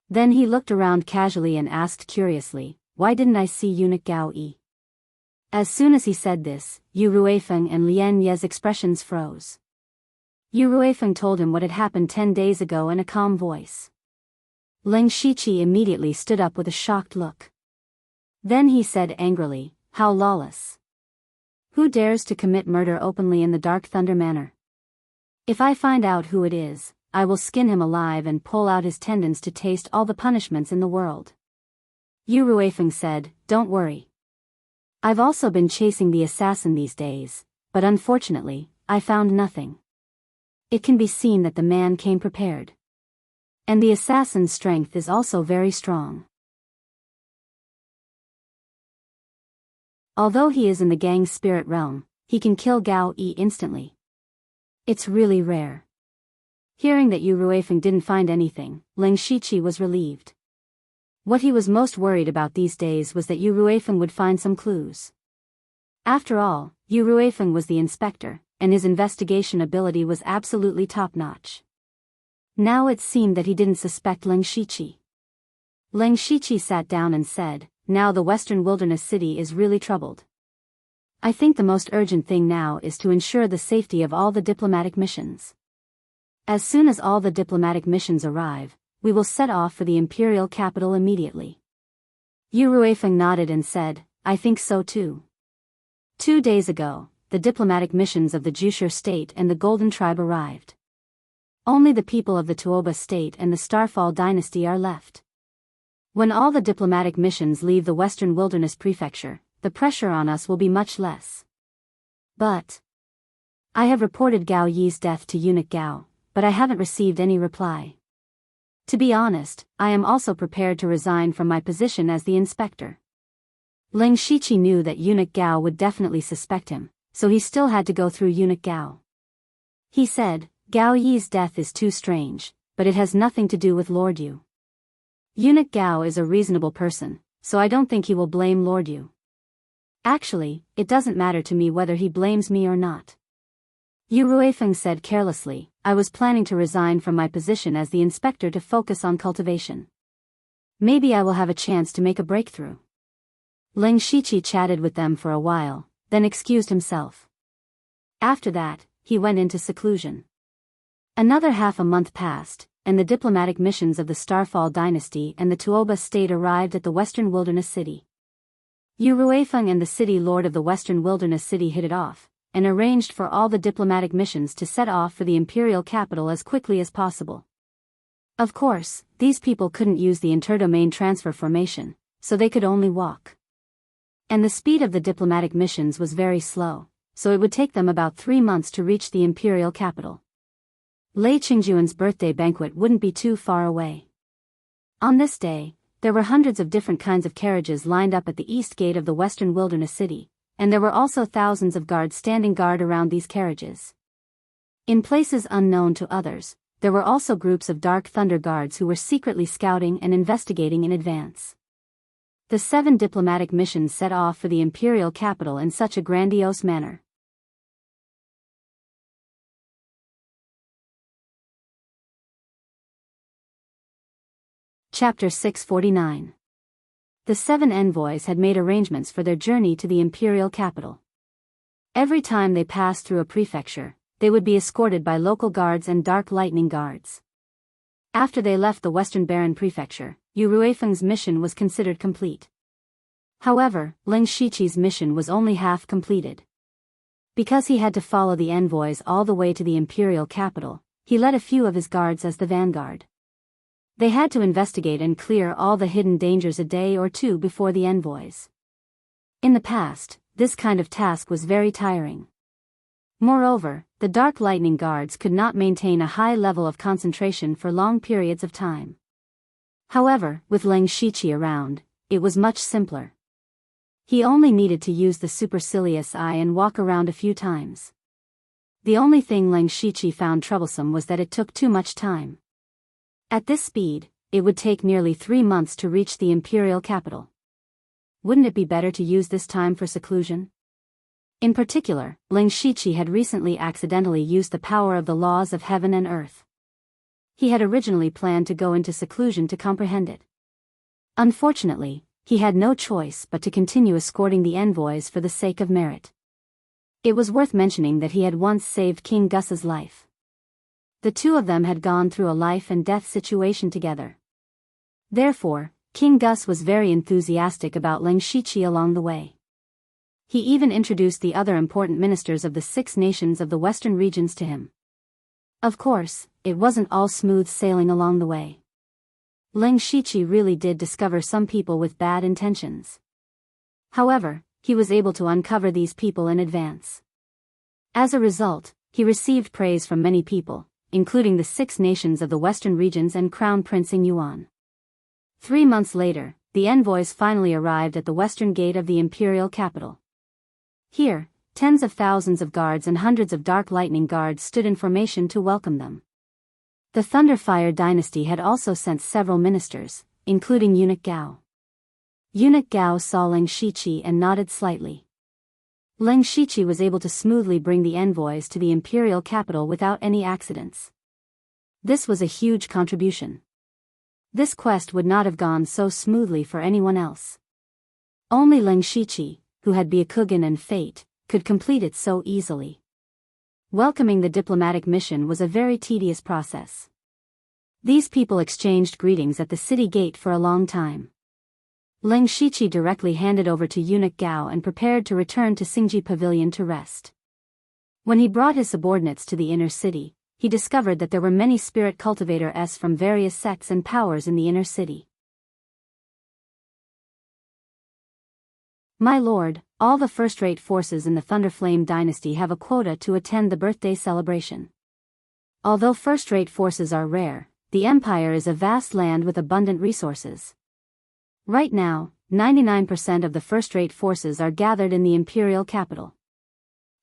Then he looked around casually and asked curiously, "Why didn't I see eunuch Gao Yi?" As soon as he said this, Yu Ruifeng and Lian Ye's expressions froze. Yu Ruifeng told him what had happened 10 days ago in a calm voice. Leng Shiqi immediately stood up with a shocked look. Then he said angrily, "How lawless! Who dares to commit murder openly in the Dark Thunder Manor? If I find out who it is, I will skin him alive and pull out his tendons to taste all the punishments in the world." Yu Ruifeng said, "Don't worry. I've also been chasing the assassin these days, but unfortunately, I found nothing. It can be seen that the man came prepared. And the assassin's strength is also very strong. Although he is in the gang's spirit realm, he can kill Gao Yi instantly. It's really rare." Hearing that Yu Ruifeng didn't find anything, Leng Shiqi was relieved. What he was most worried about these days was that Yu Ruifeng would find some clues. After all, Yu Ruifeng was the inspector, and his investigation ability was absolutely top-notch. Now it seemed that he didn't suspect Leng Shiqi. Leng Shiqi sat down and said, "Now the Western Wilderness City is really troubled. I think the most urgent thing now is to ensure the safety of all the diplomatic missions. As soon as all the diplomatic missions arrive, we will set off for the imperial capital immediately." Yu Ruifeng nodded and said, "I think so too." 2 days ago, the diplomatic missions of the Jushur state and the Golden Tribe arrived. Only the people of the Tuoba state and the Starfall dynasty are left. When all the diplomatic missions leave the Western Wilderness Prefecture, the pressure on us will be much less. But I have reported Gao Yi's death to Eunuch Gao, but I haven't received any reply. To be honest, I am also prepared to resign from my position as the inspector. Leng Shiqi knew that Eunuch Gao would definitely suspect him, so he still had to go through Eunuch Gao. He said, Gao Yi's death is too strange, but it has nothing to do with Lord Yu. Eunuch Gao is a reasonable person, so I don't think he will blame Lord Yu. Actually, it doesn't matter to me whether he blames me or not. Yu Ruifeng said carelessly, I was planning to resign from my position as the inspector to focus on cultivation. Maybe I will have a chance to make a breakthrough. Ling Shiqi chatted with them for a while, then excused himself. After that, he went into seclusion. Another half a month passed, and the diplomatic missions of the Starfall dynasty and the Tuoba state arrived at the Western Wilderness City. Yu Ruifeng and the city lord of the Western Wilderness City hit it off, and arranged for all the diplomatic missions to set off for the imperial capital as quickly as possible. Of course, these people couldn't use the interdomain transfer formation, so they could only walk. And the speed of the diplomatic missions was very slow, so it would take them about 3 months to reach the imperial capital. Lei Qingjuan's birthday banquet wouldn't be too far away. On this day, there were hundreds of different kinds of carriages lined up at the east gate of the Western Wilderness City, and there were also thousands of guards standing guard around these carriages. In places unknown to others, there were also groups of Dark Thunder guards who were secretly scouting and investigating in advance. The 7 diplomatic missions set off for the imperial capital in such a grandiose manner. Chapter 649. The 7 envoys had made arrangements for their journey to the imperial capital. Every time they passed through a prefecture, they would be escorted by local guards and Dark Lightning guards. After they left the Western Baron Prefecture, Yu Ruifeng's mission was considered complete. However, Ling Shiqi's mission was only half completed. Because he had to follow the envoys all the way to the imperial capital, he led a few of his guards as the vanguard. They had to investigate and clear all the hidden dangers a day or two before the envoys. In the past, this kind of task was very tiring. Moreover, the Dark Lightning guards could not maintain a high level of concentration for long periods of time. However, with Ling Shiqi around, it was much simpler. He only needed to use the supercilious eye and walk around a few times. The only thing Ling Shiqi found troublesome was that it took too much time. At this speed, it would take nearly 3 months to reach the imperial capital. Wouldn't it be better to use this time for seclusion? In particular, Ling Shiqi had recently accidentally used the power of the laws of heaven and earth. He had originally planned to go into seclusion to comprehend it. Unfortunately, he had no choice but to continue escorting the envoys for the sake of merit. It was worth mentioning that he had once saved King Gus's life. The two of them had gone through a life and death situation together. Therefore, King Gus was very enthusiastic about Ling Shiqi along the way. He even introduced the other important ministers of the 6 nations of the western regions to him. Of course, it wasn't all smooth sailing along the way. Ling Shiqi really did discover some people with bad intentions. However, he was able to uncover these people in advance. As a result, he received praise from many people, including the 6 nations of the western regions and Crown Prince Yuan. 3 months later, the envoys finally arrived at the western gate of the imperial capital. Here, tens of thousands of guards and hundreds of Dark Lightning guards stood in formation to welcome them. The Thunderfire dynasty had also sent several ministers, including Eunuch Gao. Eunuch Gao saw Ling Shiqi and nodded slightly. Ling Shiqi was able to smoothly bring the envoys to the imperial capital without any accidents. This was a huge contribution. This quest would not have gone so smoothly for anyone else. Only Ling Shiqi, who had Byakugan and Fate, could complete it so easily. Welcoming the diplomatic mission was a very tedious process. These people exchanged greetings at the city gate for a long time. Ling Shiqi directly handed over to Eunuch Gao and prepared to return to Xingji Pavilion to rest. When he brought his subordinates to the inner city, he discovered that there were many spirit cultivators from various sects and powers in the inner city. My lord, all the first-rate forces in the Thunderflame dynasty have a quota to attend the birthday celebration. Although first-rate forces are rare, the empire is a vast land with abundant resources. Right now, 99% of the first-rate forces are gathered in the imperial capital.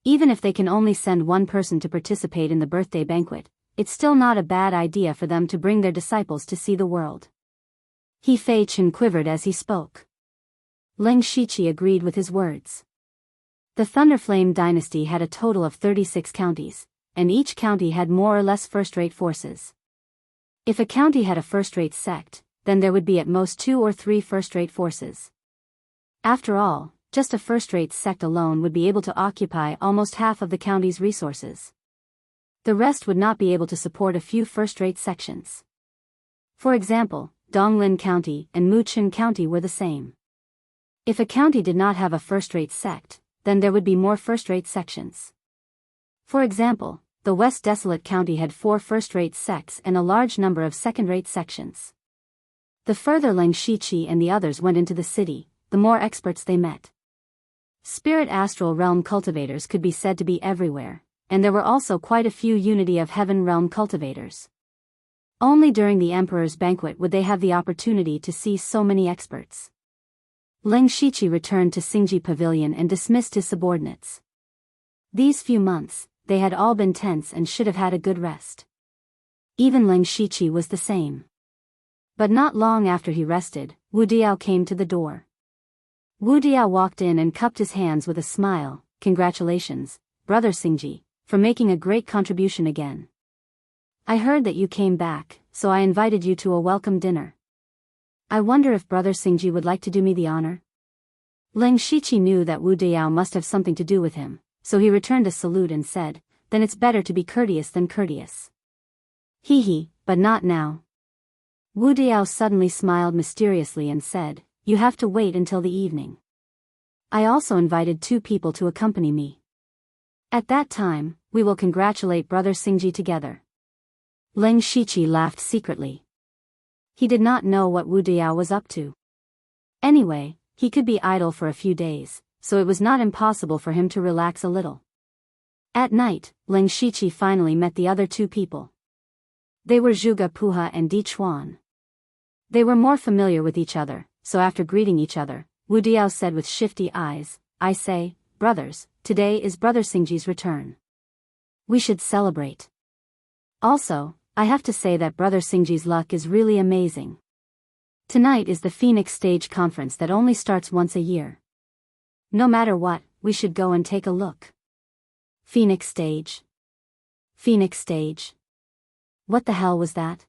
Even if they can only send one person to participate in the birthday banquet, it's still not a bad idea for them to bring their disciples to see the world. He Fei Chen quivered as he spoke. Leng Shiqi agreed with his words. The Thunderflame dynasty had a total of 36 counties, and each county had more or less first-rate forces. If a county had a first-rate sect, then there would be at most 2 or 3 first-rate forces. After all, just a first-rate sect alone would be able to occupy almost half of the county's resources. The rest would not be able to support a few first-rate sections. For example, Donglin County and Muqin County were the same. If a county did not have a first-rate sect, then there would be more first-rate sections. For example, the West Desolate County had 4 first-rate sects and a large number of second-rate sections. The further Leng Shiqi and the others went into the city, the more experts they met. Spirit Astral Realm cultivators could be said to be everywhere, and there were also quite a few Unity of Heaven Realm cultivators. Only during the Emperor's banquet would they have the opportunity to see so many experts. Leng Shiqi returned to Xingji Pavilion and dismissed his subordinates. These few months, they had all been tense and should have had a good rest. Even Leng Shiqi was the same. But not long after he rested, Wu Diao came to the door. Wu Diao walked in and cupped his hands with a smile. "Congratulations, Brother Xingji, for making a great contribution again. I heard that you came back, so I invited you to a welcome dinner. I wonder if Brother Xingji would like to do me the honor?" Leng Shiqi knew that Wu Diao must have something to do with him, so he returned a salute and said, "Then it's better to be courteous than courteous." "Hee, but not now." Wu Diao suddenly smiled mysteriously and said, "You have to wait until the evening. I also invited 2 people to accompany me. At that time, we will congratulate Brother Xingji together." Leng Shiqi laughed secretly. He did not know what Wu Diao was up to. Anyway, he could be idle for a few days, so it was not impossible for him to relax a little. At night, Leng Shiqi finally met the other 2 people. They were Zhuge Puha and Di Chuan. They were more familiar with each other, so after greeting each other, Wu Diao said with shifty eyes, "I say, brothers, today is Brother Xingji's return. We should celebrate. Also, I have to say that Brother Xingji's luck is really amazing. Tonight is the Phoenix Stage Conference that only starts once a year. No matter what, we should go and take a look." Phoenix Stage? Phoenix Stage? What the hell was that?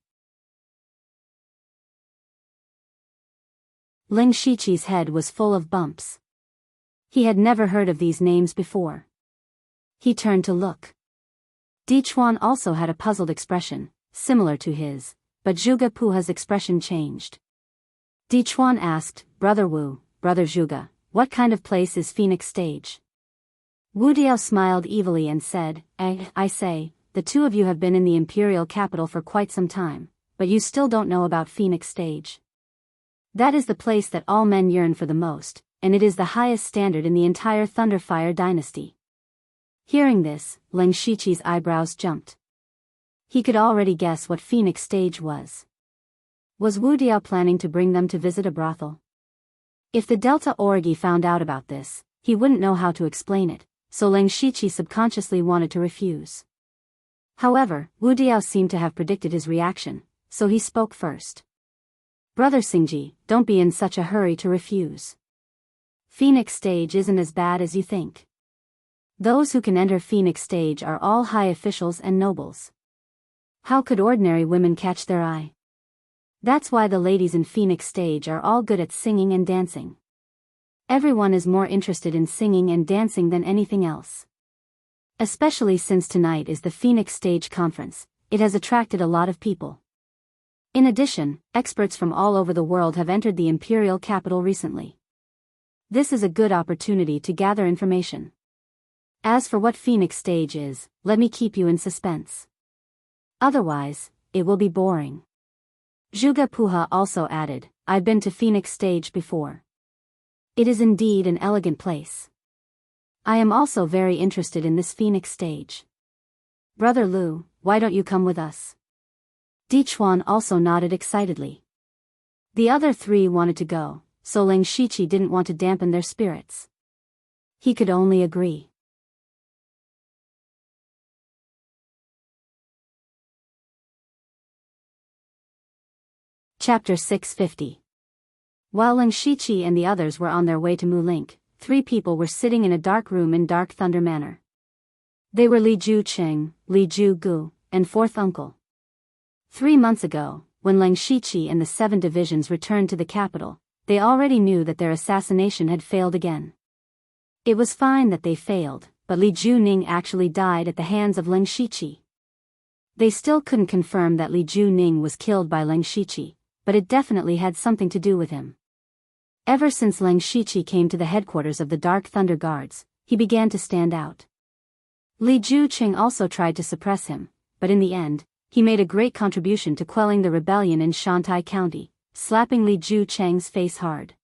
Leng Shiqi's head was full of bumps. He had never heard of these names before. He turned to look. Di Chuan also had a puzzled expression, similar to his, but Zhuge Puha's expression changed. Di Chuan asked, "Brother Wu, Brother Zhuge, what kind of place is Phoenix Stage?" Wu Diao smiled evilly and said, I say, the 2 of you have been in the imperial capital for quite some time, but you still don't know about Phoenix Stage. That is the place that all men yearn for the most, and it is the highest standard in the entire Thunderfire dynasty." Hearing this, Leng Shiqi's eyebrows jumped. He could already guess what Phoenix Stage was. Was Wu Diao planning to bring them to visit a brothel? If the Delta Orgi found out about this, he wouldn't know how to explain it, so Leng Shiqi subconsciously wanted to refuse. However, Wu Diao seemed to have predicted his reaction, so he spoke first. "Brother Xingji, don't be in such a hurry to refuse. Phoenix Stage isn't as bad as you think. Those who can enter Phoenix Stage are all high officials and nobles. How could ordinary women catch their eye? That's why the ladies in Phoenix Stage are all good at singing and dancing. Everyone is more interested in singing and dancing than anything else. Especially since tonight is the Phoenix Stage Conference, it has attracted a lot of people. In addition, experts from all over the world have entered the imperial capital recently. This is a good opportunity to gather information. As for what Phoenix Stage is, let me keep you in suspense. Otherwise, it will be boring." Zhuge Puha also added, "I've been to Phoenix Stage before. It is indeed an elegant place. I am also very interested in this Phoenix Stage. Brother Lu, why don't you come with us?" Di Chuan also nodded excitedly. The other 3 wanted to go, so Leng Shiqi didn't want to dampen their spirits. He could only agree. Chapter 650. While Ling Shiqi and the others were on their way to Mulink, 3 people were sitting in a dark room in Dark Thunder Manor. They were Li Juqing, Li Gu, and Fourth Uncle. 3 months ago, when Ling Shiqi and the 7 divisions returned to the capital, they already knew that their assassination had failed again. It was fine that they failed, but Li Juning actually died at the hands of Ling Shiqi. They still couldn't confirm that Li Juning was killed by Ling Shiqi, but it definitely had something to do with him. Ever since Ling Shiqi came to the headquarters of the Dark Thunder Guards, he began to stand out. Li Juqing also tried to suppress him, but in the end, he made a great contribution to quelling the rebellion in Shantai County, slapping Li Juqing's face hard.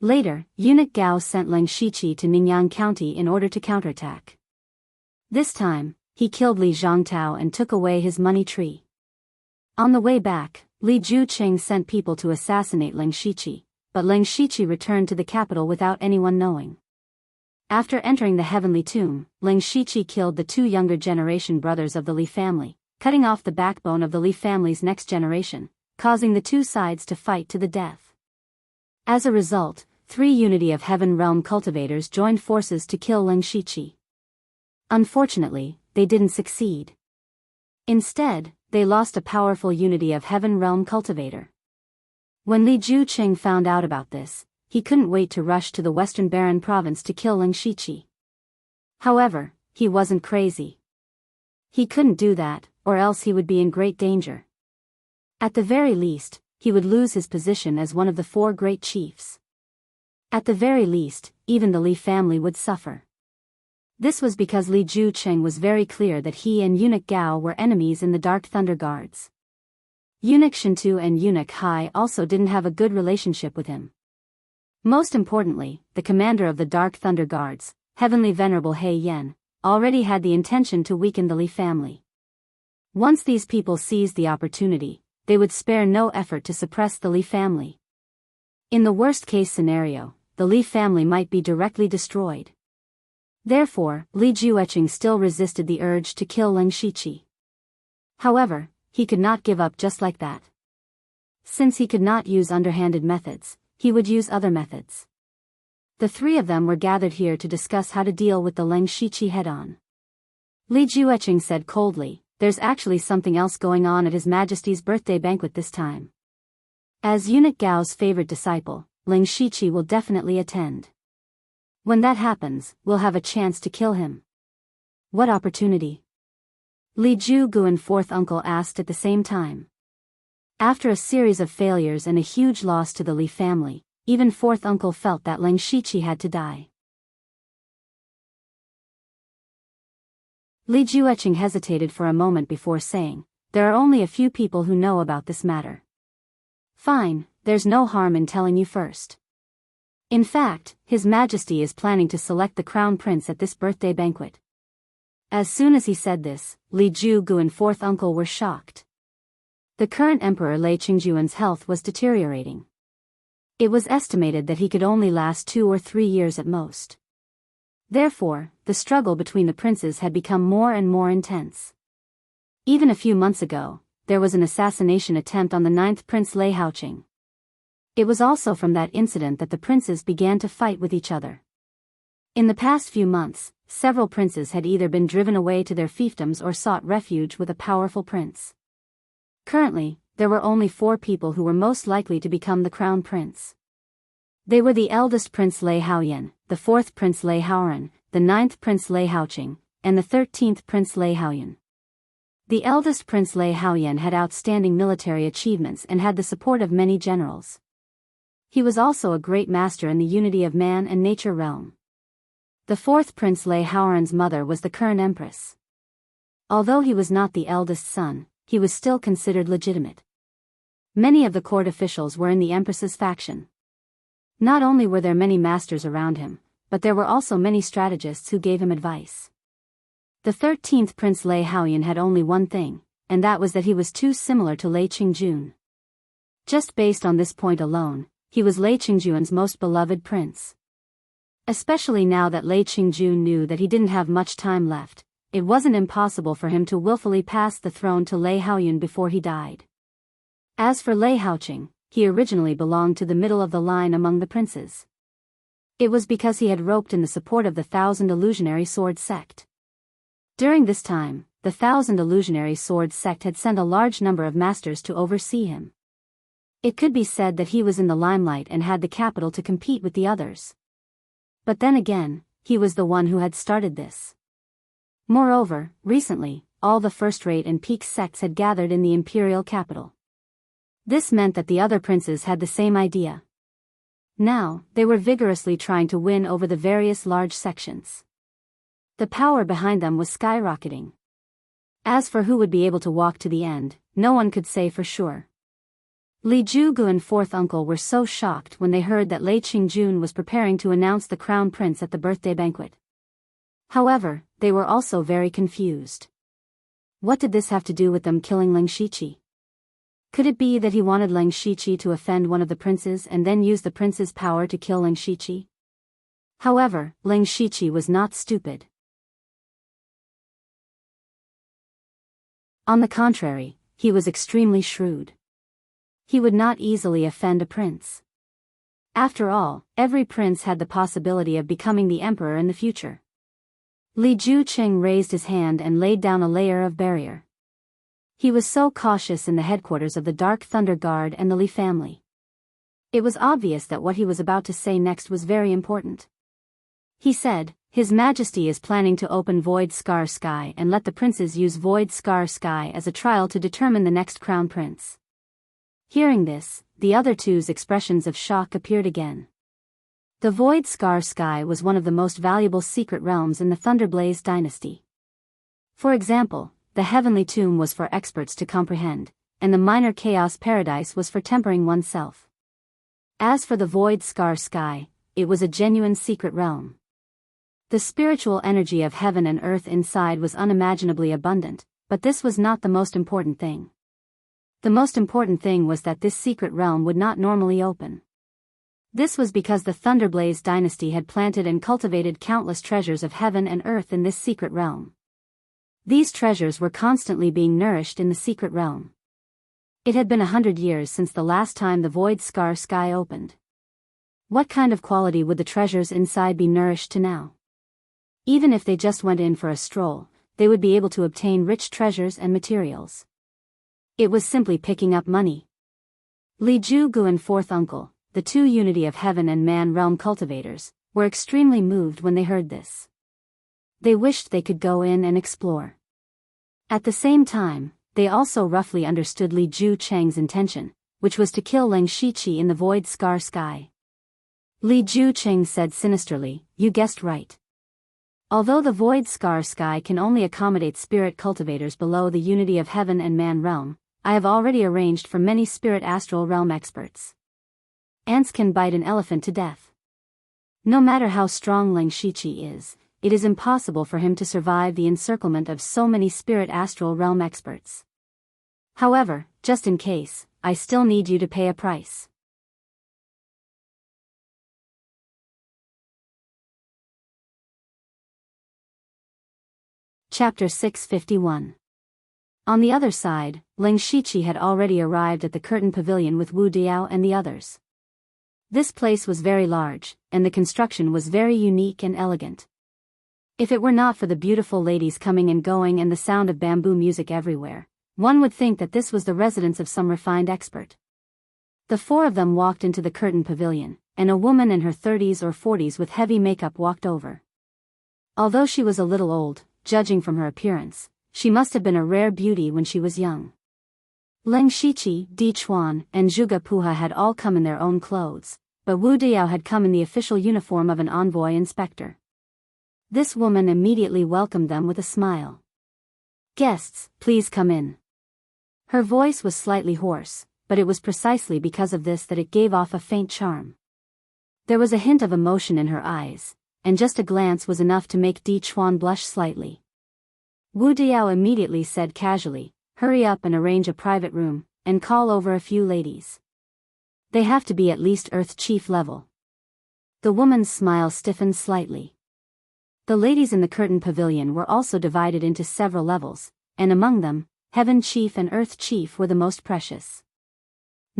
Later, Eunuch Gao sent Ling Shiqi to Ningyang County in order to counterattack. This time, he killed Li Zhongtao and took away his money tree. On the way back, Li Juqing sent people to assassinate Ling Shiqi, but Ling Shiqi returned to the capital without anyone knowing. After entering the heavenly tomb, Ling Shiqi killed the 2 younger generation brothers of the Li family, cutting off the backbone of the Li family's next generation, causing the 2 sides to fight to the death. As a result, 3 Unity of Heaven realm cultivators joined forces to kill Ling Shiqi. Unfortunately, they didn't succeed. Instead, they lost a powerful Unity of Heaven realm cultivator. When Li Juqing found out about this, he couldn't wait to rush to the Western Baron province to kill Ling Shiqi. However, he wasn't crazy. He couldn't do that, or else he would be in great danger. At the very least, he would lose his position as one of the 4 great chiefs. At the very least, even the Li family would suffer. This was because Li Juqing was very clear that he and Eunuch Gao were enemies in the Dark Thunder Guards. Eunuch Shintu and Eunuch Hai also didn't have a good relationship with him. Most importantly, the commander of the Dark Thunder Guards, Heavenly Venerable He Yen, already had the intention to weaken the Li family. Once these people seized the opportunity, they would spare no effort to suppress the Li family. In the worst-case scenario, the Li family might be directly destroyed. Therefore, Li Juqing still resisted the urge to kill Ling Shiqi. However, he could not give up just like that. Since he could not use underhanded methods, he would use other methods. The 3 of them were gathered here to discuss how to deal with the Ling Shiqi head-on. Li Juqing said coldly, "There's actually something else going on at His Majesty's birthday banquet this time. As Eunuch Gao's favorite disciple, Ling Shiqi will definitely attend. When that happens, we'll have a chance to kill him." "What opportunity?" Li Gu and Fourth Uncle asked at the same time. After a series of failures and a huge loss to the Li family, even Fourth Uncle felt that Ling Shiqi had to die. Li Juqing hesitated for a moment before saying, "There are only a few people who know about this matter." "Fine, there's no harm in telling you first. In fact, His Majesty is planning to select the Crown Prince at this birthday banquet." As soon as he said this, Li Gu and Fourth Uncle were shocked. The current Emperor Lei Qingjuan's health was deteriorating. It was estimated that he could only last 2 or 3 years at most. Therefore, the struggle between the princes had become more and more intense. Even a few months ago, there was an assassination attempt on the 9th Prince Lei Haoqing. It was also from that incident that the princes began to fight with each other. In the past few months, several princes had either been driven away to their fiefdoms or sought refuge with a powerful prince. Currently, there were only 4 people who were most likely to become the crown prince. They were the eldest Prince Lei Haoyan, the 4th Prince Lei Haoran, the 9th Prince Lei Haoqing, and the 13th Prince Lei Haoyan. The eldest Prince Lei Haoyan had outstanding military achievements and had the support of many generals. He was also a great master in the unity of man and nature realm. The 4th Prince Lei Haoran's mother was the current empress. Although he was not the eldest son, he was still considered legitimate. Many of the court officials were in the empress's faction. Not only were there many masters around him, but there were also many strategists who gave him advice. The 13th Prince Lei Haoyan had only one thing, and that was that he was too similar to Lei Qingjun. Just based on this point alone, he was Lei Qingjuan's most beloved prince. Especially now that Lei Qingjun knew that he didn't have much time left, it wasn't impossible for him to willfully pass the throne to Lei Haoyan before he died. As for Lei Haoqing, he originally belonged to the middle of the line among the princes. It was because he had roped in the support of the Thousand Illusionary Sword sect. During this time, the Thousand Illusionary Sword sect had sent a large number of masters to oversee him. It could be said that he was in the limelight and had the capital to compete with the others. But then again, he was the one who had started this. Moreover, recently, all the first-rate and peak sects had gathered in the imperial capital. This meant that the other princes had the same idea. Now, they were vigorously trying to win over the various large sections. The power behind them was skyrocketing. As for who would be able to walk to the end, no one could say for sure. Li Zhugu and fourth uncle were so shocked when they heard that Lei Qingjun was preparing to announce the crown prince at the birthday banquet. However, they were also very confused. What did this have to do with them killing Leng Shiqi? Could it be that he wanted Leng Shiqi to offend one of the princes and then use the prince's power to kill Leng Shiqi? However, Leng Shiqi was not stupid. On the contrary, he was extremely shrewd. He would not easily offend a prince. After all, every prince had the possibility of becoming the emperor in the future. Li Zhuqing raised his hand and laid down a layer of barrier. He was so cautious in the headquarters of the Dark Thunder Guard and the Li family. It was obvious that what he was about to say next was very important. He said, "His Majesty is planning to open Void Scar Sky and let the princes use Void Scar Sky as a trial to determine the next crown prince." Hearing this, the other two's expressions of shock appeared again. The Void Scar Sky was one of the most valuable secret realms in the Thunderblaze dynasty. For example, the Heavenly Tomb was for experts to comprehend, and the Minor Chaos Paradise was for tempering oneself. As for the Void Scar Sky, it was a genuine secret realm. The spiritual energy of heaven and earth inside was unimaginably abundant, but this was not the most important thing. The most important thing was that this secret realm would not normally open. This was because the Thunderblaze dynasty had planted and cultivated countless treasures of heaven and earth in this secret realm. These treasures were constantly being nourished in the secret realm. It had been 100 years since the last time the Void Scar Sky opened. What kind of quality would the treasures inside be nourished to now? Even if they just went in for a stroll, they would be able to obtain rich treasures and materials. It was simply picking up money. Li Zhugu and fourth uncle, the two Unity of Heaven and Man realm cultivators, were extremely moved when they heard this. They wished they could go in and explore. At the same time, they also roughly understood Li Zhucheng's intention, which was to kill Leng Shiqi in the Void Scar Sky. Li Zhucheng said sinisterly, "You guessed right. Although the Void Scar Sky can only accommodate spirit cultivators below the Unity of Heaven and Man realm, I have already arranged for many spirit astral realm experts. Ants can bite an elephant to death. No matter how strong Leng Shiqi is, it is impossible for him to survive the encirclement of so many spirit astral realm experts. However, just in case, I still need you to pay a price." Chapter 651. On the other side, Leng Shiqi had already arrived at the curtain pavilion with Wu Diao and the others. This place was very large, and the construction was very unique and elegant. If it were not for the beautiful ladies coming and going and the sound of bamboo music everywhere, one would think that this was the residence of some refined expert. The four of them walked into the curtain pavilion, and a woman in her 30s or 40s with heavy makeup walked over. Although she was a little old, judging from her appearance, she must have been a rare beauty when she was young. Leng Shiqi, Di Chuan, and Zhuge Puha had all come in their own clothes, but Wu Diao had come in the official uniform of an envoy inspector. This woman immediately welcomed them with a smile. "Guests, please come in." Her voice was slightly hoarse, but it was precisely because of this that it gave off a faint charm. There was a hint of emotion in her eyes, and just a glance was enough to make Di Chuan blush slightly. Wu Diao immediately said casually, "Hurry up and arrange a private room, and call over a few ladies. They have to be at least Earth Chief level." The woman's smile stiffened slightly. The ladies in the curtain pavilion were also divided into several levels, and among them, Heaven Chief and Earth Chief were the most precious.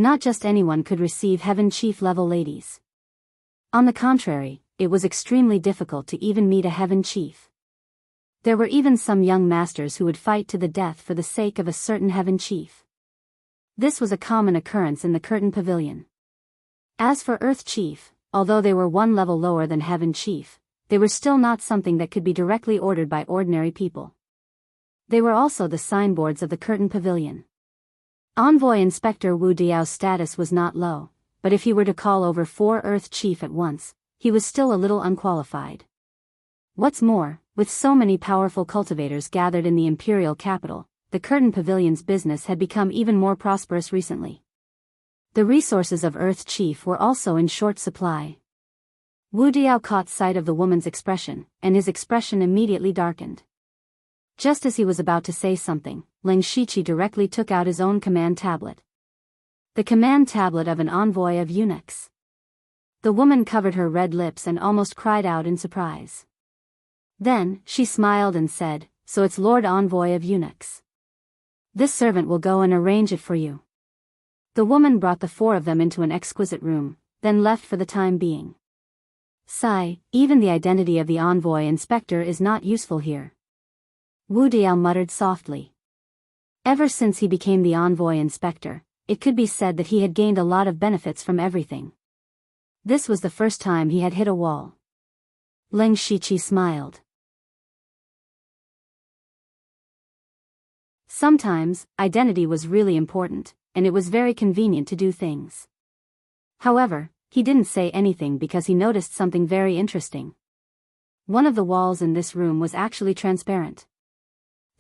Not just anyone could receive Heaven Chief level ladies. On the contrary, it was extremely difficult to even meet a Heaven Chief. There were even some young masters who would fight to the death for the sake of a certain Heaven Chief. This was a common occurrence in the Curtain Pavilion. As for Earth Chief, although they were one level lower than Heaven Chief, they were still not something that could be directly ordered by ordinary people. They were also the signboards of the Curtain Pavilion. Envoy Inspector Wu Diao's status was not low, but if he were to call over 4 Earth Chief at once, he was still a little unqualified. What's more, with so many powerful cultivators gathered in the imperial capital, the Curtain Pavilion's business had become even more prosperous recently. The resources of Earth Chief were also in short supply. Wu Diao caught sight of the woman's expression, and his expression immediately darkened. Just as he was about to say something, Ling Shiqi directly took out his own command tablet. The command tablet of an envoy of eunuchs. The woman covered her red lips and almost cried out in surprise. Then, she smiled and said, "So it's Lord Envoy of Eunuchs. This servant will go and arrange it for you." The woman brought the 4 of them into an exquisite room, then left for the time being. Sigh, even the identity of the envoy inspector is not useful here. Wu Diao muttered softly. Ever since he became the envoy inspector, it could be said that he had gained a lot of benefits from everything. This was the first time he had hit a wall. Ling Shiqi smiled. Sometimes, identity was really important, and it was very convenient to do things. However, he didn't say anything because he noticed something very interesting. One of the walls in this room was actually transparent.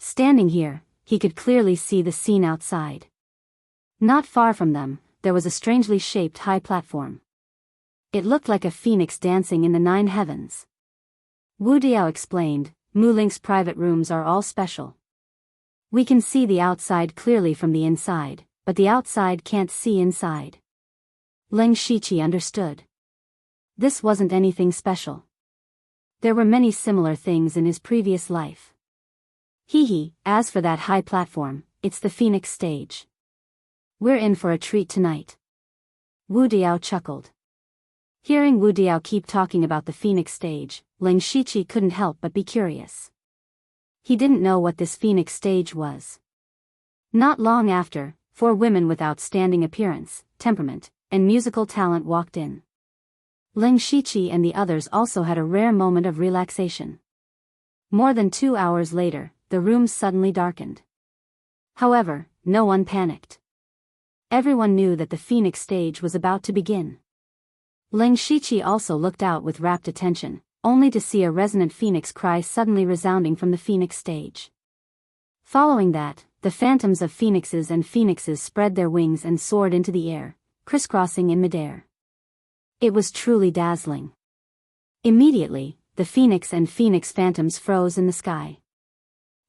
Standing here, he could clearly see the scene outside. Not far from them, there was a strangely shaped high platform. It looked like a phoenix dancing in the 9 heavens. Wu Diao explained, "Mu Link's private rooms are all special. We can see the outside clearly from the inside, but the outside can't see inside." Ling Shiqi understood. This wasn't anything special. There were many similar things in his previous life. As for that high platform, it's the Phoenix stage. We're in for a treat tonight. Wu Diao chuckled. Hearing Wu Diao keep talking about the Phoenix stage, Ling Shiqi couldn't help but be curious. He didn't know what this Phoenix stage was. Not long after, 4 women with outstanding appearance, temperament, and musical talent walked in. Ling Shiqi and the others also had a rare moment of relaxation. More than 2 hours later, the rooms suddenly darkened. However, no one panicked. Everyone knew that the Phoenix stage was about to begin. Ling Shiqi also looked out with rapt attention, only to see a resonant phoenix cry suddenly resounding from the Phoenix stage. Following that, the phantoms of phoenixes and phoenixes spread their wings and soared into the air, crisscrossing in midair. It was truly dazzling. Immediately, the phoenix and phoenix phantoms froze in the sky.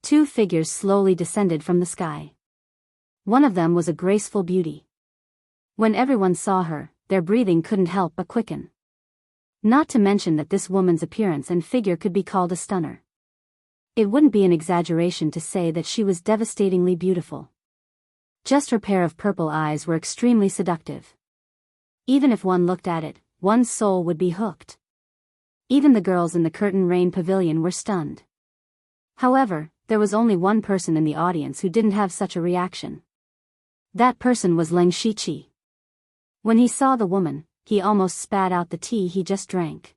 2 figures slowly descended from the sky. One of them was a graceful beauty. When everyone saw her, their breathing couldn't help but quicken. Not to mention that this woman's appearance and figure could be called a stunner. It wouldn't be an exaggeration to say that she was devastatingly beautiful. Just her pair of purple eyes were extremely seductive. Even if one looked at it, one's soul would be hooked. Even the girls in the Curtain Rain Pavilion were stunned. However, there was only one person in the audience who didn't have such a reaction. That person was Ling Shiqi. When he saw the woman, he almost spat out the tea he just drank.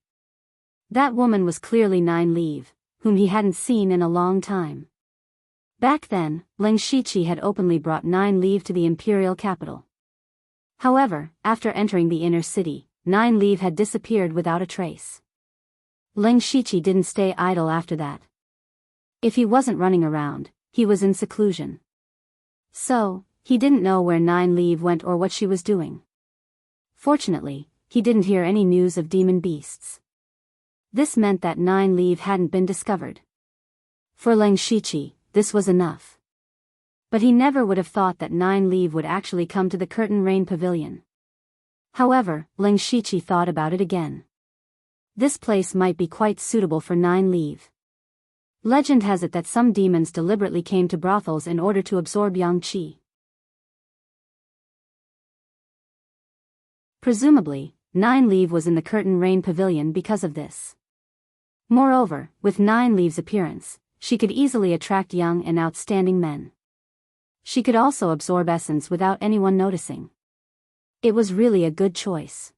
That woman was clearly 9 Leave, whom he hadn't seen in a long time. Back then, Ling Shiqi had openly brought 9 Leave to the imperial capital. However, after entering the inner city, 9 Leave had disappeared without a trace. Ling Shiqi didn't stay idle after that. If he wasn't running around, he was in seclusion. So, he didn't know where 9 Leave went or what she was doing. Fortunately, he didn't hear any news of demon beasts. This meant that 9 Leave hadn't been discovered. For Ling Shiqi, this was enough. But he never would have thought that 9 Leave would actually come to the Curtain Rain Pavilion. However, Ling Shiqi thought about it again. This place might be quite suitable for 9 Leave. Legend has it that some demons deliberately came to brothels in order to absorb yang qi. Presumably, Nine Leave was in the Curtain Rain Pavilion because of this. Moreover, with Nine Leave's appearance, she could easily attract young and outstanding men. She could also absorb essence without anyone noticing. It was really a good choice.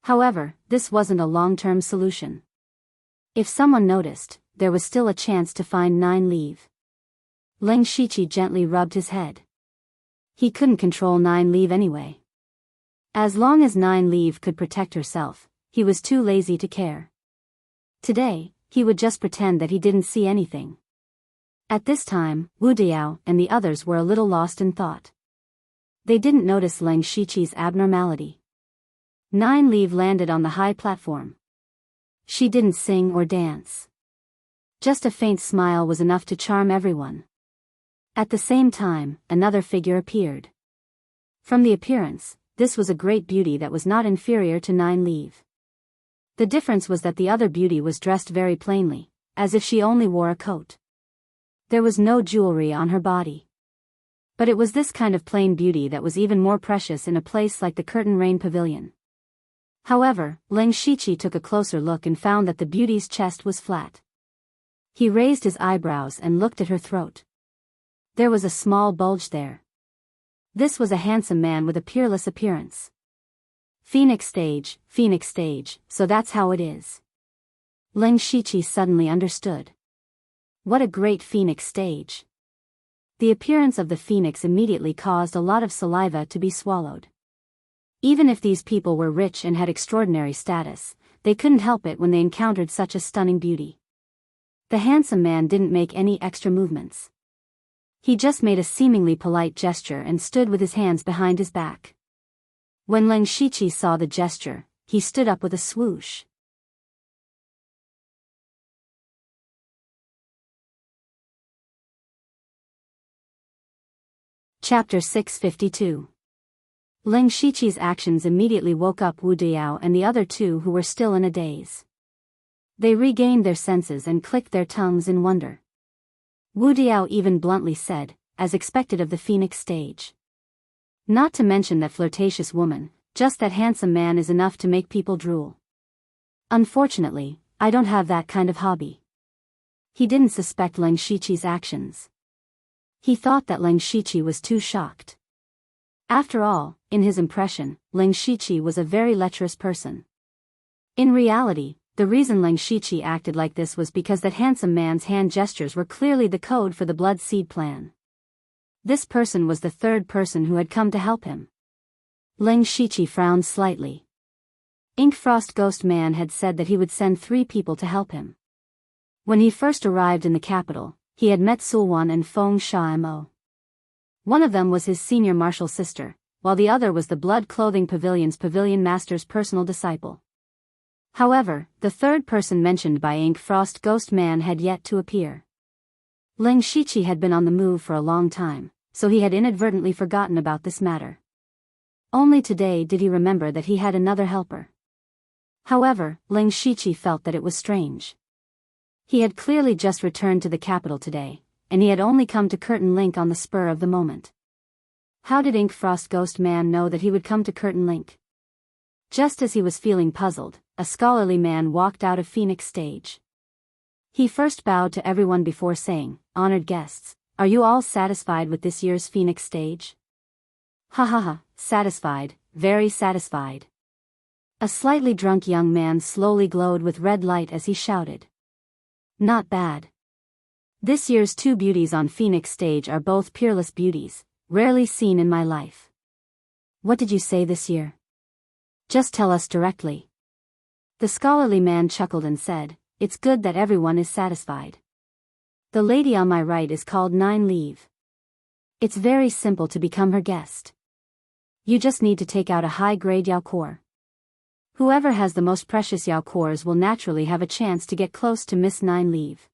However, this wasn't a long-term solution. If someone noticed, there was still a chance to find Nine Leave. Leng Shiqi gently rubbed his head. He couldn't control Nine Leave anyway. As long as Nine Leave could protect herself, he was too lazy to care. Today, he would just pretend that he didn't see anything. At this time, Wu Diao and the others were a little lost in thought. They didn't notice Leng Shiqi's abnormality. Nine Leave landed on the high platform. She didn't sing or dance. Just a faint smile was enough to charm everyone. At the same time, another figure appeared. From the appearance, this was a great beauty that was not inferior to Nine Leave. The difference was that the other beauty was dressed very plainly, as if she only wore a coat. There was no jewelry on her body. But it was this kind of plain beauty that was even more precious in a place like the Curtain Rain Pavilion. However, Leng Shiqi took a closer look and found that the beauty's chest was flat. He raised his eyebrows and looked at her throat. There was a small bulge there. This was a handsome man with a peerless appearance. Phoenix stage, so that's how it is. Leng Shiqi suddenly understood. What a great phoenix stage. The appearance of the phoenix immediately caused a lot of saliva to be swallowed. Even if these people were rich and had extraordinary status, they couldn't help it when they encountered such a stunning beauty. The handsome man didn't make any extra movements. He just made a seemingly polite gesture and stood with his hands behind his back. When Leng Shiqi saw the gesture, he stood up with a swoosh. Chapter 652. Leng Shiqi's actions immediately woke up Wu Diao and the other two who were still in a daze. They regained their senses and clicked their tongues in wonder. Wu Diao even bluntly said, as expected of the phoenix stage. Not to mention that flirtatious woman, just that handsome man is enough to make people drool. Unfortunately, I don't have that kind of hobby. He didn't suspect Leng Shiqi's actions. He thought that Leng Shiqi was too shocked. After all, in his impression, Leng Shiqi was a very lecherous person. In reality, the reason Leng Shiqi acted like this was because that handsome man's hand gestures were clearly the code for the blood seed plan. This person was the third person who had come to help him. Leng Shiqi frowned slightly. Inkfrost Ghost Man had said that he would send 3 people to help him. When he first arrived in the capital, he had met Sulwan and Feng Shamo. One of them was his senior martial sister, while the other was the Blood Clothing Pavilion's pavilion master's personal disciple. However, the third person mentioned by Inkfrost Ghost Man had yet to appear. Leng Shiqi had been on the move for a long time, so he had inadvertently forgotten about this matter. Only today did he remember that he had another helper. However, Leng Shiqi felt that it was strange. He had clearly just returned to the capital today, and he had only come to Curtain Link on the spur of the moment. How did Inkfrost Ghost Man know that he would come to Curtain Link? Just as he was feeling puzzled, a scholarly man walked out of Phoenix stage. He first bowed to everyone before saying, "Honored guests, are you all satisfied with this year's Phoenix stage?" "Ha ha ha, satisfied, very satisfied." A slightly drunk young man slowly glowed with red light as he shouted. "Not bad. This year's 2 beauties on Phoenix stage are both peerless beauties, rarely seen in my life." "What did you say this year? Just tell us directly." The scholarly man chuckled and said, "It's good that everyone is satisfied. The lady on my right is called Nine Leave. It's very simple to become her guest. You just need to take out a high-grade Yaocore. Whoever has the most precious Yaocores will naturally have a chance to get close to Miss Nine Leave."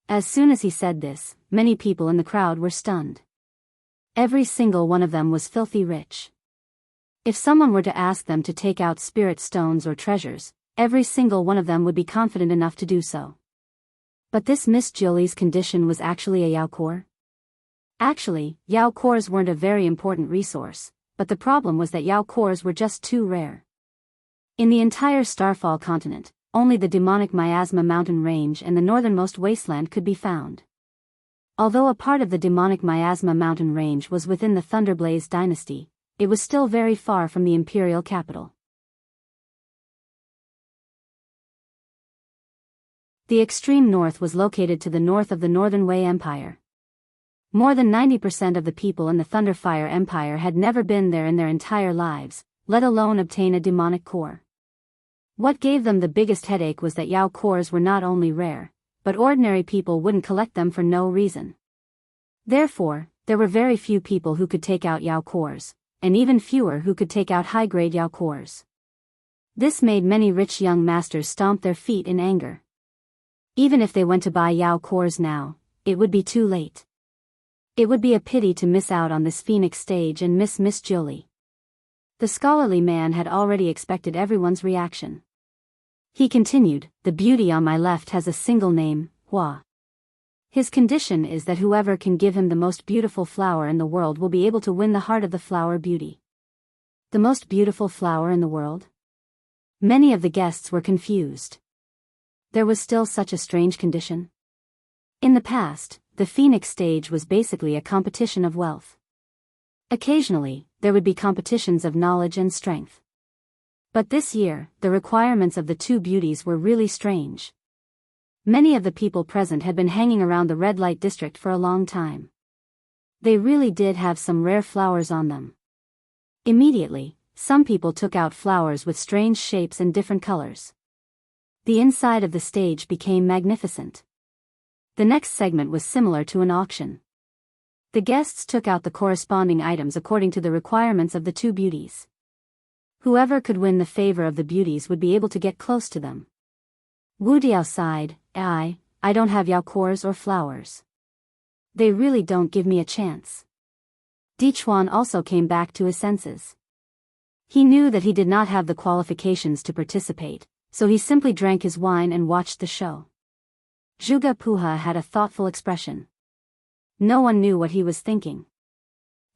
As soon as he said this, many people in the crowd were stunned. Every single one of them was filthy rich. If someone were to ask them to take out spirit stones or treasures, every single one of them would be confident enough to do so. But this Miss Julie's condition was actually a Yaocore? Actually, Yaocores weren't a very important resource, but the problem was that Yao cores were just too rare. In the entire Starfall continent, only the demonic Miasma mountain range and the northernmost wasteland could be found. Although a part of the demonic Miasma mountain range was within the Thunderblaze dynasty, it was still very far from the imperial capital. The extreme north was located to the north of the Northern Wei Empire. More than 90% of the people in the Thunderfire Empire had never been there in their entire lives, let alone obtain a demonic core. What gave them the biggest headache was that Yao cores were not only rare, but ordinary people wouldn't collect them for no reason. Therefore, there were very few people who could take out Yao cores, and even fewer who could take out high-grade Yao cores. This made many rich young masters stomp their feet in anger. Even if they went to buy Yao cores now, it would be too late. It would be a pity to miss out on this Phoenix stage and miss Miss Julie. The scholarly man had already expected everyone's reaction. He continued, "The beauty on my left has a single name, Hua. His condition is that whoever can give him the most beautiful flower in the world will be able to win the heart of the flower beauty." The most beautiful flower in the world? Many of the guests were confused. There was still such a strange condition. In the past, the Phoenix stage was basically a competition of wealth. Occasionally, there would be competitions of knowledge and strength. But this year, the requirements of the two beauties were really strange. Many of the people present had been hanging around the red light district for a long time. They really did have some rare flowers on them. Immediately, some people took out flowers with strange shapes and different colors. The inside of the stage became magnificent. The next segment was similar to an auction. The guests took out the corresponding items according to the requirements of the two beauties. Whoever could win the favor of the beauties would be able to get close to them. Wu Diao sighed, I don't have Yao cores or flowers. They really don't give me a chance." Di Chuan also came back to his senses. He knew that he did not have the qualifications to participate, so he simply drank his wine and watched the show. Zhuge Puha had a thoughtful expression. No one knew what he was thinking.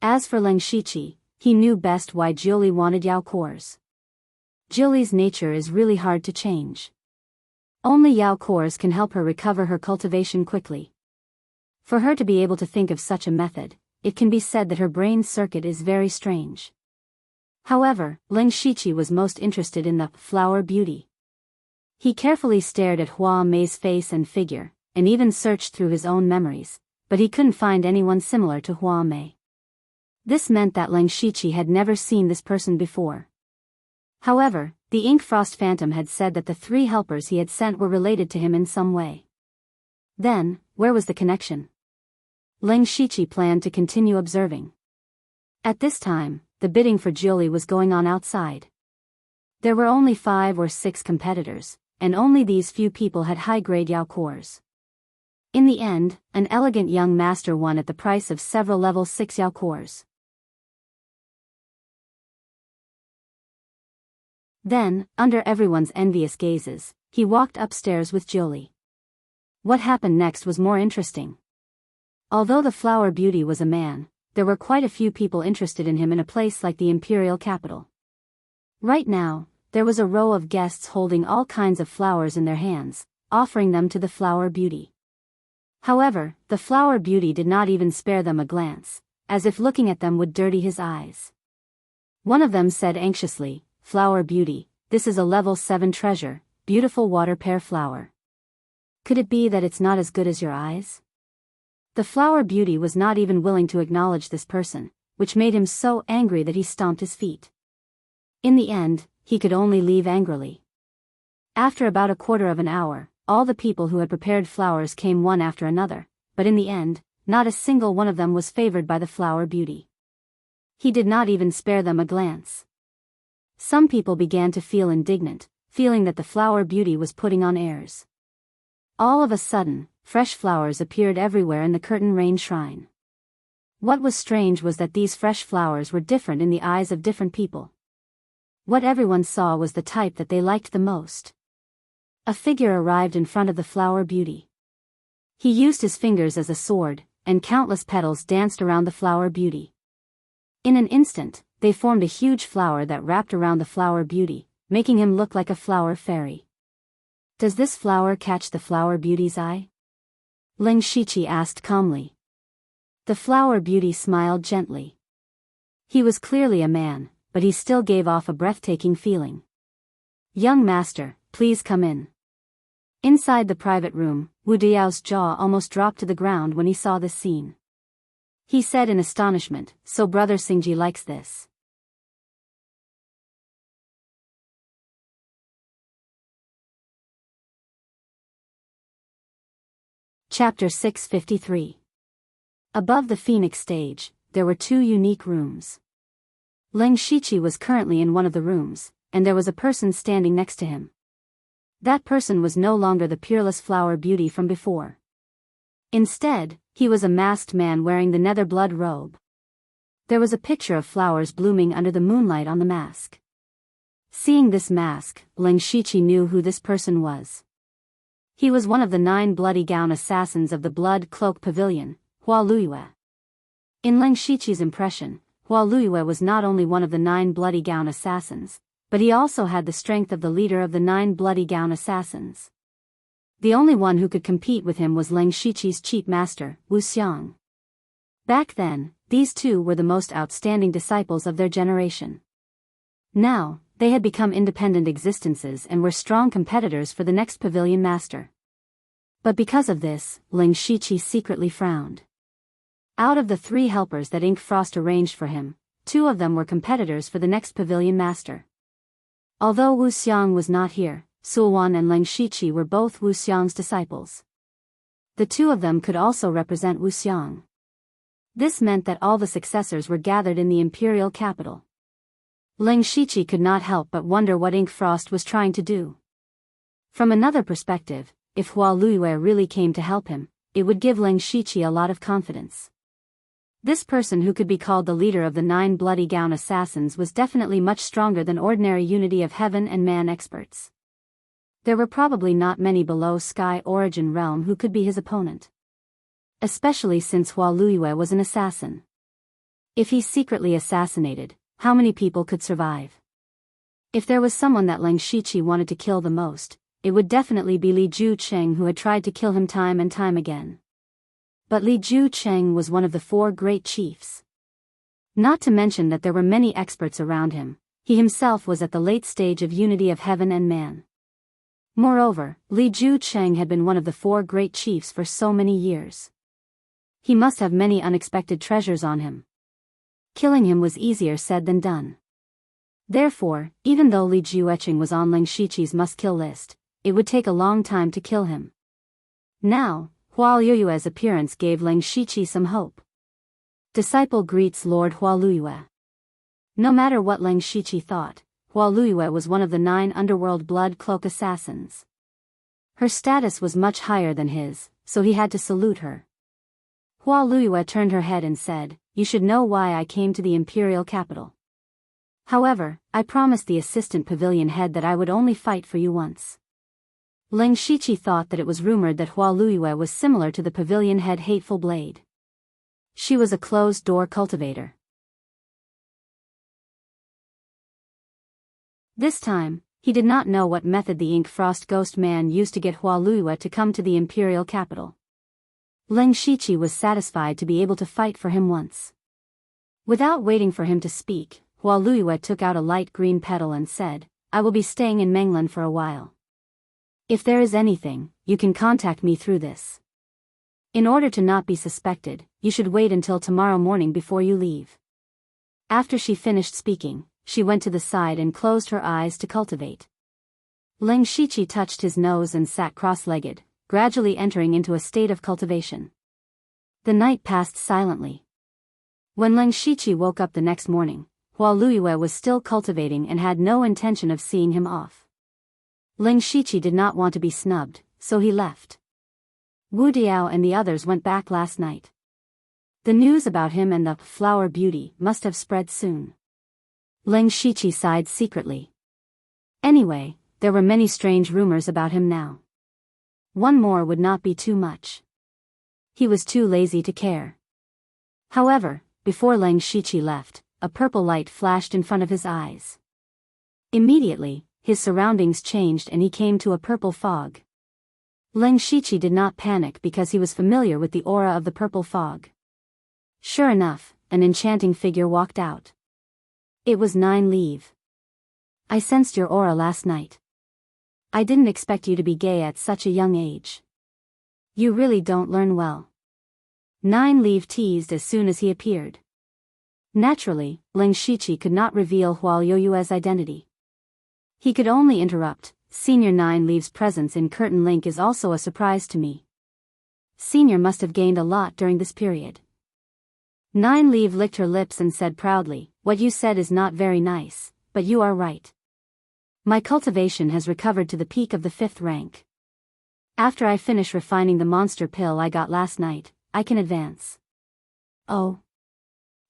As for Leng Shiqi, he knew best why Jiuli wanted Yao cores. Jiuli's nature is really hard to change. Only Yao cores can help her recover her cultivation quickly. For her to be able to think of such a method, it can be said that her brain circuit is very strange. However, Leng Shiqi was most interested in the flower beauty. He carefully stared at Hua Mei's face and figure, and even searched through his own memories, but he couldn't find anyone similar to Hua Mei. This meant that Leng Shiqi had never seen this person before. However, the Ink Frost Phantom had said that the 3 helpers he had sent were related to him in some way. Then, where was the connection? Leng Shiqi planned to continue observing. At this time, the bidding for Jiuli was going on outside. There were only 5 or 6 competitors, and only these few people had high-grade Yao cores. In the end, an elegant young master won at the price of several level 6 Yao cores. Then, under everyone's envious gazes, he walked upstairs with Jiuli. What happened next was more interesting. Although the flower beauty was a man, there were quite a few people interested in him in a place like the imperial capital. Right now, there was a row of guests holding all kinds of flowers in their hands, offering them to the flower beauty. However, the flower beauty did not even spare them a glance, as if looking at them would dirty his eyes. One of them said anxiously, "Flower beauty, this is a level 7 treasure, beautiful water pear flower. Could it be that it's not as good as your eyes?" The flower beauty was not even willing to acknowledge this person, which made him so angry that he stomped his feet. In the end, he could only leave angrily. After about a quarter of an hour, all the people who had prepared flowers came one after another, but in the end, not a single one of them was favored by the flower beauty. He did not even spare them a glance. Some people began to feel indignant, feeling that the flower beauty was putting on airs. All of a sudden, fresh flowers appeared everywhere in the Curtain Rain Shrine. What was strange was that these fresh flowers were different in the eyes of different people. What everyone saw was the type that they liked the most. A figure arrived in front of the flower beauty. He used his fingers as a sword, and countless petals danced around the flower beauty. In an instant, they formed a huge flower that wrapped around the flower beauty, making him look like a flower fairy. Does this flower catch the flower beauty's eye? Ling Shiqi asked calmly. The flower beauty smiled gently. He was clearly a man, but he still gave off a breathtaking feeling. Young master, please come in. Inside the private room, Wu Diao's jaw almost dropped to the ground when he saw this scene. He said in astonishment, so brother Xingji likes this. Chapter 653. Above the Phoenix stage, there were two unique rooms. Ling Shiqi was currently in one of the rooms, and there was a person standing next to him. That person was no longer the peerless flower beauty from before. Instead, he was a masked man wearing the nether blood robe. There was a picture of flowers blooming under the moonlight on the mask. Seeing this mask, Ling Shiqi knew who this person was. He was one of the 9 bloody gown assassins of the Blood Cloak Pavilion, Hua Luiyue. In Ling Shiqi's impression, Hua Luiyue was not only one of the 9 bloody gown assassins, but he also had the strength of the leader of the 9 bloody gown assassins. The only one who could compete with him was Ling Shiqi's chief master, Wu Xiang. Back then, these two were the most outstanding disciples of their generation. Now, they had become independent existences and were strong competitors for the next pavilion master. But because of this, Ling Shiqi secretly frowned. Out of the 3 helpers that Ink Frost arranged for him, 2 of them were competitors for the next pavilion master. Although Wu Xiang was not here, Sulwan and Ling Shiqi were both Wu Xiang's disciples. The 2 of them could also represent Wu Xiang. This meant that all the successors were gathered in the imperial capital. Ling Shiqi could not help but wonder what Ink Frost was trying to do. From another perspective, if Hua Luiyue really came to help him, it would give Ling Shiqi a lot of confidence. This person who could be called the leader of the 9 bloody gown assassins was definitely much stronger than ordinary unity of heaven and man experts. There were probably not many below Sky Origin Realm who could be his opponent. Especially since Hua Luiyue was an assassin. If he's secretly assassinated, how many people could survive? If there was someone that Ling Shiqi wanted to kill the most, it would definitely be Li Ju Cheng, who had tried to kill him time and time again. But Li Ju Cheng was one of the 4 great chiefs. Not to mention that there were many experts around him, he himself was at the late stage of unity of heaven and man. Moreover, Li Ju Cheng had been one of the 4 great chiefs for so many years. He must have many unexpected treasures on him. Killing him was easier said than done. Therefore, even though Li Juecheng was on Ling Shiqi's must-kill list, it would take a long time to kill him. Now, Hua Luiyue's appearance gave Ling Shiqi some hope. Disciple greets Lord Hua Luiyue. No matter what Ling Shiqi thought, Hua Luiyue was one of the 9 underworld blood cloak assassins. Her status was much higher than his, so he had to salute her. Hua Luiyue turned her head and said, "You should know why I came to the imperial capital. However, I promised the assistant pavilion head that I would only fight for you once." Ling Shiqi thought that it was rumored that Hua Luiyue was similar to the pavilion head Hateful Blade. She was a closed-door cultivator. This time, he did not know what method the Ink Frost Ghost Man used to get Hua Luiyue to come to the imperial capital. Ling Shiqi was satisfied to be able to fight for him once. Without waiting for him to speak, Hua Luiyue took out a light green petal and said, "I will be staying in Menglan for a while. If there is anything, you can contact me through this. In order to not be suspected, you should wait until tomorrow morning before you leave." After she finished speaking, she went to the side and closed her eyes to cultivate. Ling Shiqi touched his nose and sat cross-legged, gradually entering into a state of cultivation. The night passed silently. When Ling Shiqi woke up the next morning, Hua Luiyue was still cultivating and had no intention of seeing him off. Ling Shiqi did not want to be snubbed, so he left. Wu Diao and the others went back last night. The news about him and the flower beauty must have spread soon. Ling Shiqi sighed secretly. Anyway, there were many strange rumors about him now. One more would not be too much. He was too lazy to care. However, before Ling Shiqi left, a purple light flashed in front of his eyes. Immediately, his surroundings changed and he came to a purple fog. Leng Shiqi did not panic because he was familiar with the aura of the purple fog. Sure enough, an enchanting figure walked out. It was 9-Leave. I sensed your aura last night. I didn't expect you to be gay at such a young age. You really don't learn well. 9-Leave teased as soon as he appeared. Naturally, Leng Shiqi could not reveal Hual Yoyue's identity. He could only interrupt, Senior 9-Leave's presence in Curtain Link is also a surprise to me. Senior must have gained a lot during this period. 9-Leave licked her lips and said proudly, what you said is not very nice, but you are right. My cultivation has recovered to the peak of the 5th rank. After I finish refining the monster pill I got last night, I can advance. Oh.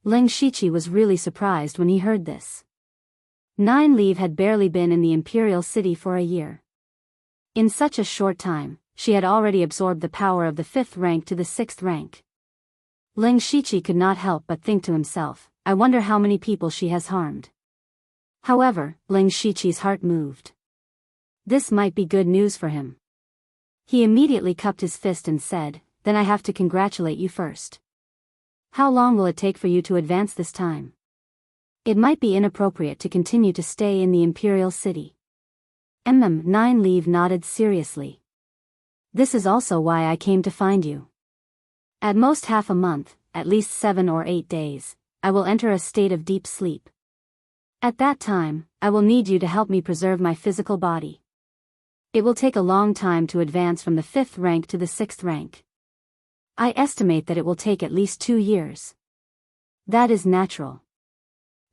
Leng Shiqi was really surprised when he heard this. 9-Leave had barely been in the Imperial City for a year. In such a short time, she had already absorbed the power of the 5th rank to the 6th rank. Leng Shiqi could not help but think to himself, I wonder how many people she has harmed. However, Leng Shiqi's heart moved. This might be good news for him. He immediately cupped his fist and said, then I have to congratulate you first. How long will it take for you to advance this time? It might be inappropriate to continue to stay in the Imperial City. 9-Leave nodded seriously. This is also why I came to find you. At most half a month, at least 7 or 8 days, I will enter a state of deep sleep. At that time, I will need you to help me preserve my physical body. It will take a long time to advance from the 5th rank to the 6th rank. I estimate that it will take at least 2 years. That is natural.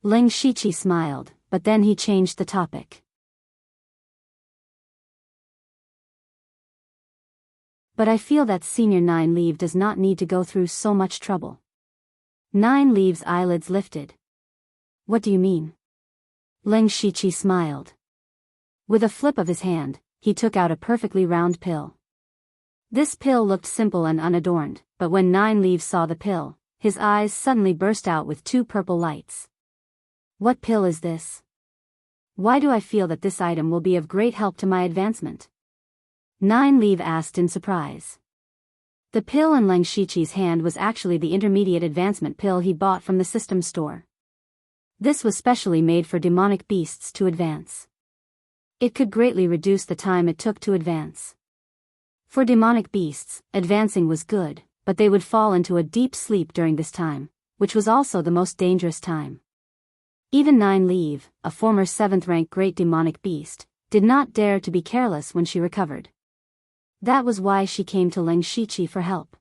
Leng Shiqi smiled, but then he changed the topic. But I feel that Senior 9-Leave does not need to go through so much trouble. 9-Leave's eyelids lifted. What do you mean? Leng Shiqi smiled. With a flip of his hand, he took out a perfectly round pill. This pill looked simple and unadorned, but when 9-Leave saw the pill, his eyes suddenly burst out with 2 purple lights. What pill is this? Why do I feel that this item will be of great help to my advancement? 9-Leave asked in surprise. The pill in Leng Shiqi's hand was actually the intermediate advancement pill he bought from the system store. This was specially made for demonic beasts to advance. It could greatly reduce the time it took to advance. For demonic beasts, advancing was good, but they would fall into a deep sleep during this time, which was also the most dangerous time. Even 9-Leave, a former 7th rank great demonic beast, did not dare to be careless when she recovered. That was why she came to Leng Shiqi for help.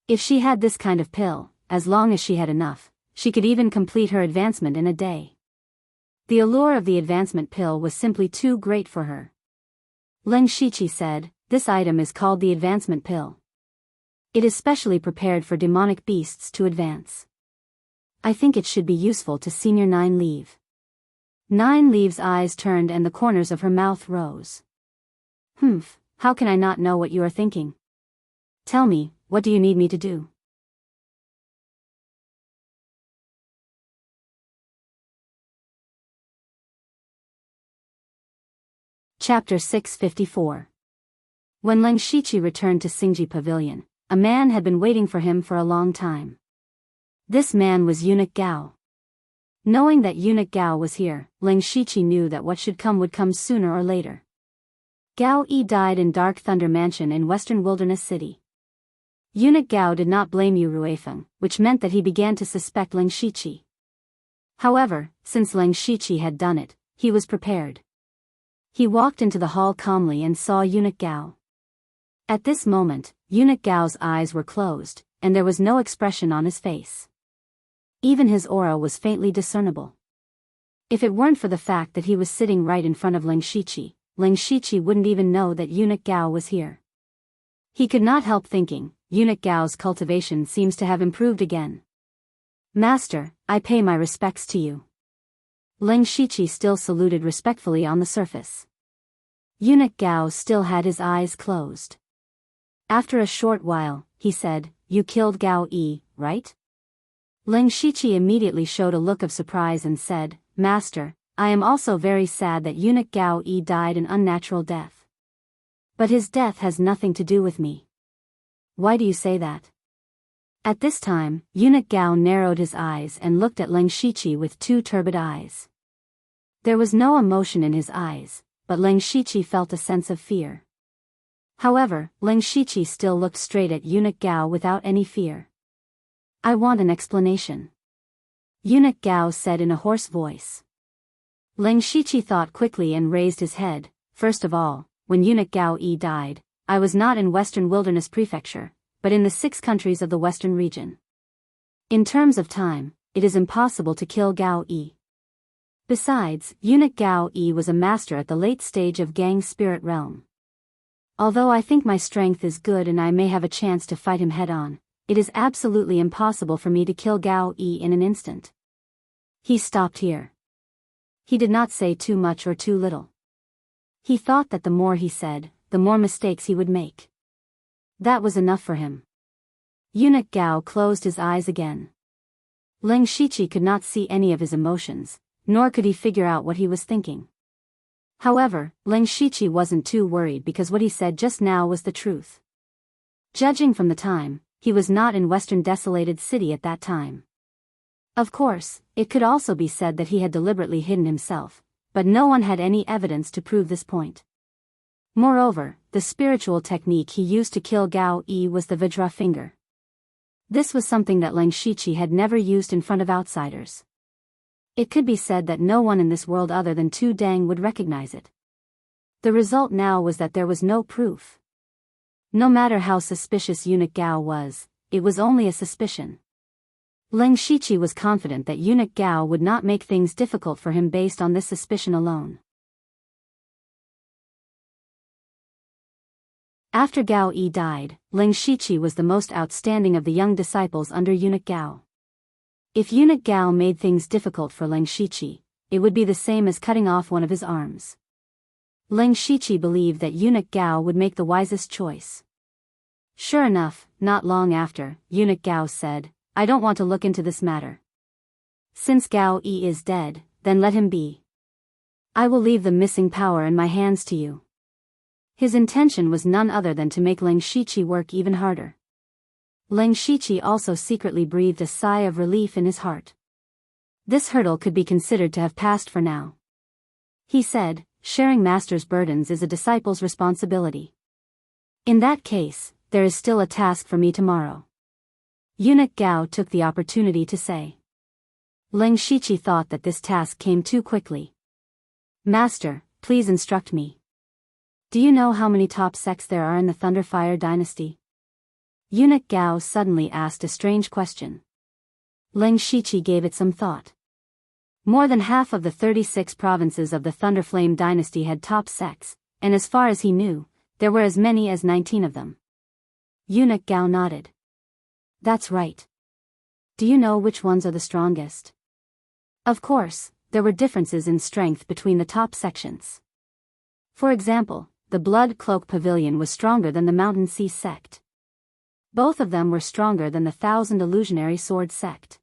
If she had this kind of pill, as long as she had enough, she could even complete her advancement in a day. The allure of the advancement pill was simply too great for her. Leng Shiqi said, this item is called the advancement pill. It is specially prepared for demonic beasts to advance. I think it should be useful to Senior 9-Leave. 9-Leave's eyes turned and the corners of her mouth rose. How can I not know what you are thinking? Tell me, what do you need me to do? Chapter 654. When Leng Shiqi returned to Xingji Pavilion, a man had been waiting for him for a long time. This man was Eunuch Gao. Knowing that Eunuch Gao was here, Leng Shiqi knew that what should come would come sooner or later. Gao Yi died in Dark Thunder Mansion in Western Wilderness City. Eunuch Gao did not blame Yu Ruifeng, which meant that he began to suspect Leng Shiqi. However, since Leng Shiqi had done it, he was prepared. He walked into the hall calmly and saw Eunuch Gao. At this moment, Eunuch Gao's eyes were closed, and there was no expression on his face. Even his aura was faintly discernible. If it weren't for the fact that he was sitting right in front of Leng Shiqi wouldn't even know that Eunuch Gao was here. He could not help thinking, Eunuch Gao's cultivation seems to have improved again. Master, I pay my respects to you. Leng Shiqi still saluted respectfully on the surface. Eunuch Gao still had his eyes closed. After a short while, he said, you killed Gao Yi, right? Ling Shiqi immediately showed a look of surprise and said, Master, I am also very sad that eunuch Gao Yi died an unnatural death. But his death has nothing to do with me. Why do you say that? At this time, eunuch Gao narrowed his eyes and looked at Ling Shiqi with two turbid eyes. There was no emotion in his eyes, but Ling Shiqi felt a sense of fear. However, Ling Shiqi still looked straight at eunuch Gao without any fear. I want an explanation. Eunuch Gao said in a hoarse voice. Ling Shiqi thought quickly and raised his head. First of all, when eunuch Gao Yi died, I was not in Western Wilderness Prefecture, but in the 6 countries of the Western region. In terms of time, it is impossible to kill Gao Yi. Besides, eunuch Gao Yi was a master at the late stage of Gang Spirit Realm. Although I think my strength is good and I may have a chance to fight him head-on, it is absolutely impossible for me to kill Gao Yi in an instant. He stopped here. He did not say too much or too little. He thought that the more he said, the more mistakes he would make. That was enough for him. Eunuch Gao closed his eyes again. Ling Shiqi could not see any of his emotions, nor could he figure out what he was thinking. However, Ling Shiqi wasn't too worried because what he said just now was the truth. Judging from the time, he was not in Western Desolated City at that time. Of course, it could also be said that he had deliberately hidden himself, but no one had any evidence to prove this point. Moreover, the spiritual technique he used to kill Gao Yi was the Vajra finger. This was something that Ling Shiqi had never used in front of outsiders. It could be said that no one in this world other than Tu Dang would recognize it. The result now was that there was no proof. No matter how suspicious eunuch Gao was, it was only a suspicion. Ling Shiqi was confident that eunuch Gao would not make things difficult for him based on this suspicion alone. After Gao Yi died, Ling Shiqi was the most outstanding of the young disciples under eunuch Gao. If eunuch Gao made things difficult for Ling Shiqi, it would be the same as cutting off one of his arms. Ling Shiqi believed that eunuch Gao would make the wisest choice. Sure enough, not long after, eunuch Gao said, I don't want to look into this matter. Since Gao Yi is dead, then let him be. I will leave the missing power in my hands to you. His intention was none other than to make Ling Shiqi work even harder. Ling Shiqi also secretly breathed a sigh of relief in his heart. This hurdle could be considered to have passed for now. He said, sharing master's burdens is a disciple's responsibility. In that case, there is still a task for me tomorrow. Eunuch Gao took the opportunity to say. Ling Shiqi thought that this task came too quickly. Master, please instruct me. Do you know how many top sects there are in the Thunderfire dynasty? Eunuch Gao suddenly asked a strange question. Ling Shiqi gave it some thought. More than half of the 36 provinces of the Thunderflame dynasty had top sects, and as far as he knew, there were as many as 19 of them. Eunuch Gao nodded. That's right. Do you know which ones are the strongest? Of course, there were differences in strength between the top sections. For example, the Blood Cloak Pavilion was stronger than the Mountain Sea sect. Both of them were stronger than the Thousand Illusionary Sword sect.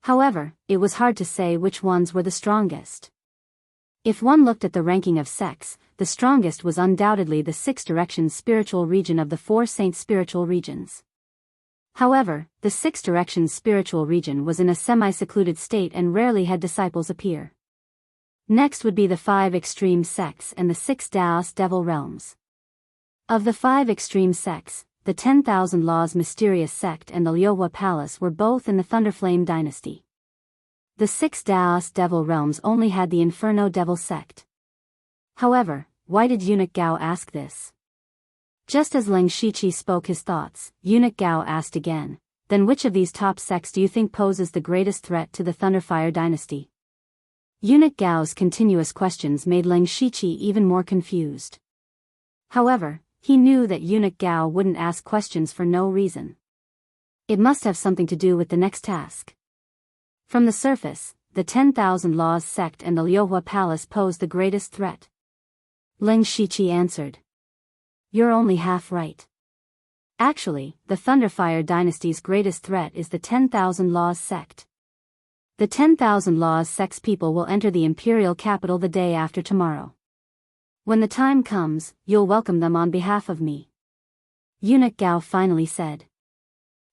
However, it was hard to say which ones were the strongest. If one looked at the ranking of sects, the strongest was undoubtedly the 6 Directions spiritual region of the 4 Saints spiritual regions. However, the 6 Directions spiritual region was in a semi-secluded state and rarely had disciples appear. Next would be the 5 extreme sects and the 6 Daos devil realms. Of the 5 extreme sects, the 10,000 Laws Mysterious Sect and the Liohua Palace were both in the Thunderflame dynasty. The 6 Daos devil realms only had the Inferno devil sect. However, why did eunuch Gao ask this? Just as Ling Shiqi spoke his thoughts, eunuch Gao asked again, then which of these top sects do you think poses the greatest threat to the Thunderfire dynasty? Eunuch Gao's continuous questions made Ling Shiqi even more confused. However, he knew that eunuch Gao wouldn't ask questions for no reason. It must have something to do with the next task. From the surface, the 10,000 Laws sect and the Liohua Palace posed the greatest threat. Ling Shiqi answered. You're only half right. Actually, the Thunderfire dynasty's greatest threat is the 10,000 Laws sect. The 10,000 Laws sect's people will enter the imperial capital the day after tomorrow. When the time comes, you'll welcome them on behalf of me. Eunuch Gao finally said.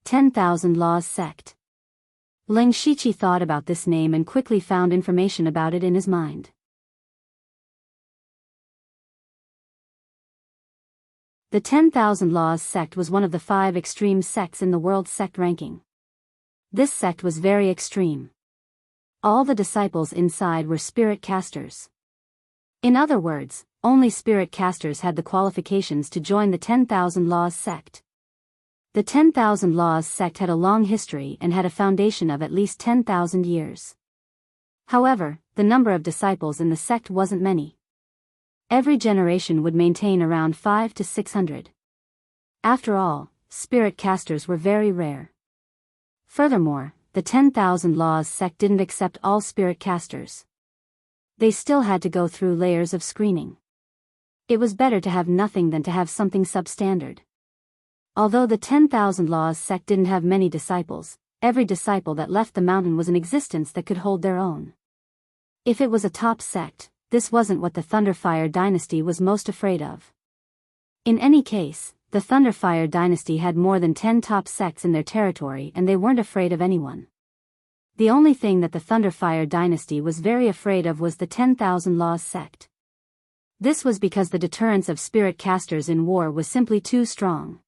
10,000 Laws sect. Ling Shiqi thought about this name and quickly found information about it in his mind. The 10,000 Laws sect was one of the 5 extreme sects in the world sect ranking. This sect was very extreme. All the disciples inside were spirit casters. In other words, only spirit casters had the qualifications to join the 10,000 Laws sect. The 10,000 Laws sect had a long history and had a foundation of at least 10,000 years. However, the number of disciples in the sect wasn't many. Every generation would maintain around 500 to 600. After all, spirit casters were very rare. Furthermore, the 10,000 Laws sect didn't accept all spirit casters. They still had to go through layers of screening. It was better to have nothing than to have something substandard. Although the 10,000 Laws sect didn't have many disciples, every disciple that left the mountain was an existence that could hold their own. If it was a top sect, this wasn't what the Thunderfire dynasty was most afraid of. In any case, the Thunderfire dynasty had more than 10 top sects in their territory and they weren't afraid of anyone. The only thing that the Thunderfire dynasty was very afraid of was the 10,000 Laws sect. This was because the deterrence of spirit casters in war was simply too strong.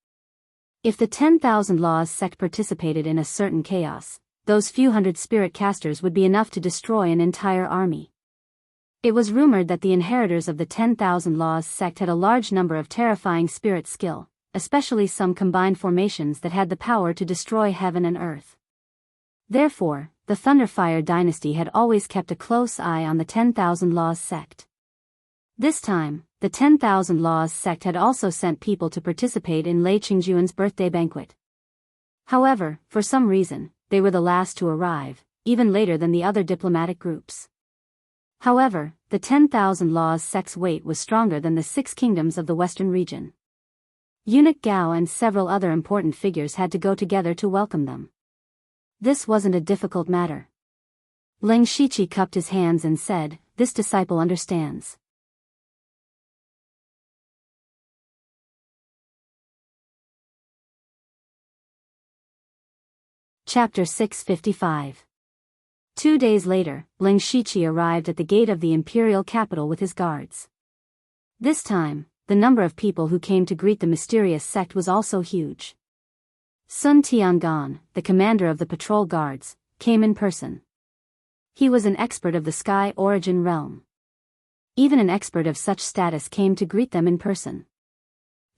If the 10,000 Laws sect participated in a certain chaos, those few hundred spirit casters would be enough to destroy an entire army. It was rumored that the inheritors of the 10,000 Laws sect had a large number of terrifying spirit skill, especially some combined formations that had the power to destroy heaven and earth. Therefore, the Thunderfire dynasty had always kept a close eye on the 10,000 Laws sect. This time, the 10,000 Laws sect had also sent people to participate in Lei Qingjuan's birthday banquet. However, for some reason, they were the last to arrive, even later than the other diplomatic groups. However, the 10,000 Laws sect's weight was stronger than the 6 kingdoms of the western region. Eunuch Gao and several other important figures had to go together to welcome them. This wasn't a difficult matter. Ling Shiqi cupped his hands and said, "This disciple understands." Chapter 655. 2 days later, Ling Shiqi arrived at the gate of the imperial capital with his guards. This time, the number of people who came to greet the mysterious sect was also huge. Sun Tiangan, the commander of the patrol guards, came in person. He was an expert of the Sky Origin realm. Even an expert of such status came to greet them in person.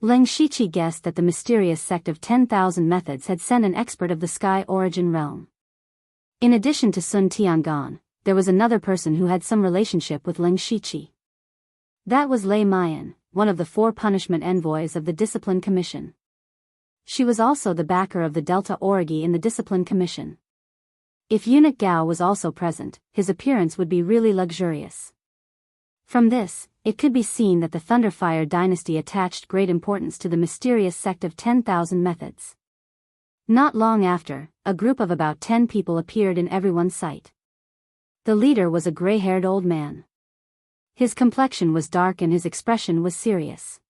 Ling Shiqi guessed that the mysterious sect of 10,000 methods had sent an expert of the Sky Origin realm. In addition to Sun Tiangan, there was another person who had some relationship with Ling Shiqi. That was Lei Mayan, one of the 4 punishment envoys of the Discipline Commission. She was also the backer of the Delta Origi in the Discipline Commission. If Eunuch Gao was also present, his appearance would be really luxurious. From this, it could be seen that the Thunderfire dynasty attached great importance to the mysterious sect of 10,000 methods. Not long after, a group of about 10 people appeared in everyone's sight. The leader was a gray-haired old man. His complexion was dark and his expression was serious.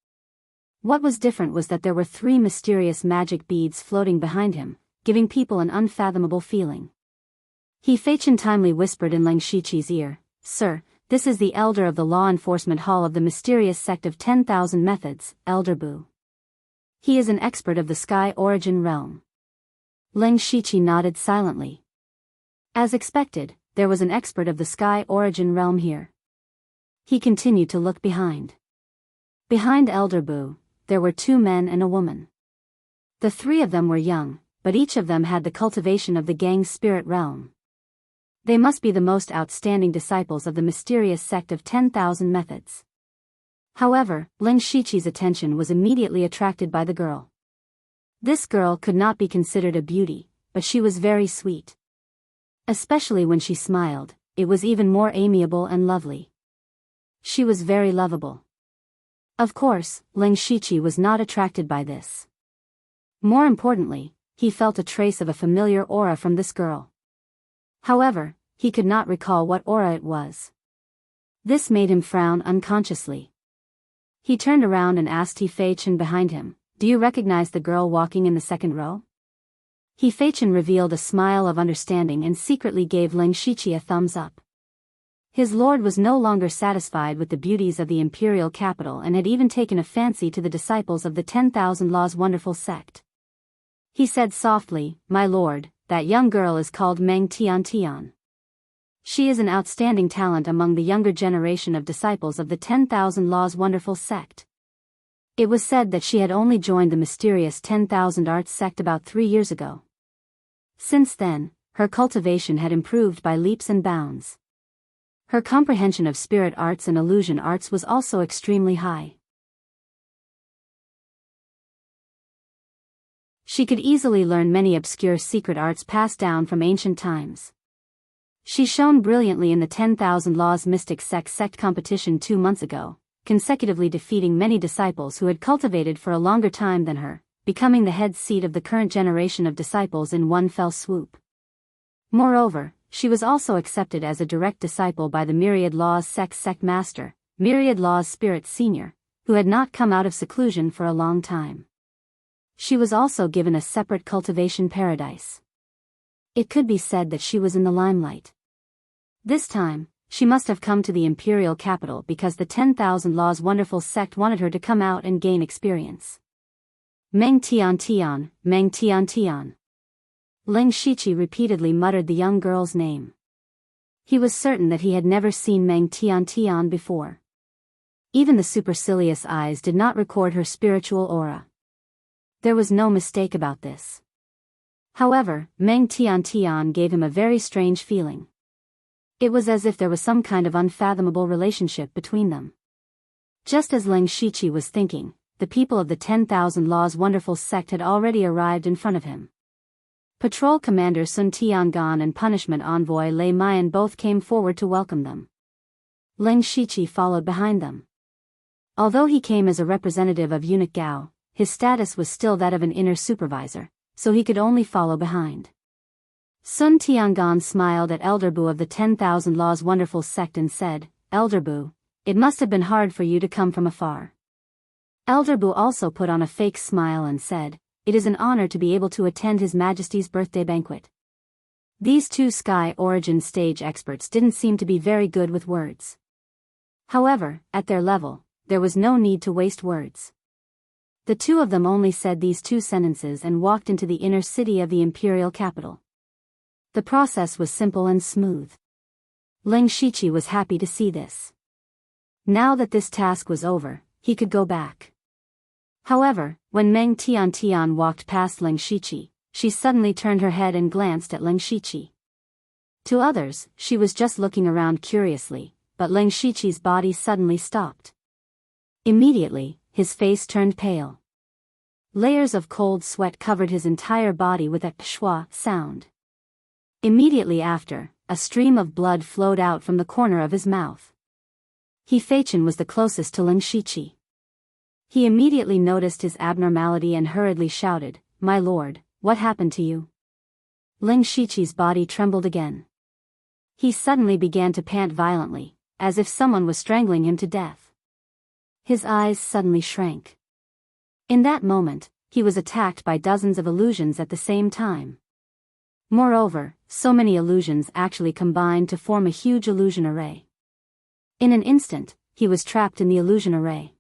What was different was that there were 3 mysterious magic beads floating behind him, giving people an unfathomable feeling. He timely whispered in Ling Shiqi's ear, "Sir, this is the elder of the law enforcement hall of the mysterious sect of 10,000 methods, Elder Bu. He is an expert of the Sky Origin realm." Ling Shiqi nodded silently. As expected, there was an expert of the Sky Origin realm here. He continued to look behind. Behind Elder Bu, there were 2 men and a woman. The 3 of them were young, but each of them had the cultivation of the gang spirit realm. They must be the most outstanding disciples of the mysterious sect of 10,000 methods. However, Ling Shiqi's attention was immediately attracted by the girl. This girl could not be considered a beauty, but she was very sweet. Especially when she smiled, it was even more amiable and lovely. She was very lovable. Of course, Ling Shiqi was not attracted by this. More importantly, he felt a trace of a familiar aura from this girl. However, he could not recall what aura it was. This made him frown unconsciously. He turned around and asked Fei-Chen behind him, "Do you recognize the girl walking in the second row?" Fei-Chen revealed a smile of understanding and secretly gave Ling Shiqi a thumbs up. His lord was no longer satisfied with the beauties of the imperial capital and had even taken a fancy to the disciples of the 10,000 Laws wonderful sect. He said softly, "My lord, that young girl is called Meng Tian. She is an outstanding talent among the younger generation of disciples of the 10,000 Laws wonderful sect. It was said that she had only joined the mysterious 10,000 Arts sect about 3 years ago. Since then, her cultivation had improved by leaps and bounds. Her comprehension of spirit arts and illusion arts was also extremely high. She could easily learn many obscure secret arts passed down from ancient times. She shone brilliantly in the 10,000 Laws Mystic Sect competition 2 months ago, consecutively defeating many disciples who had cultivated for a longer time than her, becoming the head seat of the current generation of disciples in one fell swoop. Moreover, she was also accepted as a direct disciple by the Myriad Laws sect master, Myriad Laws Spirit Senior, who had not come out of seclusion for a long time. She was also given a separate cultivation paradise. It could be said that she was in the limelight. This time, she must have come to the imperial capital because the 10,000 Laws wonderful sect wanted her to come out and gain experience. Meng Tian. Ling Shiqi repeatedly muttered the young girl's name. He was certain that he had never seen Meng Tian before. Even the supercilious eyes did not record her spiritual aura. There was no mistake about this. However, Meng Tian gave him a very strange feeling. It was as if there was some kind of unfathomable relationship between them. Just as Ling Shiqi was thinking, the people of the 10,000 Laws wonderful sect had already arrived in front of him. Patrol Commander Sun Tiangan and Punishment Envoy Lei Mian both came forward to welcome them. Ling Shiqi followed behind them. Although he came as a representative of Eunuch Gao, his status was still that of an inner supervisor, so he could only follow behind. Sun Tiangan smiled at Elder Bu of the 10,000 Laws wonderful sect and said, "Elder Bu, it must have been hard for you to come from afar." Elder Bu also put on a fake smile and said, "It is an honor to be able to attend His Majesty's birthday banquet." These two Sky Origin stage experts didn't seem to be very good with words. However, at their level, there was no need to waste words. The two of them only said these 2 sentences and walked into the inner city of the imperial capital. The process was simple and smooth. Ling Shiqi was happy to see this. Now that this task was over, he could go back. However, when Meng Tian walked past Ling Shiqi, she suddenly turned her head and glanced at Ling Shiqi. To others, she was just looking around curiously, but Ling Shiqi's body suddenly stopped. Immediately, his face turned pale. Layers of cold sweat covered his entire body with a schwa sound. Immediately after, a stream of blood flowed out from the corner of his mouth. Fei-Chen was the closest to Ling Shiqi. He immediately noticed his abnormality and hurriedly shouted, "My lord, what happened to you?" Ling Shiqi's body trembled again. He suddenly began to pant violently, as if someone was strangling him to death. His eyes suddenly shrank. In that moment, he was attacked by dozens of illusions at the same time. Moreover, so many illusions actually combined to form a huge illusion array. In an instant, he was trapped in the illusion array.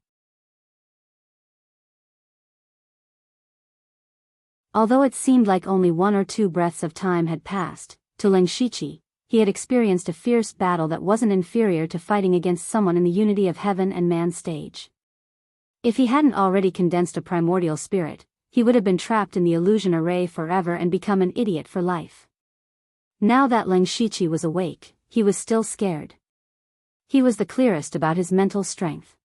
Although it seemed like only 1 or 2 breaths of time had passed, to Ling Shiqi, he had experienced a fierce battle that wasn't inferior to fighting against someone in the unity of heaven and man stage. If he hadn't already condensed a primordial spirit, he would have been trapped in the illusion array forever and become an idiot for life. Now that Ling Shiqi was awake, he was still scared. He was the clearest about his mental strength.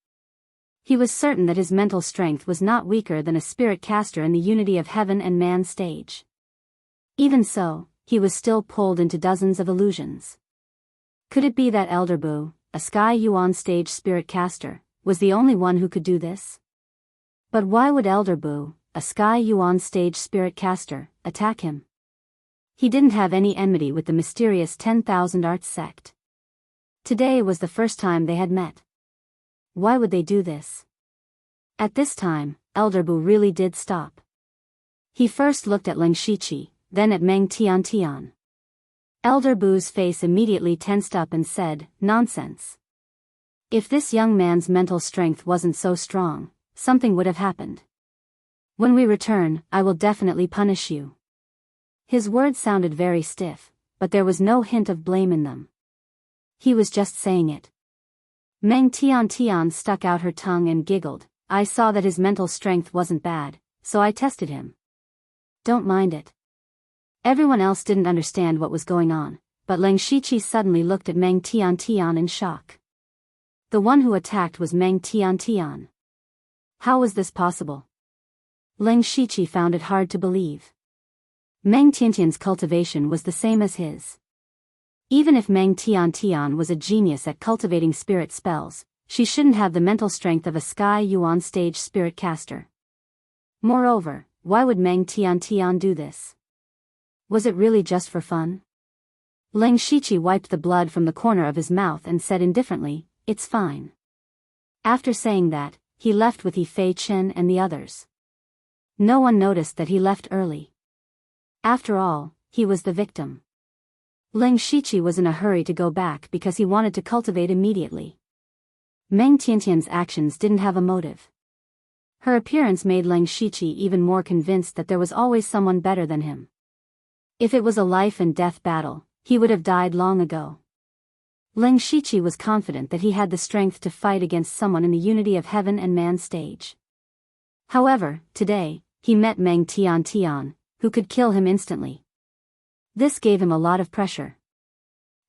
He was certain that his mental strength was not weaker than a spirit caster in the unity of heaven and man stage. Even so, he was still pulled into dozens of illusions. Could it be that Elder Bu, a Sky Yuan stage spirit caster, was the only one who could do this? But why would Elder Bu, a Sky Yuan stage spirit caster, attack him. He didn't have any enmity with the mysterious 10,000 Arts sect. Today was the first time they had met. Why would they do this? At this time, Elder Bu really did stop. He first looked at Leng Shiqi, then at Meng Tiantian. Elder Bu's face immediately tensed up and said, "Nonsense. If this young man's mental strength wasn't so strong, something would have happened. When we return, I will definitely punish you." His words sounded very stiff, but there was no hint of blame in them. He was just saying it. Meng Tiantian stuck out her tongue and giggled. "I saw that his mental strength wasn't bad, so I tested him. Don't mind it." Everyone else didn't understand what was going on, but Leng Shiqi suddenly looked at Meng Tiantian in shock. The one who attacked was Meng Tiantian. How was this possible? Leng Shiqi found it hard to believe. Meng Tiantian's cultivation was the same as his. Even if Meng Tiantian was a genius at cultivating spirit spells, she shouldn't have the mental strength of a Sky Yuan stage spirit caster. Moreover, why would Meng Tiantian do this? Was it really just for fun? Leng Shiqi wiped the blood from the corner of his mouth and said indifferently, "It's fine." After saying that, he left with He Fei Chen and the others. No one noticed that he left early. After all, he was the victim. Leng Shiqi was in a hurry to go back because he wanted to cultivate immediately. Meng Tiantian's actions didn't have a motive. Her appearance made Leng Shiqi even more convinced that there was always someone better than him. If it was a life and death battle, he would have died long ago. Leng Shiqi was confident that he had the strength to fight against someone in the unity of heaven and man stage. However, today, he met Meng Tiantian, who could kill him instantly. This gave him a lot of pressure.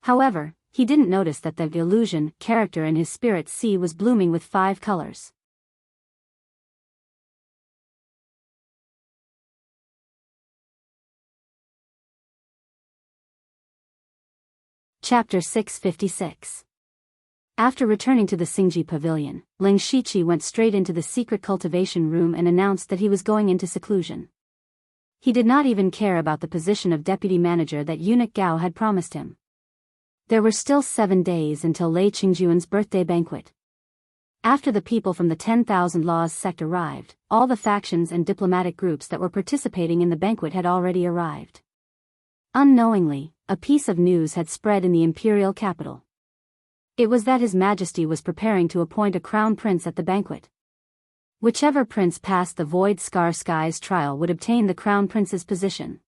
However, he didn't notice that the illusion character in his spirit sea was blooming with 5 colors. Chapter 656. After returning to the Xingji Pavilion, Leng Shiqi went straight into the secret cultivation room and announced that he was going into seclusion. He did not even care about the position of deputy manager that eunuch Gao had promised him. There were still 7 days until Lei Qingjuan's birthday banquet. After the people from the 10,000 Laws sect arrived, all the factions and diplomatic groups that were participating in the banquet had already arrived. Unknowingly, a piece of news had spread in the imperial capital. It was that His Majesty was preparing to appoint a crown prince at the banquet. Whichever prince passed the Void Scar Sky's trial would obtain the crown prince's position.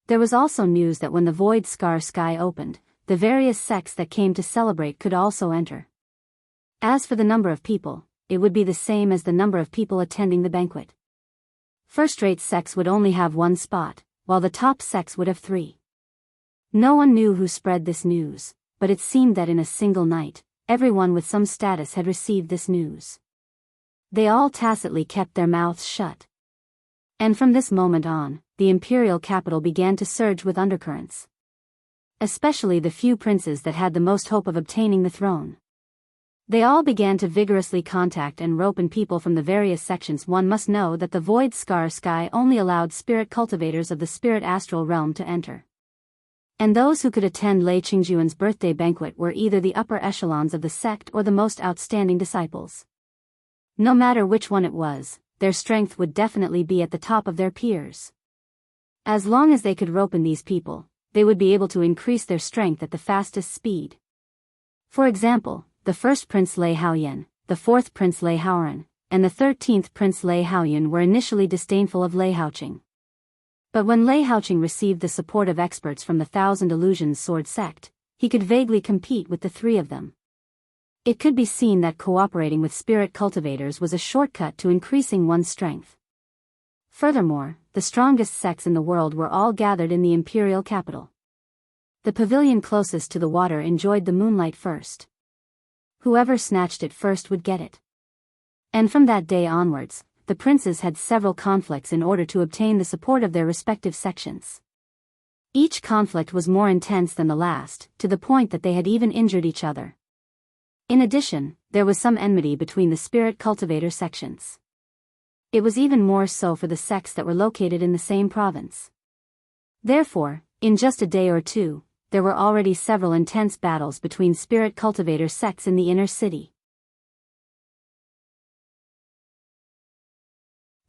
There was also news that when the Void Scar Sky opened, the various sects that came to celebrate could also enter. As for the number of people, it would be the same as the number of people attending the banquet. First-rate sects would only have 1 spot, while the top sects would have 3. No one knew who spread this news, but it seemed that in a single night, everyone with some status had received this news. They all tacitly kept their mouths shut. And from this moment on, the imperial capital began to surge with undercurrents. Especially the few princes that had the most hope of obtaining the throne. They all began to vigorously contact and rope in people from the various sections. One must know that the Void Scar Sky only allowed spirit cultivators of the spirit astral realm to enter. And those who could attend Lei Qingjuan's birthday banquet were either the upper echelons of the sect or the most outstanding disciples. No matter which one it was, their strength would definitely be at the top of their peers. As long as they could rope in these people, they would be able to increase their strength at the fastest speed. For example, the first Prince Lei Haoyan, the 4th Prince Lei Haoran, and the 13th Prince Lei Haoyun were initially disdainful of Lei Haoqing. But when Lei Haoqing received the support of experts from the Thousand Illusions Sword sect, he could vaguely compete with the 3 of them. It could be seen that cooperating with spirit cultivators was a shortcut to increasing one's strength. Furthermore, the strongest sects in the world were all gathered in the imperial capital. The pavilion closest to the water enjoyed the moonlight first. Whoever snatched it first would get it. And from that day onwards, the princes had several conflicts in order to obtain the support of their respective sections. Each conflict was more intense than the last, to the point that they had even injured each other. In addition, there was some enmity between the spirit cultivator sections. It was even more so for the sects that were located in the same province. Therefore, in just a day or two, there were already several intense battles between spirit cultivator sects in the inner city.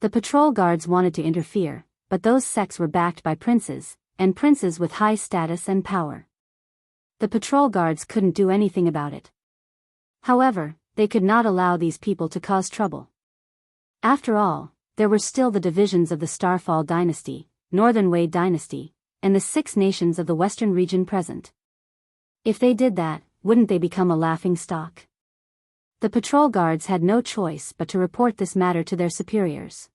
The patrol guards wanted to interfere, but those sects were backed by princes, and princes with high status and power. The patrol guards couldn't do anything about it. However, they could not allow these people to cause trouble. After all, there were still the divisions of the Starfall dynasty, Northern Wade dynasty, and the 6 nations of the western region present. If they did that, wouldn't they become a laughing stock? The patrol guards had no choice but to report this matter to their superiors.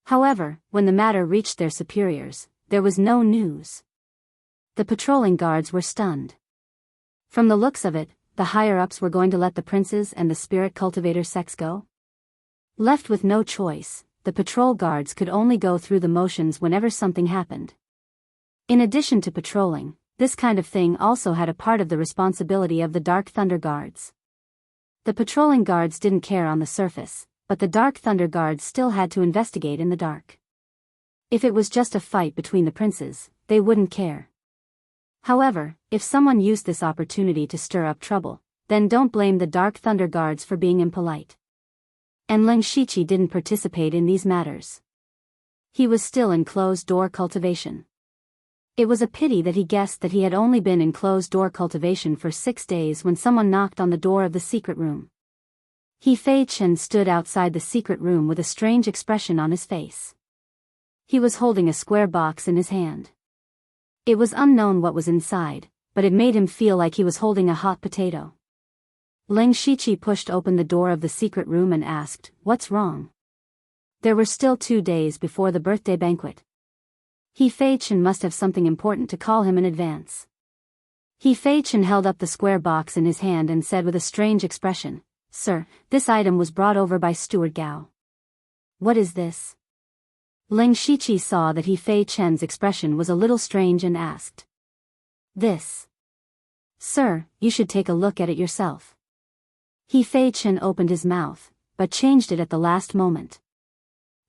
However, when the matter reached their superiors, there was no news. The patrolling guards were stunned. From the looks of it, the higher-ups were going to let the princes and the spirit cultivator sects go? Left with no choice, the patrol guards could only go through the motions whenever something happened. In addition to patrolling, this kind of thing also had a part of the responsibility of the Dark Thunder Guards. The patrolling guards didn't care on the surface, but the Dark Thunder Guards still had to investigate in the dark. If it was just a fight between the princes, they wouldn't care. However, if someone used this opportunity to stir up trouble, then don't blame the Dark Thunder Guards for being impolite. And Ling Shiqi didn't participate in these matters. He was still in closed-door cultivation. It was a pity that he guessed that he had only been in closed-door cultivation for 6 days when someone knocked on the door of the secret room. He Fei Chen stood outside the secret room with a strange expression on his face. He was holding a square box in his hand. It was unknown what was inside, but it made him feel like he was holding a hot potato. Ling Shiqi pushed open the door of the secret room and asked, "What's wrong?" There were still 2 days before the birthday banquet. He Fei Chen must have something important to call him in advance. He Fei Chen held up the square box in his hand and said with a strange expression, "Sir, this item was brought over by Steward Gao." "What is this?" Ling Shiqi saw that He Fei Chen's expression was a little strange and asked. "This." "Sir, you should take a look at it yourself." He Fei Chen opened his mouth, but changed it at the last moment.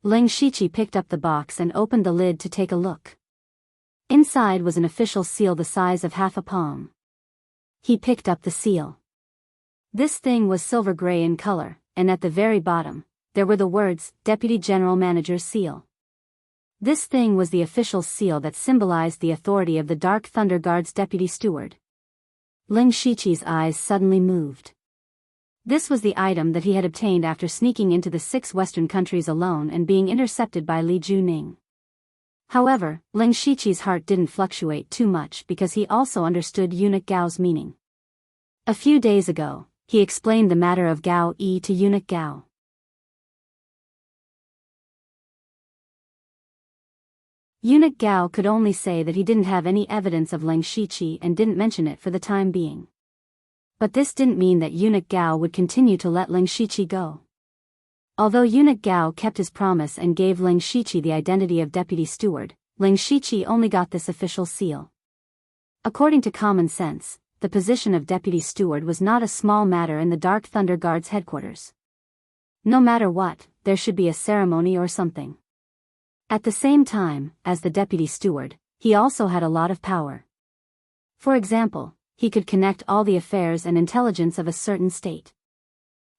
Ling Shiqi picked up the box and opened the lid to take a look. Inside was an official seal the size of half a palm. He picked up the seal. This thing was silver gray in color, and at the very bottom, there were the words, Deputy General Manager's Seal. This thing was the official seal that symbolized the authority of the Dark Thunder Guard's deputy steward. Ling Shiqi's eyes suddenly moved. This was the item that he had obtained after sneaking into the 6 western countries alone and being intercepted by Li Juning. However, Ling Shiqi's heart didn't fluctuate too much because he also understood Eunuch Gao's meaning. A few days ago, he explained the matter of Gao Yi to Eunuch Gao. Eunuch Gao could only say that he didn't have any evidence of Ling Shiqi and didn't mention it for the time being. But this didn't mean that Eunuch Gao would continue to let Ling Shiqi go. Although Eunuch Gao kept his promise and gave Ling Shiqi the identity of deputy steward, Ling Shiqi only got this official seal. According to common sense, the position of deputy steward was not a small matter in the Dark Thunder Guard's headquarters. No matter what, there should be a ceremony or something. At the same time, as the deputy steward, he also had a lot of power. For example, he could connect all the affairs and intelligence of a certain state.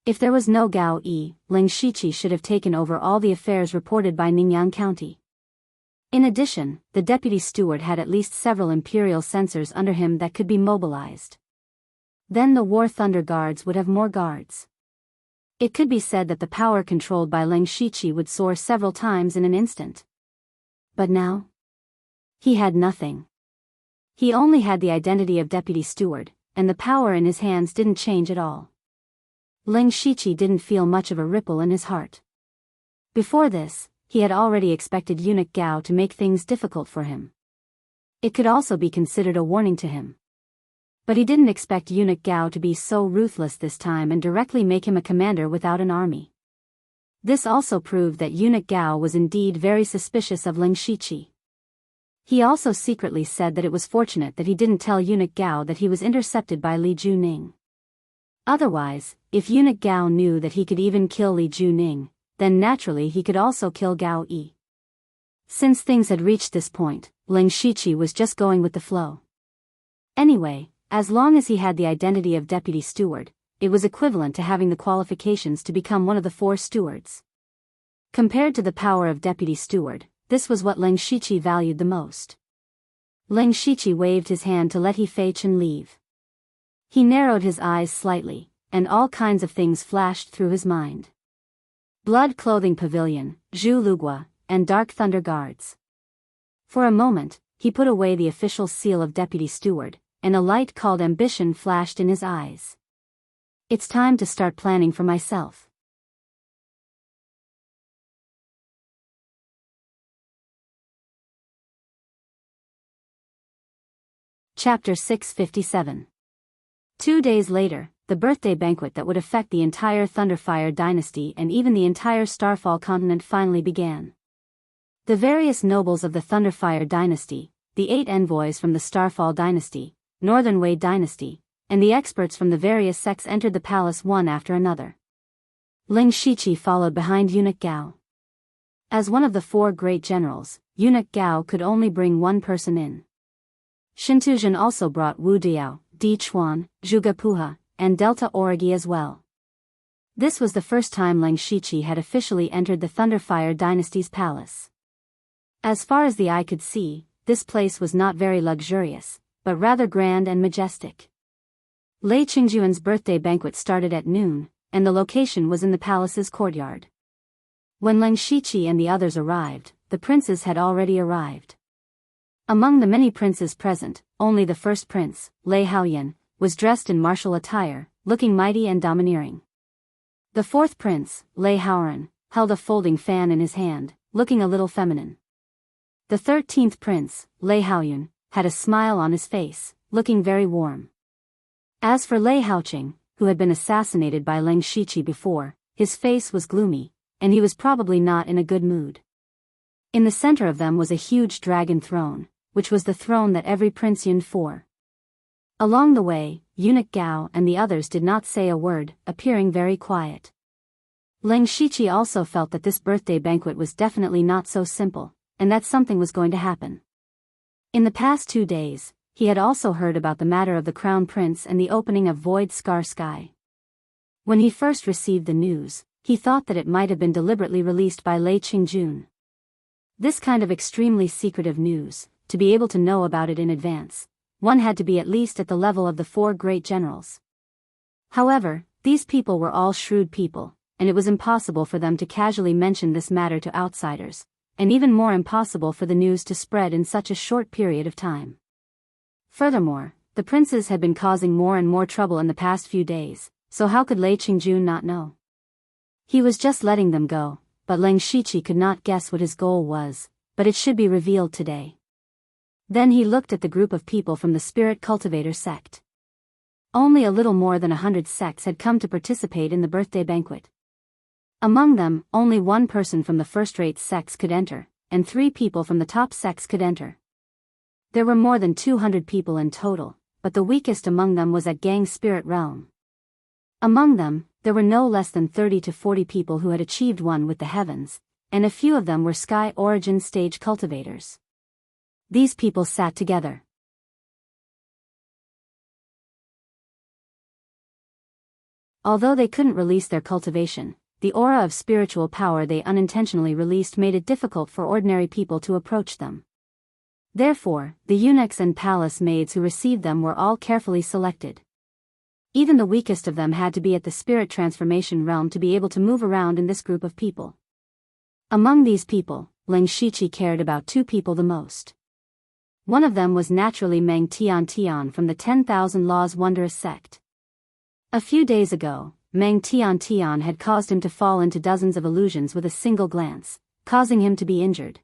If there was no Gao Yi, Ling Shiqi should have taken over all the affairs reported by Ningyang County. In addition, the deputy steward had at least several imperial censors under him that could be mobilized. Then the War Thunder Guards would have more guards. It could be said that the power controlled by Ling Shiqi would soar several times in an instant. But now? He had nothing. He only had the identity of deputy steward, and the power in his hands didn't change at all. Ling Shiqi didn't feel much of a ripple in his heart. Before this, he had already expected Eunuch Gao to make things difficult for him. It could also be considered a warning to him. But he didn't expect Eunuch Gao to be so ruthless this time and directly make him a commander without an army. This also proved that Eunuch Gao was indeed very suspicious of Ling Shiqi. He also secretly said that it was fortunate that he didn't tell Eunuch Gao that he was intercepted by Li Juning. Otherwise, if Eunuch Gao knew that he could even kill Li Juning, then naturally he could also kill Gao Yi. Since things had reached this point, Ling Shiqi was just going with the flow. Anyway, as long as he had the identity of deputy steward, it was equivalent to having the qualifications to become one of the 4 stewards. Compared to the power of deputy steward, this was what Ling Shiqi valued the most. Ling Shiqi waved his hand to let He Fei Chen leave. He narrowed his eyes slightly, and all kinds of things flashed through his mind. Blood Clothing Pavilion, Zhu Lugua, and Dark Thunder Guards. For a moment, he put away the official seal of deputy steward, and a light called ambition flashed in his eyes. It's time to start planning for myself. Chapter 657. 2 days later, the birthday banquet that would affect the entire Thunderfire dynasty and even the entire Starfall continent finally began. The various nobles of the Thunderfire dynasty, the 8 envoys from the Starfall dynasty, Northern Wei dynasty, and the experts from the various sects entered the palace one after another. Ling Shiqi followed behind Eunuch Gao. As one of the 4 great generals, Eunuch Gao could only bring one person in. Shintuzhen also brought Wu Diao, Di Chuan, Zhuge Puha, and Delta Origi as well. This was the first time Ling Shiqi had officially entered the Thunderfire dynasty's palace. As far as the eye could see, this place was not very luxurious, but rather grand and majestic. Lei Qingjuan's birthday banquet started at noon, and the location was in the palace's courtyard. When Ling Shiqi and the others arrived, the princes had already arrived. Among the many princes present, only the first prince, Lei Haoyan, was dressed in martial attire, looking mighty and domineering. The 4th prince, Lei Haoran, held a folding fan in his hand, looking a little feminine. The 13th prince, Lei Haoyun, had a smile on his face, looking very warm. As for Lei Haoqing, who had been assassinated by Ling Shiqi before, his face was gloomy, and he was probably not in a good mood. In the center of them was a huge dragon throne, which was the throne that every prince yearned for. Along the way, Eunuch Gao and the others did not say a word, appearing very quiet. Ling Shiqi also felt that this birthday banquet was definitely not so simple, and that something was going to happen. In the past 2 days, he had also heard about the matter of the Crown Prince and the opening of Void Scar Sky. When he first received the news, he thought that it might have been deliberately released by Lei Qingjun. This kind of extremely secretive news, to be able to know about it in advance, one had to be at least at the level of the 4 great generals. However, these people were all shrewd people, and it was impossible for them to casually mention this matter to outsiders, and even more impossible for the news to spread in such a short period of time. Furthermore, the princes had been causing more and more trouble in the past few days, so how could Lei Qingjun not know? He was just letting them go, but Ling Shiqi could not guess what his goal was, but it should be revealed today. Then he looked at the group of people from the Spirit Cultivator sect. Only a little more than 100 sects had come to participate in the birthday banquet. Among them, only 1 person from the first-rate sects could enter, and 3 people from the top sects could enter. There were more than 200 people in total, but the weakest among them was at Gang Spirit Realm. Among them, there were no less than 30 to 40 people who had achieved one with the heavens, and a few of them were Sky Origin stage cultivators. These people sat together. Although they couldn't release their cultivation, the aura of spiritual power they unintentionally released made it difficult for ordinary people to approach them. Therefore, the eunuchs and palace maids who received them were all carefully selected. Even the weakest of them had to be at the spirit transformation realm to be able to move around in this group of people. Among these people, Ling Shiqi cared about 2 people the most. One of them was naturally Meng Tian from the 10,000 Laws Wondrous sect. A few days ago, Meng Tian had caused him to fall into dozens of illusions with a single glance, causing him to be injured.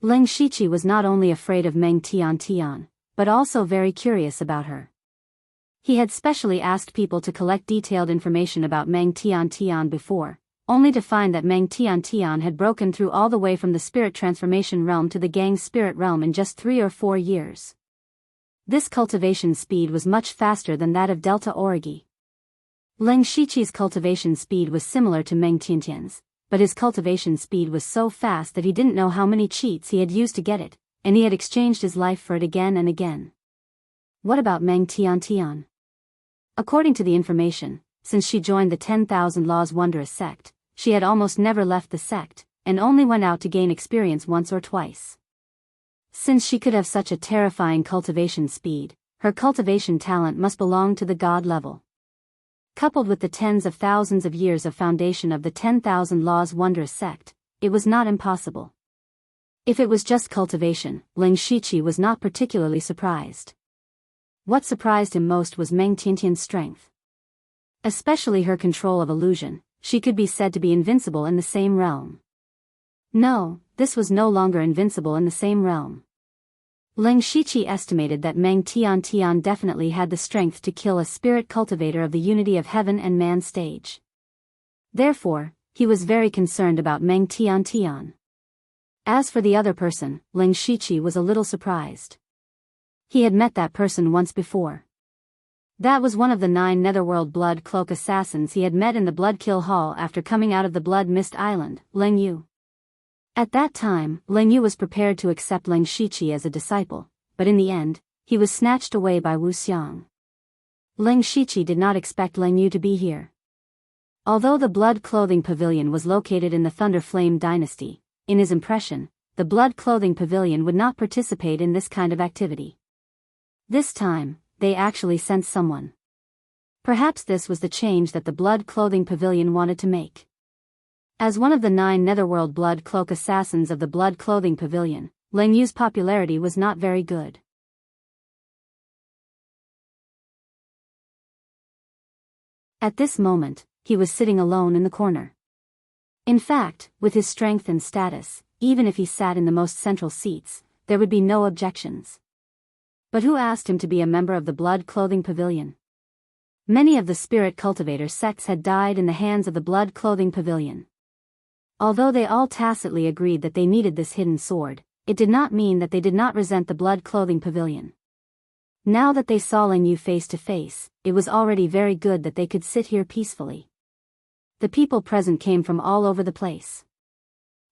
Ling Shiqi was not only afraid of Meng Tian, but also very curious about her. He had specially asked people to collect detailed information about Meng Tian before, only to find that Meng Tian had broken through all the way from the spirit transformation realm to the Gang Spirit Realm in just 3 or 4 years. This cultivation speed was much faster than that of Delta Origi. Ling Shiqi's cultivation speed was similar to Meng Tian's, but his cultivation speed was so fast that he didn't know how many cheats he had used to get it, and he had exchanged his life for it again and again. What about Meng Tian? According to the information, since she joined the 10,000 Laws Wondrous sect, she had almost never left the sect, and only went out to gain experience once or twice. Since she could have such a terrifying cultivation speed, her cultivation talent must belong to the god level. Coupled with the tens of thousands of years of foundation of the 10,000 Laws Wondrous sect, it was not impossible. If it was just cultivation, Ling Shiqi was not particularly surprised. What surprised him most was Meng Tiantian's strength. Especially her control of illusion, she could be said to be invincible in the same realm. No, this was no longer invincible in the same realm. Ling Shiqi estimated that Meng Tian definitely had the strength to kill a spirit cultivator of the unity of heaven and man stage. Therefore, he was very concerned about Meng Tian. As for the other person, Ling Shiqi was a little surprised. He had met that person once before. That was one of the 9 Netherworld Blood Cloak assassins he had met in the Blood Kill Hall after coming out of the Blood Mist Island, Ling Yu. At that time, Ling Yu was prepared to accept Ling Shiqi as a disciple, but in the end, he was snatched away by Wu Xiang. Ling Shiqi did not expect Ling Yu to be here. Although the Blood Clothing Pavilion was located in the Thunder Flame Dynasty, in his impression, the Blood Clothing Pavilion would not participate in this kind of activity. This time, they actually sent someone. Perhaps this was the change that the Blood Clothing Pavilion wanted to make. As one of the 9 Netherworld Blood Cloak assassins of the Blood Clothing Pavilion, Ling Yu's popularity was not very good. At this moment, he was sitting alone in the corner. In fact, with his strength and status, even if he sat in the most central seats, there would be no objections. But who asked him to be a member of the Blood Clothing Pavilion? Many of the spirit cultivator sects had died in the hands of the Blood Clothing Pavilion. Although they all tacitly agreed that they needed this hidden sword, it did not mean that they did not resent the Blood Clothing Pavilion. Now that they saw Ling Yu face to face, it was already very good that they could sit here peacefully. The people present came from all over the place.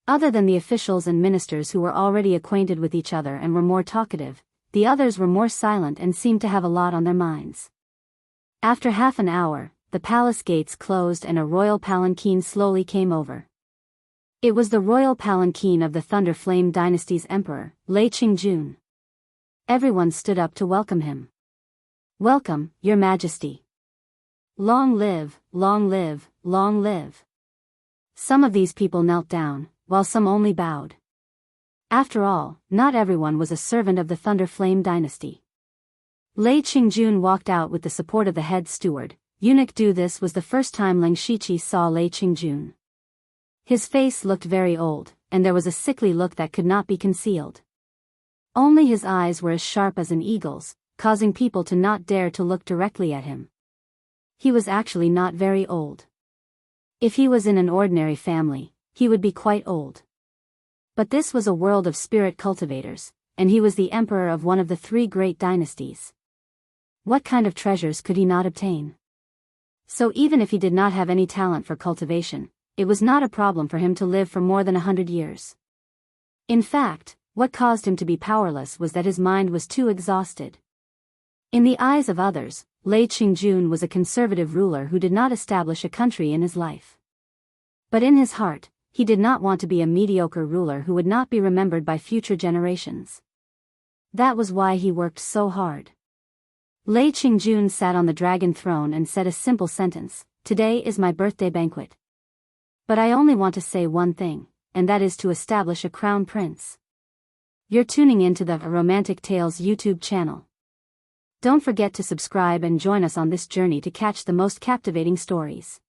Other than the officials and ministers who were already acquainted with each other and were more talkative, the others were more silent and seemed to have a lot on their minds. After half an hour, the palace gates closed and a royal palanquin slowly came over. It was the royal palanquin of the Thunder Flame Dynasty's emperor, Lei Qingjun. Everyone stood up to welcome him. "Welcome, Your Majesty. Long live, long live, long live." Some of these people knelt down, while some only bowed. After all, not everyone was a servant of the Thunder Flame Dynasty. Lei Qingjun walked out with the support of the head steward, Eunuch Du. This was the first time Ling Shiqi saw Lei Qingjun. His face looked very old, and there was a sickly look that could not be concealed. Only his eyes were as sharp as an eagle's, causing people to not dare to look directly at him. He was actually not very old. If he was in an ordinary family, he would be quite old. But this was a world of spirit cultivators, and he was the emperor of one of the 3 great dynasties. What kind of treasures could he not obtain? So even if he did not have any talent for cultivation, it was not a problem for him to live for more than 100 years. In fact, what caused him to be powerless was that his mind was too exhausted. In the eyes of others, Lei Qingjun was a conservative ruler who did not establish a country in his life. But in his heart, he did not want to be a mediocre ruler who would not be remembered by future generations. That was why he worked so hard. Lei Qingjun sat on the dragon throne and said a simple sentence: "Today is my birthday banquet. But I only want to say one thing, and that is to establish a crown prince." You're tuning into the Romantic Tales YouTube channel. Don't forget to subscribe and join us on this journey to catch the most captivating stories.